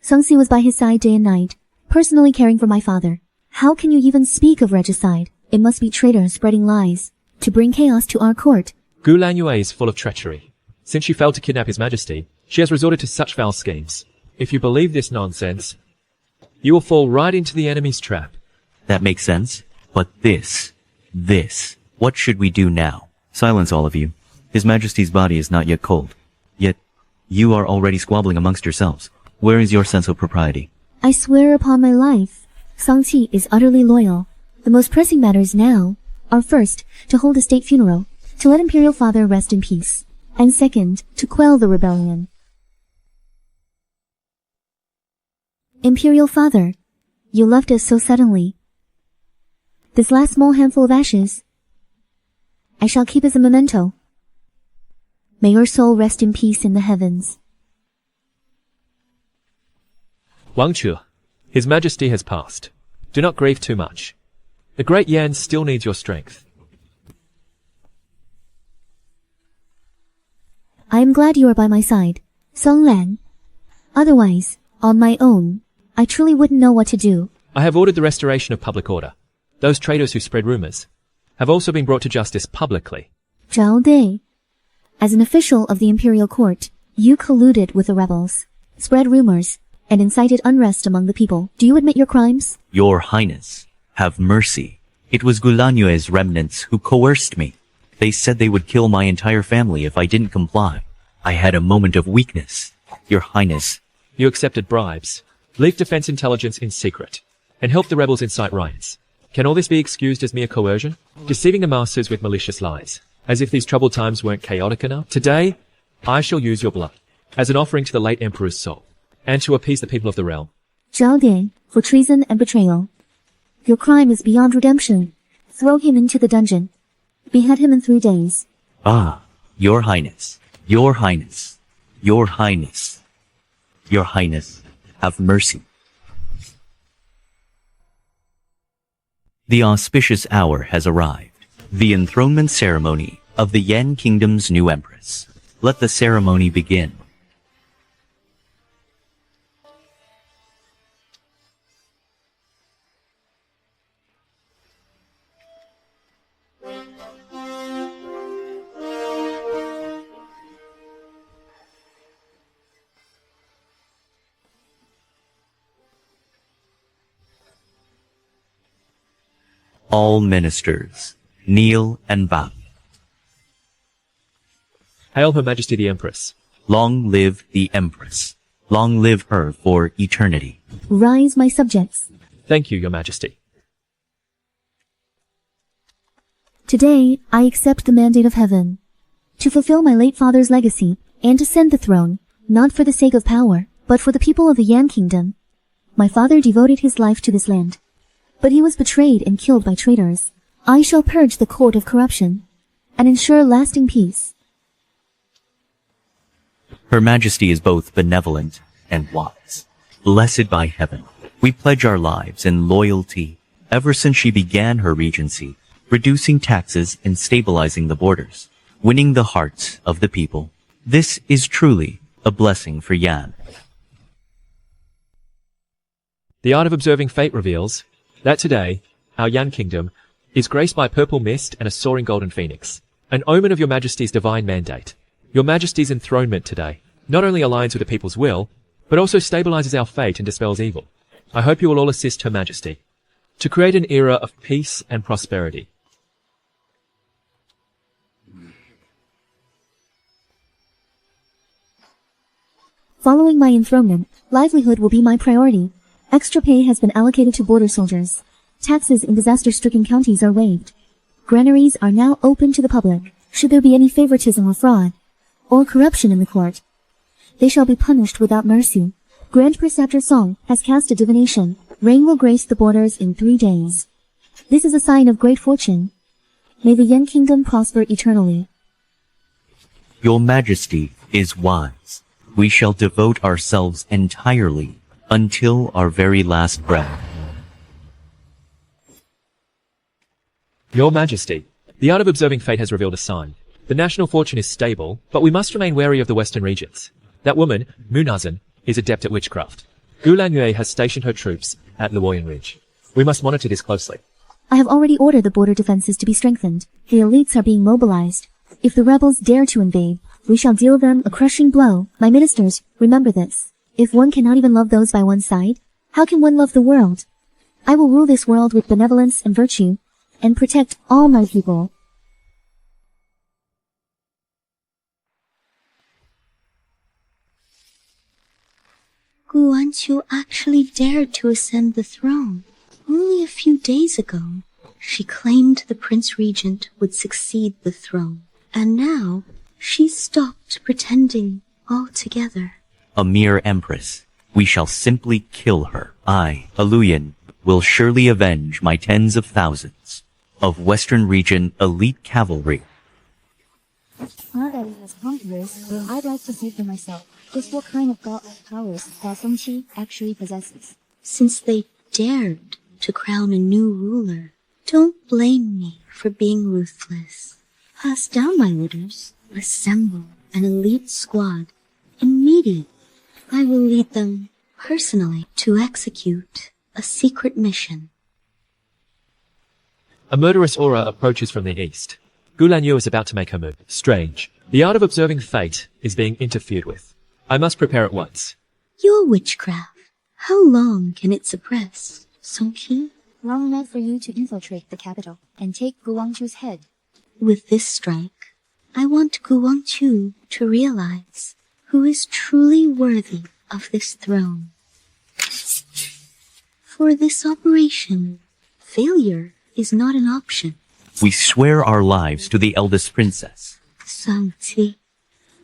Song Ci was by his side day and night, personally caring for my father. How can you even speak of regicide? It must be traitors spreading lies to bring chaos to our court. Gu Lanyue is full of treachery. Since she failed to kidnap His Majesty, she has resorted to such foul schemes. If you believe this nonsense, you will fall right into the enemy's trap. That makes sense. But this, what should we do now? Silence, all of you. His Majesty's body is not yet cold. Yet, you are already squabbling amongst yourselves. Where is your sense of propriety? I swear upon my life, Song Ci is utterly loyal. The most pressing matters now are first, to hold a state funeral, to let Imperial Father rest in peace, and second, to quell the rebellion. Imperial Father, you left us so suddenly. This last small handful of ashes, I shall keep as a memento. May your soul rest in peace in the heavens. Wanqiu, His Majesty has passed. Do not grieve too much. The Great Yan still needs your strength. I am glad you are by my side, Song Lan. Otherwise, on my own, I truly wouldn't know what to do. I have ordered the restoration of public order. Those traitors who spread rumors have also been brought to justice publicly. Zhao Dei. As an official of the imperial court, you colluded with the rebels, spread rumors, and incited unrest among the people. Do you admit your crimes? Your Highness, have mercy. It was Gu Lanyue's remnants who coerced me. They said they would kill my entire family if I didn't comply. I had a moment of weakness. Your Highness. You accepted bribes, leaked defense intelligence in secret, and helped the rebels incite riots. Can all this be excused as mere coercion? Deceiving the masses with malicious lies, as if these troubled times weren't chaotic enough? Today, I shall use your blood as an offering to the late Emperor's soul, and to appease the people of the realm. Zhao Dei, for treason and betrayal. Your crime is beyond redemption. Throw him into the dungeon. Behead him in 3 days. Ah, Your Highness, Your Highness, Your Highness, Your Highness, have mercy. The auspicious hour has arrived. The enthronement ceremony of the Yan Kingdom's new Empress. Let the ceremony begin. All ministers, kneel and bow. Hail Her Majesty the Empress. Long live the Empress. Long live her for eternity. Rise, my subjects. Thank you, Your Majesty. Today, I accept the mandate of heaven to fulfill my late father's legacy and ascend the throne, not for the sake of power, but for the people of the Yan Kingdom. My father devoted his life to this land, but he was betrayed and killed by traitors. I shall purge the court of corruption and ensure lasting peace. Her Majesty is both benevolent and wise. Blessed by heaven, we pledge our lives in loyalty ever since she began her regency, reducing taxes and stabilizing the borders, winning the hearts of the people. This is truly a blessing for Yan. The art of observing fate reveals that today, our Yan Kingdom is graced by purple mist and a soaring golden phoenix, an omen of Your Majesty's divine mandate. Your Majesty's enthronement today not only aligns with the people's will, but also stabilizes our fate and dispels evil. I hope you will all assist Her Majesty to create an era of peace and prosperity. Following my enthronement, livelihood will be my priority. Extra pay has been allocated to border soldiers. Taxes in disaster-stricken counties are waived. Granaries are now open to the public. Should there be any favoritism or fraud, or corruption in the court, they shall be punished without mercy. Grand Preceptor Song has cast a divination. Rain will grace the borders in 3 days. This is a sign of great fortune. May the Yan Kingdom prosper eternally. Your Majesty is wise. We shall devote ourselves entirely until our very last breath. Your Majesty, the art of observing fate has revealed a sign. The national fortune is stable, but we must remain wary of the western regions. That woman, Munazan, is adept at witchcraft. Gu Lanyue has stationed her troops at Luoyan Ridge. We must monitor this closely. I have already ordered the border defenses to be strengthened. The elites are being mobilized. If the rebels dare to invade, we shall deal them a crushing blow. My ministers, remember this. If one cannot even love those by one's side, how can one love the world? I will rule this world with benevolence and virtue, and protect all my people. Gu Wanqiu actually dared to ascend the throne. Only a few days ago, she claimed the Prince Regent would succeed the throne. And now, she's stopped pretending altogether. A mere Empress. We shall simply kill her. I, Aluyan, will surely avenge my tens of thousands of Western region elite cavalry. Now that he has conquerors, I'd like to see for myself just what kind of godlike powers Song Ci actually possesses. Since they dared to crown a new ruler, don't blame me for being ruthless. Pass down my orders. Assemble an elite squad immediately. I will lead them personally to execute a secret mission. A murderous aura approaches from the east. Gu Lanyue is about to make her move. Strange. The art of observing fate is being interfered with. I must prepare at once. Your witchcraft, how long can it suppress, Song Ji? Long enough for you to infiltrate the capital and take Gu Wanqiu's head. With this strike, I want Gu Wanqiu to realize who is truly worthy of this throne. For this operation, failure is not an option. We swear our lives to the Eldest Princess. Song Ji,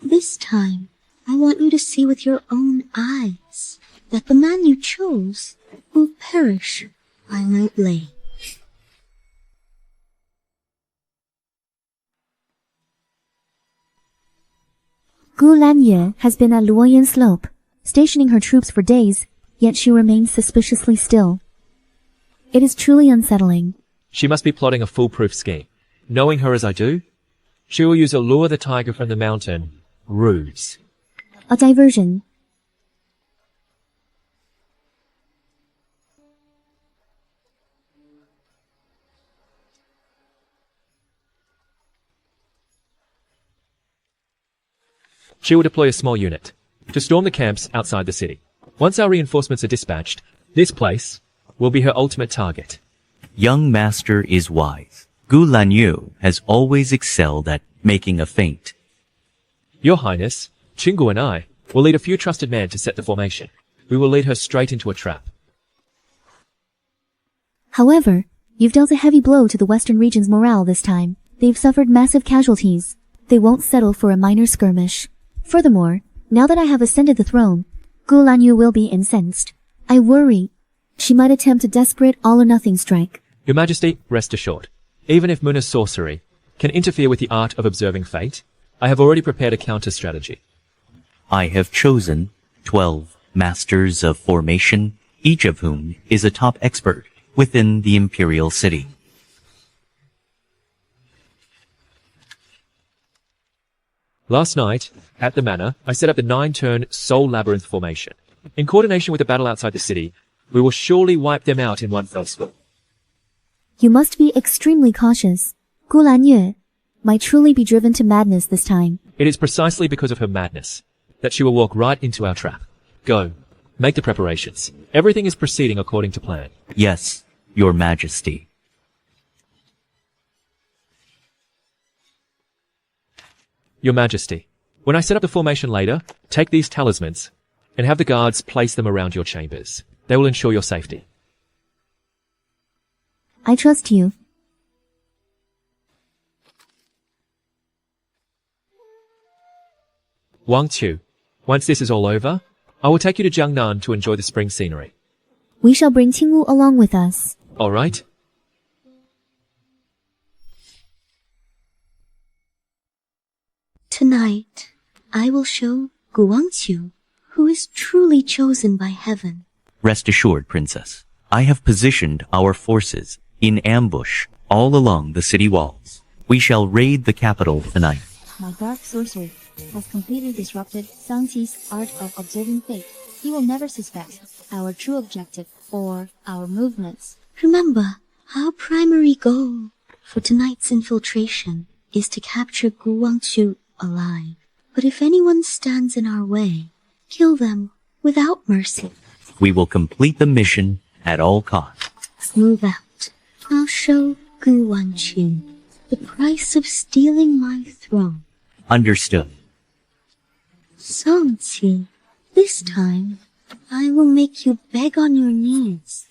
this time, I want you to see with your own eyes that the man you chose will perish by my blade. Gu Lanyue has been at Luoyan Slope, stationing her troops for days, yet she remains suspiciously still. It is truly unsettling. She must be plotting a foolproof scheme. Knowing her as I do, she will use a lure the tiger from the mountain ruse. A diversion. She will deploy a small unit to storm the camps outside the city. Once our reinforcements are dispatched, this place will be her ultimate target. Young master is wise. Gu Lanyue has always excelled at making a feint. Your Highness, Qinggu and I will lead a few trusted men to set the formation. We will lead her straight into a trap. However, you've dealt a heavy blow to the Western region's morale this time. They've suffered massive casualties. They won't settle for a minor skirmish. Furthermore, now that I have ascended the throne, Gu Lanyue will be incensed. I worry she might attempt a desperate all-or-nothing strike. Your Majesty, rest assured. Even if Muna's sorcery can interfere with the art of observing fate, I have already prepared a counter-strategy. I have chosen 12 masters of formation, each of whom is a top expert within the imperial city. Last night, at the manor, I set up the 9-turn Soul Labyrinth formation. In coordination with the battle outside the city, we will surely wipe them out in one fell swoop. You must be extremely cautious. Gu Lanyue might truly be driven to madness this time. It is precisely because of her madness that she will walk right into our trap. Go. Make the preparations. Everything is proceeding according to plan. Yes, Your Majesty. Your Majesty, when I set up the formation later, take these talismans and have the guards place them around your chambers. They will ensure your safety. I trust you. Wanqiu, once this is all over, I will take you to Jiangnan to enjoy the spring scenery. We shall bring Qingwu along with us. All right? Tonight, I will show Gu Wanqiu who is truly chosen by heaven. Rest assured, Princess. I have positioned our forces in ambush all along the city walls. We shall raid the capital tonight. My dark sorcery has completely disrupted Song Ci's art of observing fate. He will never suspect our true objective or our movements. Remember, our primary goal for tonight's infiltration is to capture Gu Wanqiu alive. But if anyone stands in our way, kill them without mercy. We will complete the mission at all costs. Move out. I'll show Gu Wanqiu the price of stealing my throne. Understood. Song Ci, this time, I will make you beg on your knees.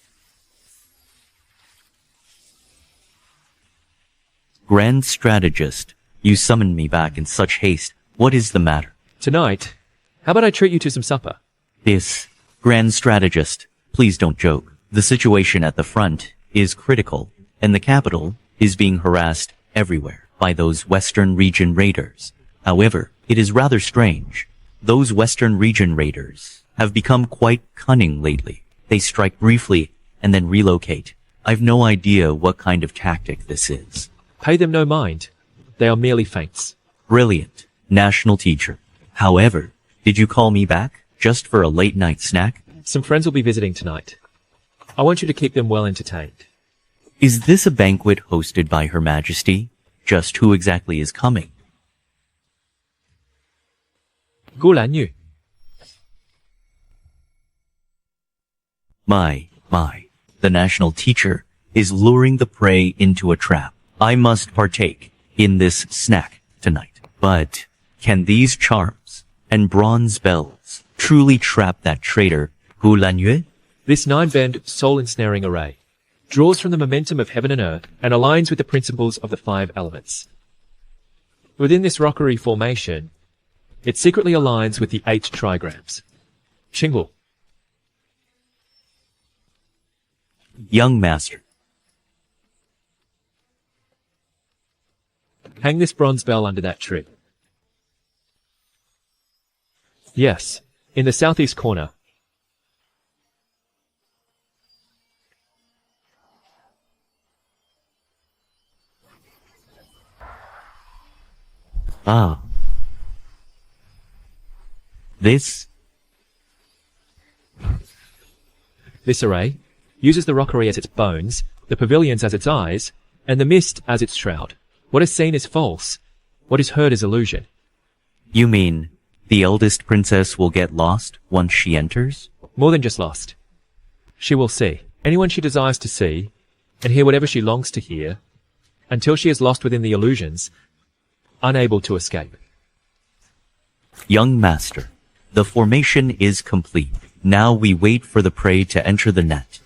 Grand Strategist, you summoned me back in such haste. What is the matter? Tonight, how about I treat you to some supper? This, Grand Strategist, please don't joke. The situation at the front is critical, and the capital is being harassed everywhere by those Western region raiders. However, it is rather strange. Those Western region raiders have become quite cunning lately. They strike briefly and then relocate. I've no idea what kind of tactic this is. Pay them no mind. They are merely feints. Brilliant, national teacher. However, did you call me back just for a late night snack? Some friends will be visiting tonight. I want you to keep them well entertained. Is this a banquet hosted by Her Majesty? Just who exactly is coming? Gu Lanyue. My. The national teacher is luring the prey into a trap. I must partake in this snack tonight. But can these charms and bronze bells truly trap that traitor, Gu Lanyue? This 9-bend soul-ensnaring array draws from the momentum of heaven and earth and aligns with the principles of the 5 elements. Within this rockery formation, it secretly aligns with the 8 trigrams. Qinggu. Young master. Hang this bronze bell under that tree. Yes, in the southeast corner. Ah. This array uses the rockery as its bones, the pavilions as its eyes, and the mist as its shroud. What is seen is false. What is heard is illusion. You mean the eldest princess will get lost once she enters? More than just lost. She will see anyone she desires to see and hear whatever she longs to hear until she is lost within the illusions, unable to escape. Young master, the formation is complete. Now we wait for the prey to enter the net.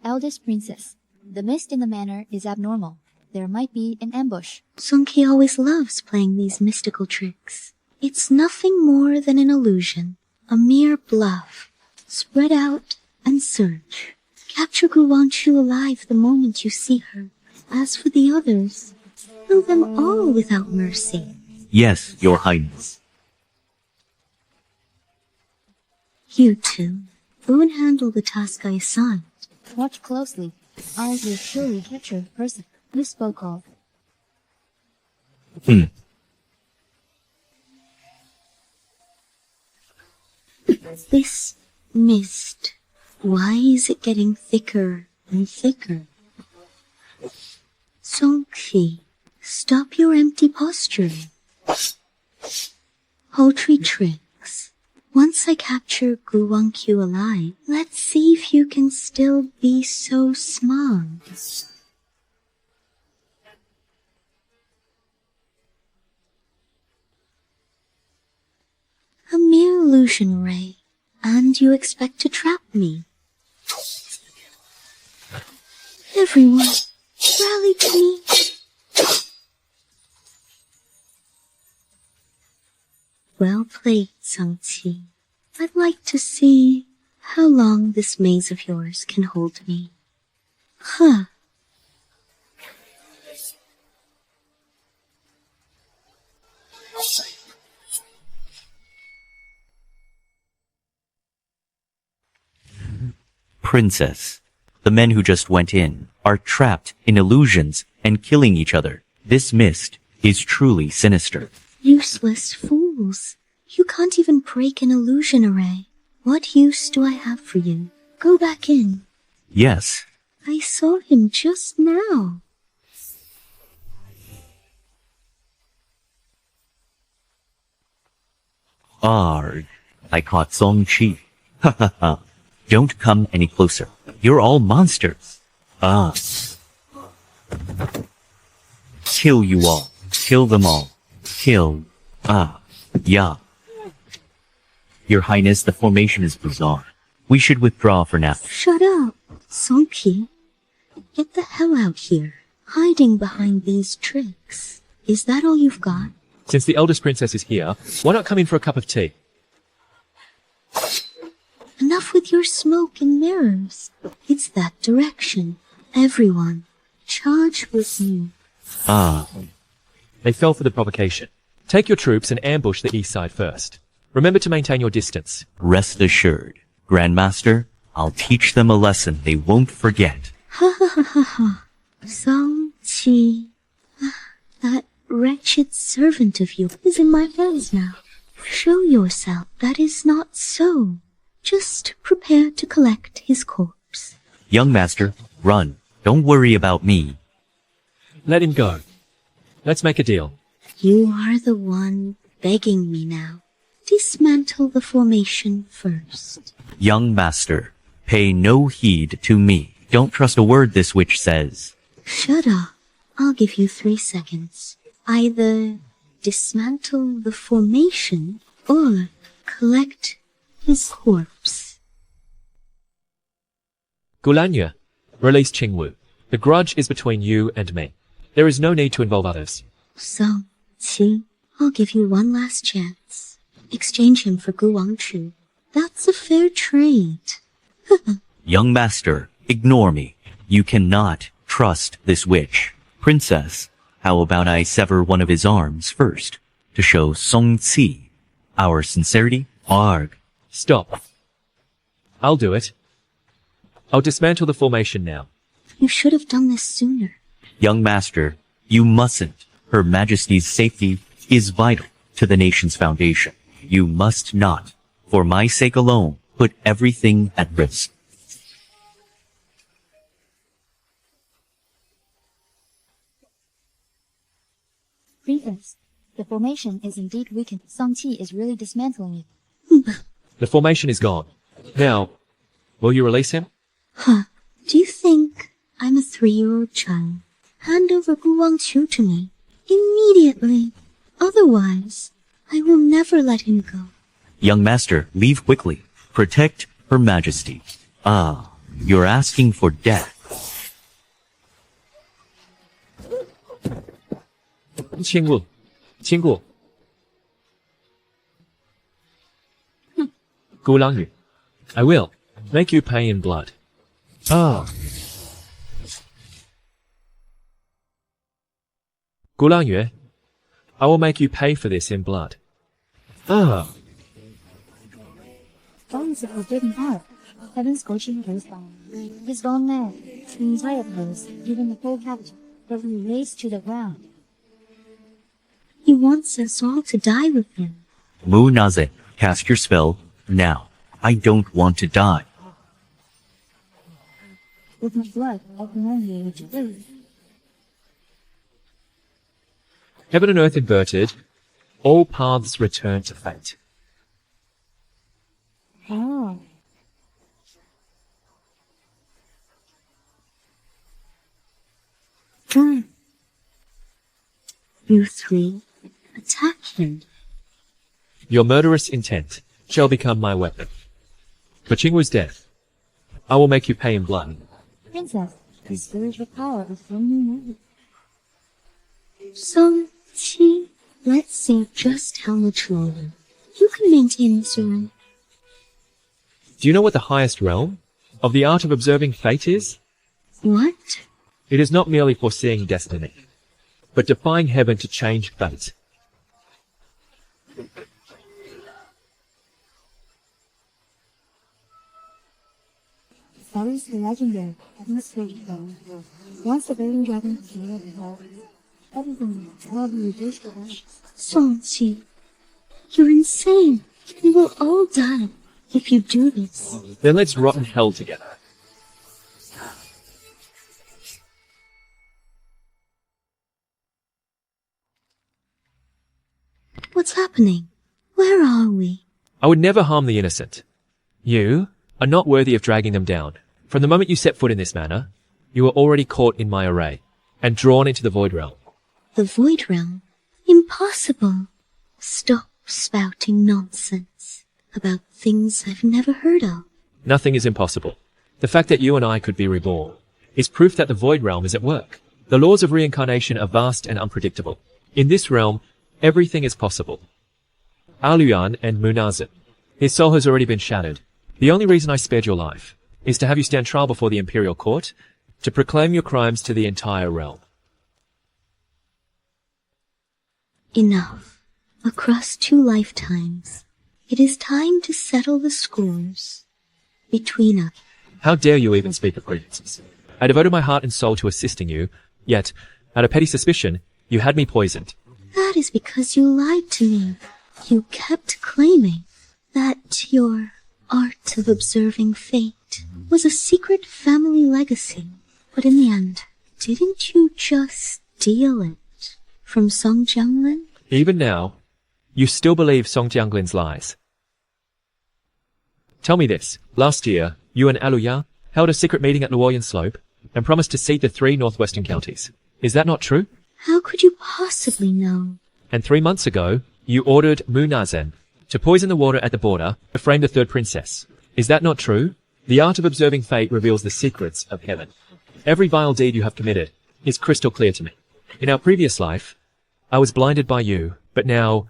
Eldest Princess. The mist in the manor is abnormal. There might be an ambush. Song Ci always loves playing these mystical tricks. It's nothing more than an illusion, a mere bluff. Spread out and search. Capture Gu Wanqiu alive the moment you see her. As for the others, kill them all without mercy. Yes, your highness. You two, go and handle the task I assigned. Watch closely. I will surely capture the person you spoke of. This mist, why is it getting thicker and thicker? Song Ci, stop your empty posturing. Paltry tricks. Once I capture Gu Wanqiu alive, let's see if you can still be so smart. A mere illusion ray, and you expect to trap me. Everyone, rally to me. Well played, Song Ci. I'd like to see how long this maze of yours can hold me. Huh. Princess, the men who just went in are trapped in illusions and killing each other. This mist is truly sinister. Useless fools. You can't even break an illusion array. What use do I have for you? Go back in. Yes. I saw him just now. Arg, I caught Song Ci. Ha ha ha. Don't come any closer. You're all monsters. Ah. Kill you all. Kill them all. Kill. Ah. Yeah. Your Highness, the formation is bizarre. We should withdraw for now. Shut up, Song Ci. Get the hell out here. Hiding behind these tricks. Is that all you've got? Since the eldest princess is here, why not come in for a cup of tea? Enough with your smoke and mirrors. It's that direction. Everyone, charge with me. Ah. They fell for the provocation. Take your troops and ambush the east side first. Remember to maintain your distance. Rest assured, Grandmaster, I'll teach them a lesson they won't forget. Ha ha ha ha ha. Song Ci. That wretched servant of you is in my hands now. Show yourself that is not so. Just prepare to collect his corpse. Young master, run. Don't worry about me. Let him go. Let's make a deal. You are the one begging me now. Dismantle the formation first. Young master, pay no heed to me. Don't trust a word this witch says. Shut up. I'll give you 3 seconds. Either dismantle the formation or collect his corpse. Gu Lanyue, release Qingwu. The grudge is between you and me. There is no need to involve others. So, Ci, I'll give you one last chance. Exchange him for Gu Wanqiu. That's a fair trade. Young master, ignore me. You cannot trust this witch. Princess, how about I sever one of his arms first, to show Song Ci our sincerity? Arg. Stop. I'll do it. I'll dismantle the formation now. You should have done this sooner. Young master, you mustn't. Her Majesty's safety is vital to the nation's foundation. You must not, for my sake alone, put everything at risk. Princess, the formation is indeed weakened. Song Ci is really dismantling it. The formation is gone. Now, will you release him? Huh. Do you think I'm a 3-year-old child? Hand over Gu Wanqiu to me. Immediately. Otherwise, I will never let him go. Young master, leave quickly. Protect Her Majesty. Ah, you're asking for death. Qingwu. Qingwu. Gu Lanyue. I will make you pay in blood. Ah. Gu Lanyue, I will make you pay for this in blood. Ah. Gone is a forbidden art. Heaven's scorching goes down. He's gone mad. The entire place, even the whole capital, will be razed to the ground. He wants us all to die with him. Mu Naze, cast your spell now. I don't want to die. With my blood, I can only reach you. Heaven and earth inverted, all paths return to fate. Oh. You three, attack him. Your murderous intent shall become my weapon. For Qingwu's death, I will make you pay in blood. Princess, the spiritual power is from you now. Song Ci, let's see just how much longer you can maintain this run. Do you know what the highest realm of the art of observing fate is? What? It is not merely foreseeing destiny, but defying heaven to change fate. That is the legendary atmospheric zone. Once the burning dragon came over, everything will be reduced to ashes. Song Ci, you're insane. We will all die if you do this. Then let's rot in hell together. What's happening? Where are we? I would never harm the innocent. You are not worthy of dragging them down. From the moment you set foot in this manor, you were already caught in my array and drawn into the Void Realm. The Void Realm? Impossible. Stop spouting nonsense about things I've never heard of. Nothing is impossible. The fact that you and I could be reborn is proof that the Void Realm is at work. The laws of reincarnation are vast and unpredictable. In this realm, everything is possible. Aluyan and Munazin. His soul has already been shattered. The only reason I spared your life is to have you stand trial before the Imperial Court to proclaim your crimes to the entire realm. Enough. Across 2 lifetimes, it is time to settle the scores between us. How dare you even speak of grievances? I devoted my heart and soul to assisting you, yet, out of petty suspicion, you had me poisoned. That is because you lied to me. You kept claiming that your art of observing fate was a secret family legacy. But in the end, didn't you just steal it from Song Jianglin? Even now, you still believe Song Jianglin's lies. Tell me this. Last year, you and Aluya held a secret meeting at Luoyan Slope and promised to cede the 3 northwestern counties. Is that not true? How could you possibly know? And 3 months ago, you ordered Munazen to poison the water at the border to frame the 3rd princess. Is that not true? The art of observing fate reveals the secrets of heaven. Every vile deed you have committed is crystal clear to me. In our previous life, I was blinded by you, but now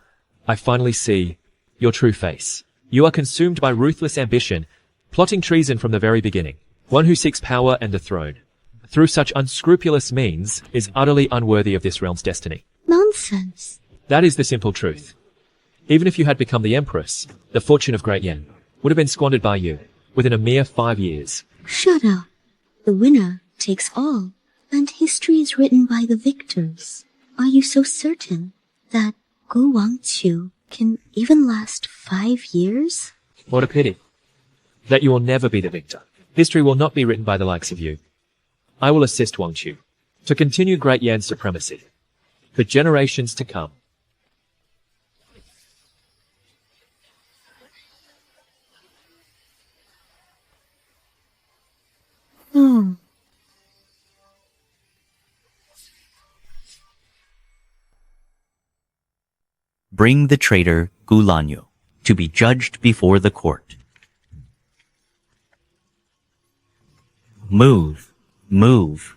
I finally see your true face. You are consumed by ruthless ambition, plotting treason from the very beginning. One who seeks power and the throne, through such unscrupulous means, is utterly unworthy of this realm's destiny. Nonsense. That is the simple truth. Even if you had become the Empress, the fortune of Great Yan would have been squandered by you within a mere 5 years. Shut up. The winner takes all, and history is written by the victors. Are you so certain that Gu Wanqiu can even last 5 years? What a pity that you will never be the victor. History will not be written by the likes of you. I will assist Wanqiu to continue Great Yan's supremacy for generations to come. Bring the traitor Gu Lanyue to be judged before the court. Move, move.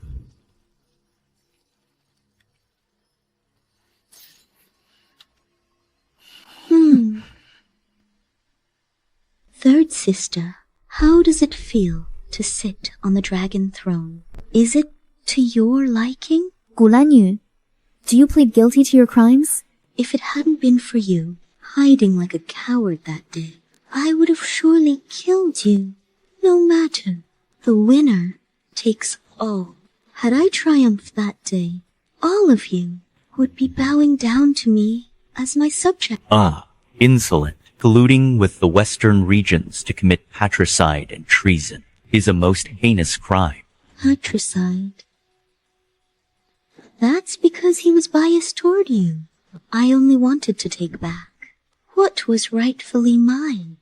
Third sister, how does it feel to sit on the dragon throne? Is it to your liking? Gu Lanyue, do you plead guilty to your crimes? If it hadn't been for you, hiding like a coward that day, I would have surely killed you. No matter. The winner takes all. Had I triumphed that day, all of you would be bowing down to me as my subject. Ah, insolent. Colluding with the Western regions to commit patricide and treason is a most heinous crime. Patricide? That's because he was biased toward you. I only wanted to take back what was rightfully mine.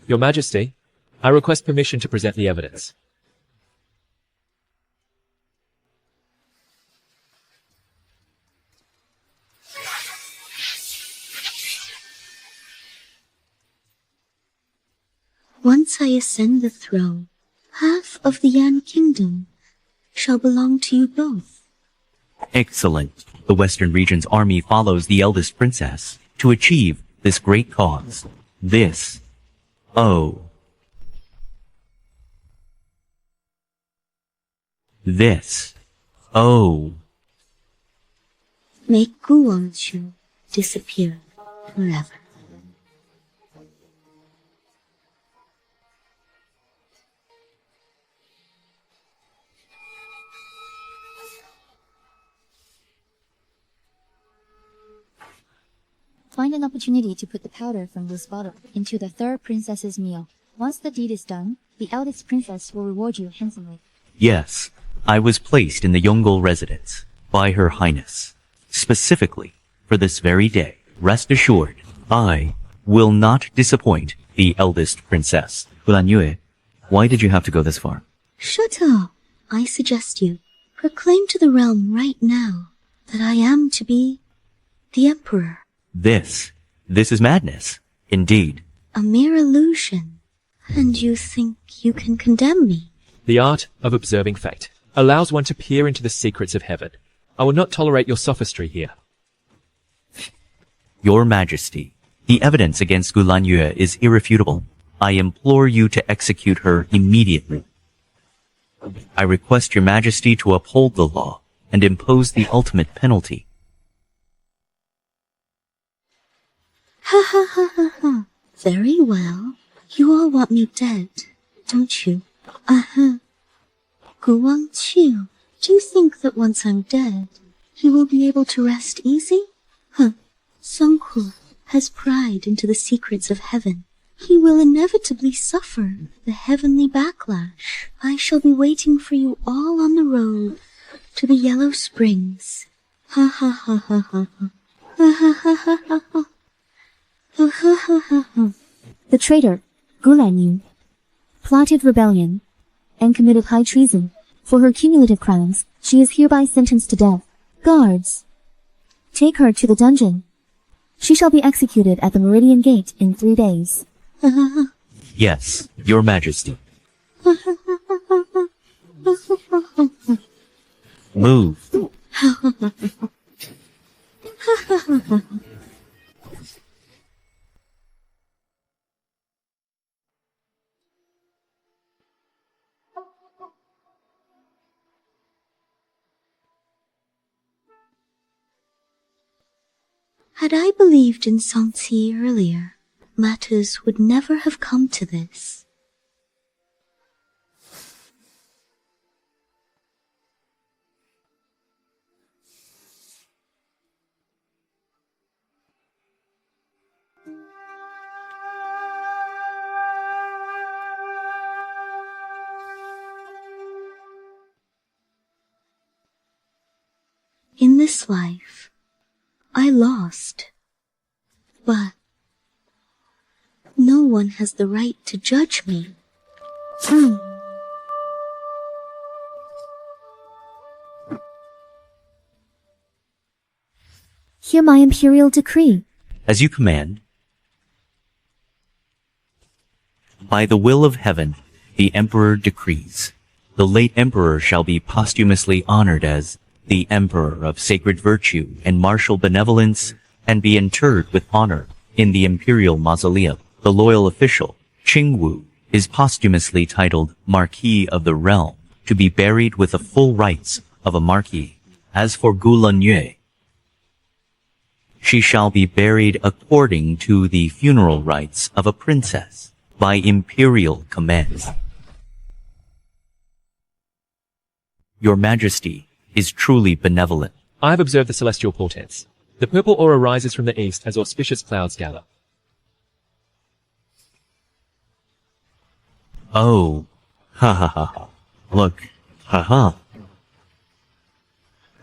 Your Majesty, I request permission to present the evidence. Once I ascend the throne, half of the Yan Kingdom shall belong to you both. Excellent. The Western region's army follows the Eldest Princess to achieve this great cause. This. Oh. This. Oh. Make Wanqiu disappear forever. Find an opportunity to put the powder from this bottle into the third princess's meal. Once the deed is done, the eldest princess will reward you handsomely. Yes, I was placed in the Yonggol residence by Her Highness, specifically for this very day. Rest assured, I will not disappoint the Eldest Princess. Gu Lanyue, why did you have to go this far? Shut up. I suggest you proclaim to the realm right now that I am to be the Emperor. This is madness, indeed. A mere illusion. And you think you can condemn me? The art of observing fate allows one to peer into the secrets of heaven. I will not tolerate your sophistry here. Your Majesty, the evidence against Gu Lanyue is irrefutable. I implore you to execute her immediately. I request your Majesty to uphold the law and impose the ultimate penalty. Ha ha ha ha ha. Very well. You all want me dead, don't you? Uh-huh. Gu Wanqiu, do you think that once I'm dead, you will be able to rest easy? Huh. Song Jianglin has pried into the secrets of heaven. He will inevitably suffer the heavenly backlash. I shall be waiting for you all on the road to the Yellow Springs. Ha ha ha ha ha ha. Ha ha ha ha ha ha. Ha ha ha ha ha. The traitor, Gu Lanyue, plotted rebellion and committed high treason. For her cumulative crimes, she is hereby sentenced to death. Guards, take her to the dungeon. She shall be executed at the Meridian Gate in 3 days. Yes, Your Majesty. Move. Had I believed in Song Ci earlier, matters would never have come to this. In this life, I lost, but no one has the right to judge me. Hear my imperial decree. As you command. By the will of heaven, the Emperor decrees. The late Emperor shall be posthumously honored as the Emperor of sacred virtue and martial benevolence, and be interred with honor in the imperial mausoleum. The loyal official, Qingwu, is posthumously titled Marquis of the Realm, to be buried with the full rights of a marquis. As for Gu Lanyue, she shall be buried according to the funeral rites of a princess, by imperial command. Your Majesty is truly benevolent. I have observed the celestial portents. The purple aura rises from the east as auspicious clouds gather. Oh, ha ha ha ha. Look, ha ha.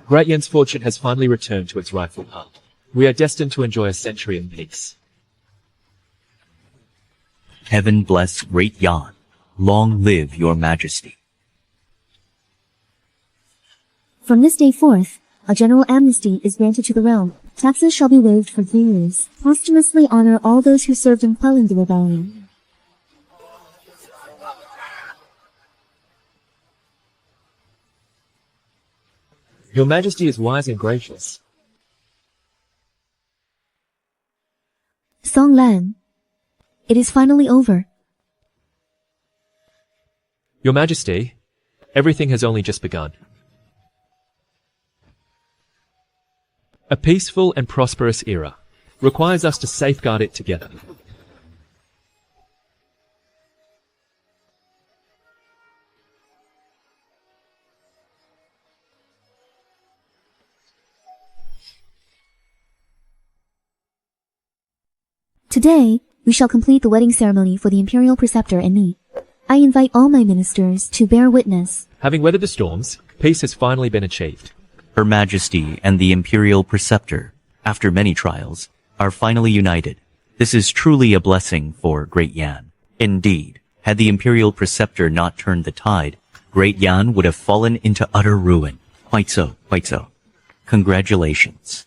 Great Yan's fortune has finally returned to its rightful path. We are destined to enjoy a century in peace. Heaven bless Great Yan. Long live your Majesty. From this day forth, a general amnesty is granted to the realm. Taxes shall be waived for 3 years. Posthumously honor all those who served in quelling the rebellion. Your Majesty is wise and gracious. Song Lan. It is finally over. Your Majesty, everything has only just begun. A peaceful and prosperous era requires us to safeguard it together. Today, we shall complete the wedding ceremony for the Imperial Preceptor and me. I invite all my ministers to bear witness. Having weathered the storms, peace has finally been achieved. Her Majesty and the Imperial Preceptor, after many trials, are finally united. This is truly a blessing for Great Yan. Indeed, had the Imperial Preceptor not turned the tide, Great Yan would have fallen into utter ruin. Quite so, quite so. Congratulations.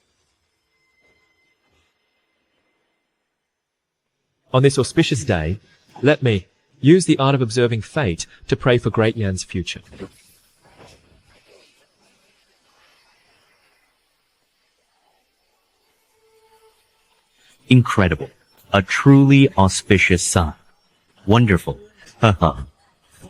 On this auspicious day, let me use the art of observing fate to pray for Great Yan's future. Incredible. A truly auspicious sign. Wonderful. Ha ha.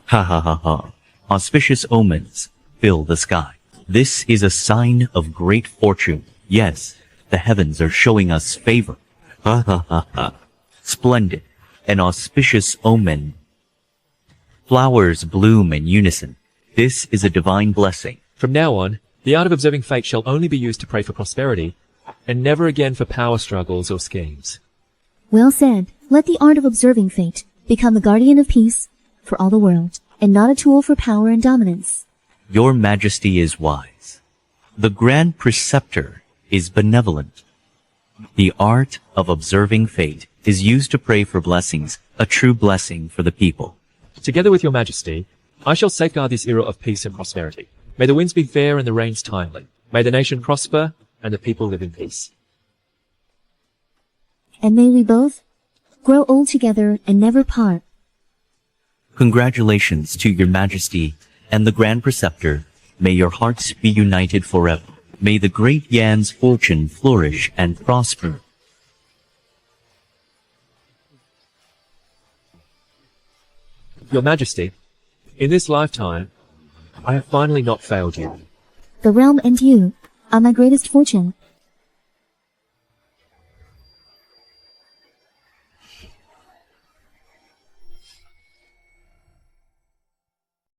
Ha ha ha ha. Auspicious omens fill the sky. This is a sign of great fortune. Yes, the heavens are showing us favor. Ha ha ha ha. Splendid. An auspicious omen. Flowers bloom in unison. This is a divine blessing. From now on, the art of observing fate shall only be used to pray for prosperity, and never again for power struggles or schemes. Well said. Let the art of observing fate become the guardian of peace for all the world, and not a tool for power and dominance. Your Majesty is wise. The Grand Preceptor is benevolent. The art of observing fate is used to pray for blessings, a true blessing for the people. Together with your Majesty, I shall safeguard this era of peace and prosperity. May the winds be fair and the rains timely. May the nation prosper and the people live in peace. And may we both grow old together and never part. Congratulations to your Majesty and the Grand Preceptor. May your hearts be united forever. May the Great Yan's fortune flourish and prosper. Your Majesty, in this lifetime, I have finally not failed you. The realm and you are my greatest fortune.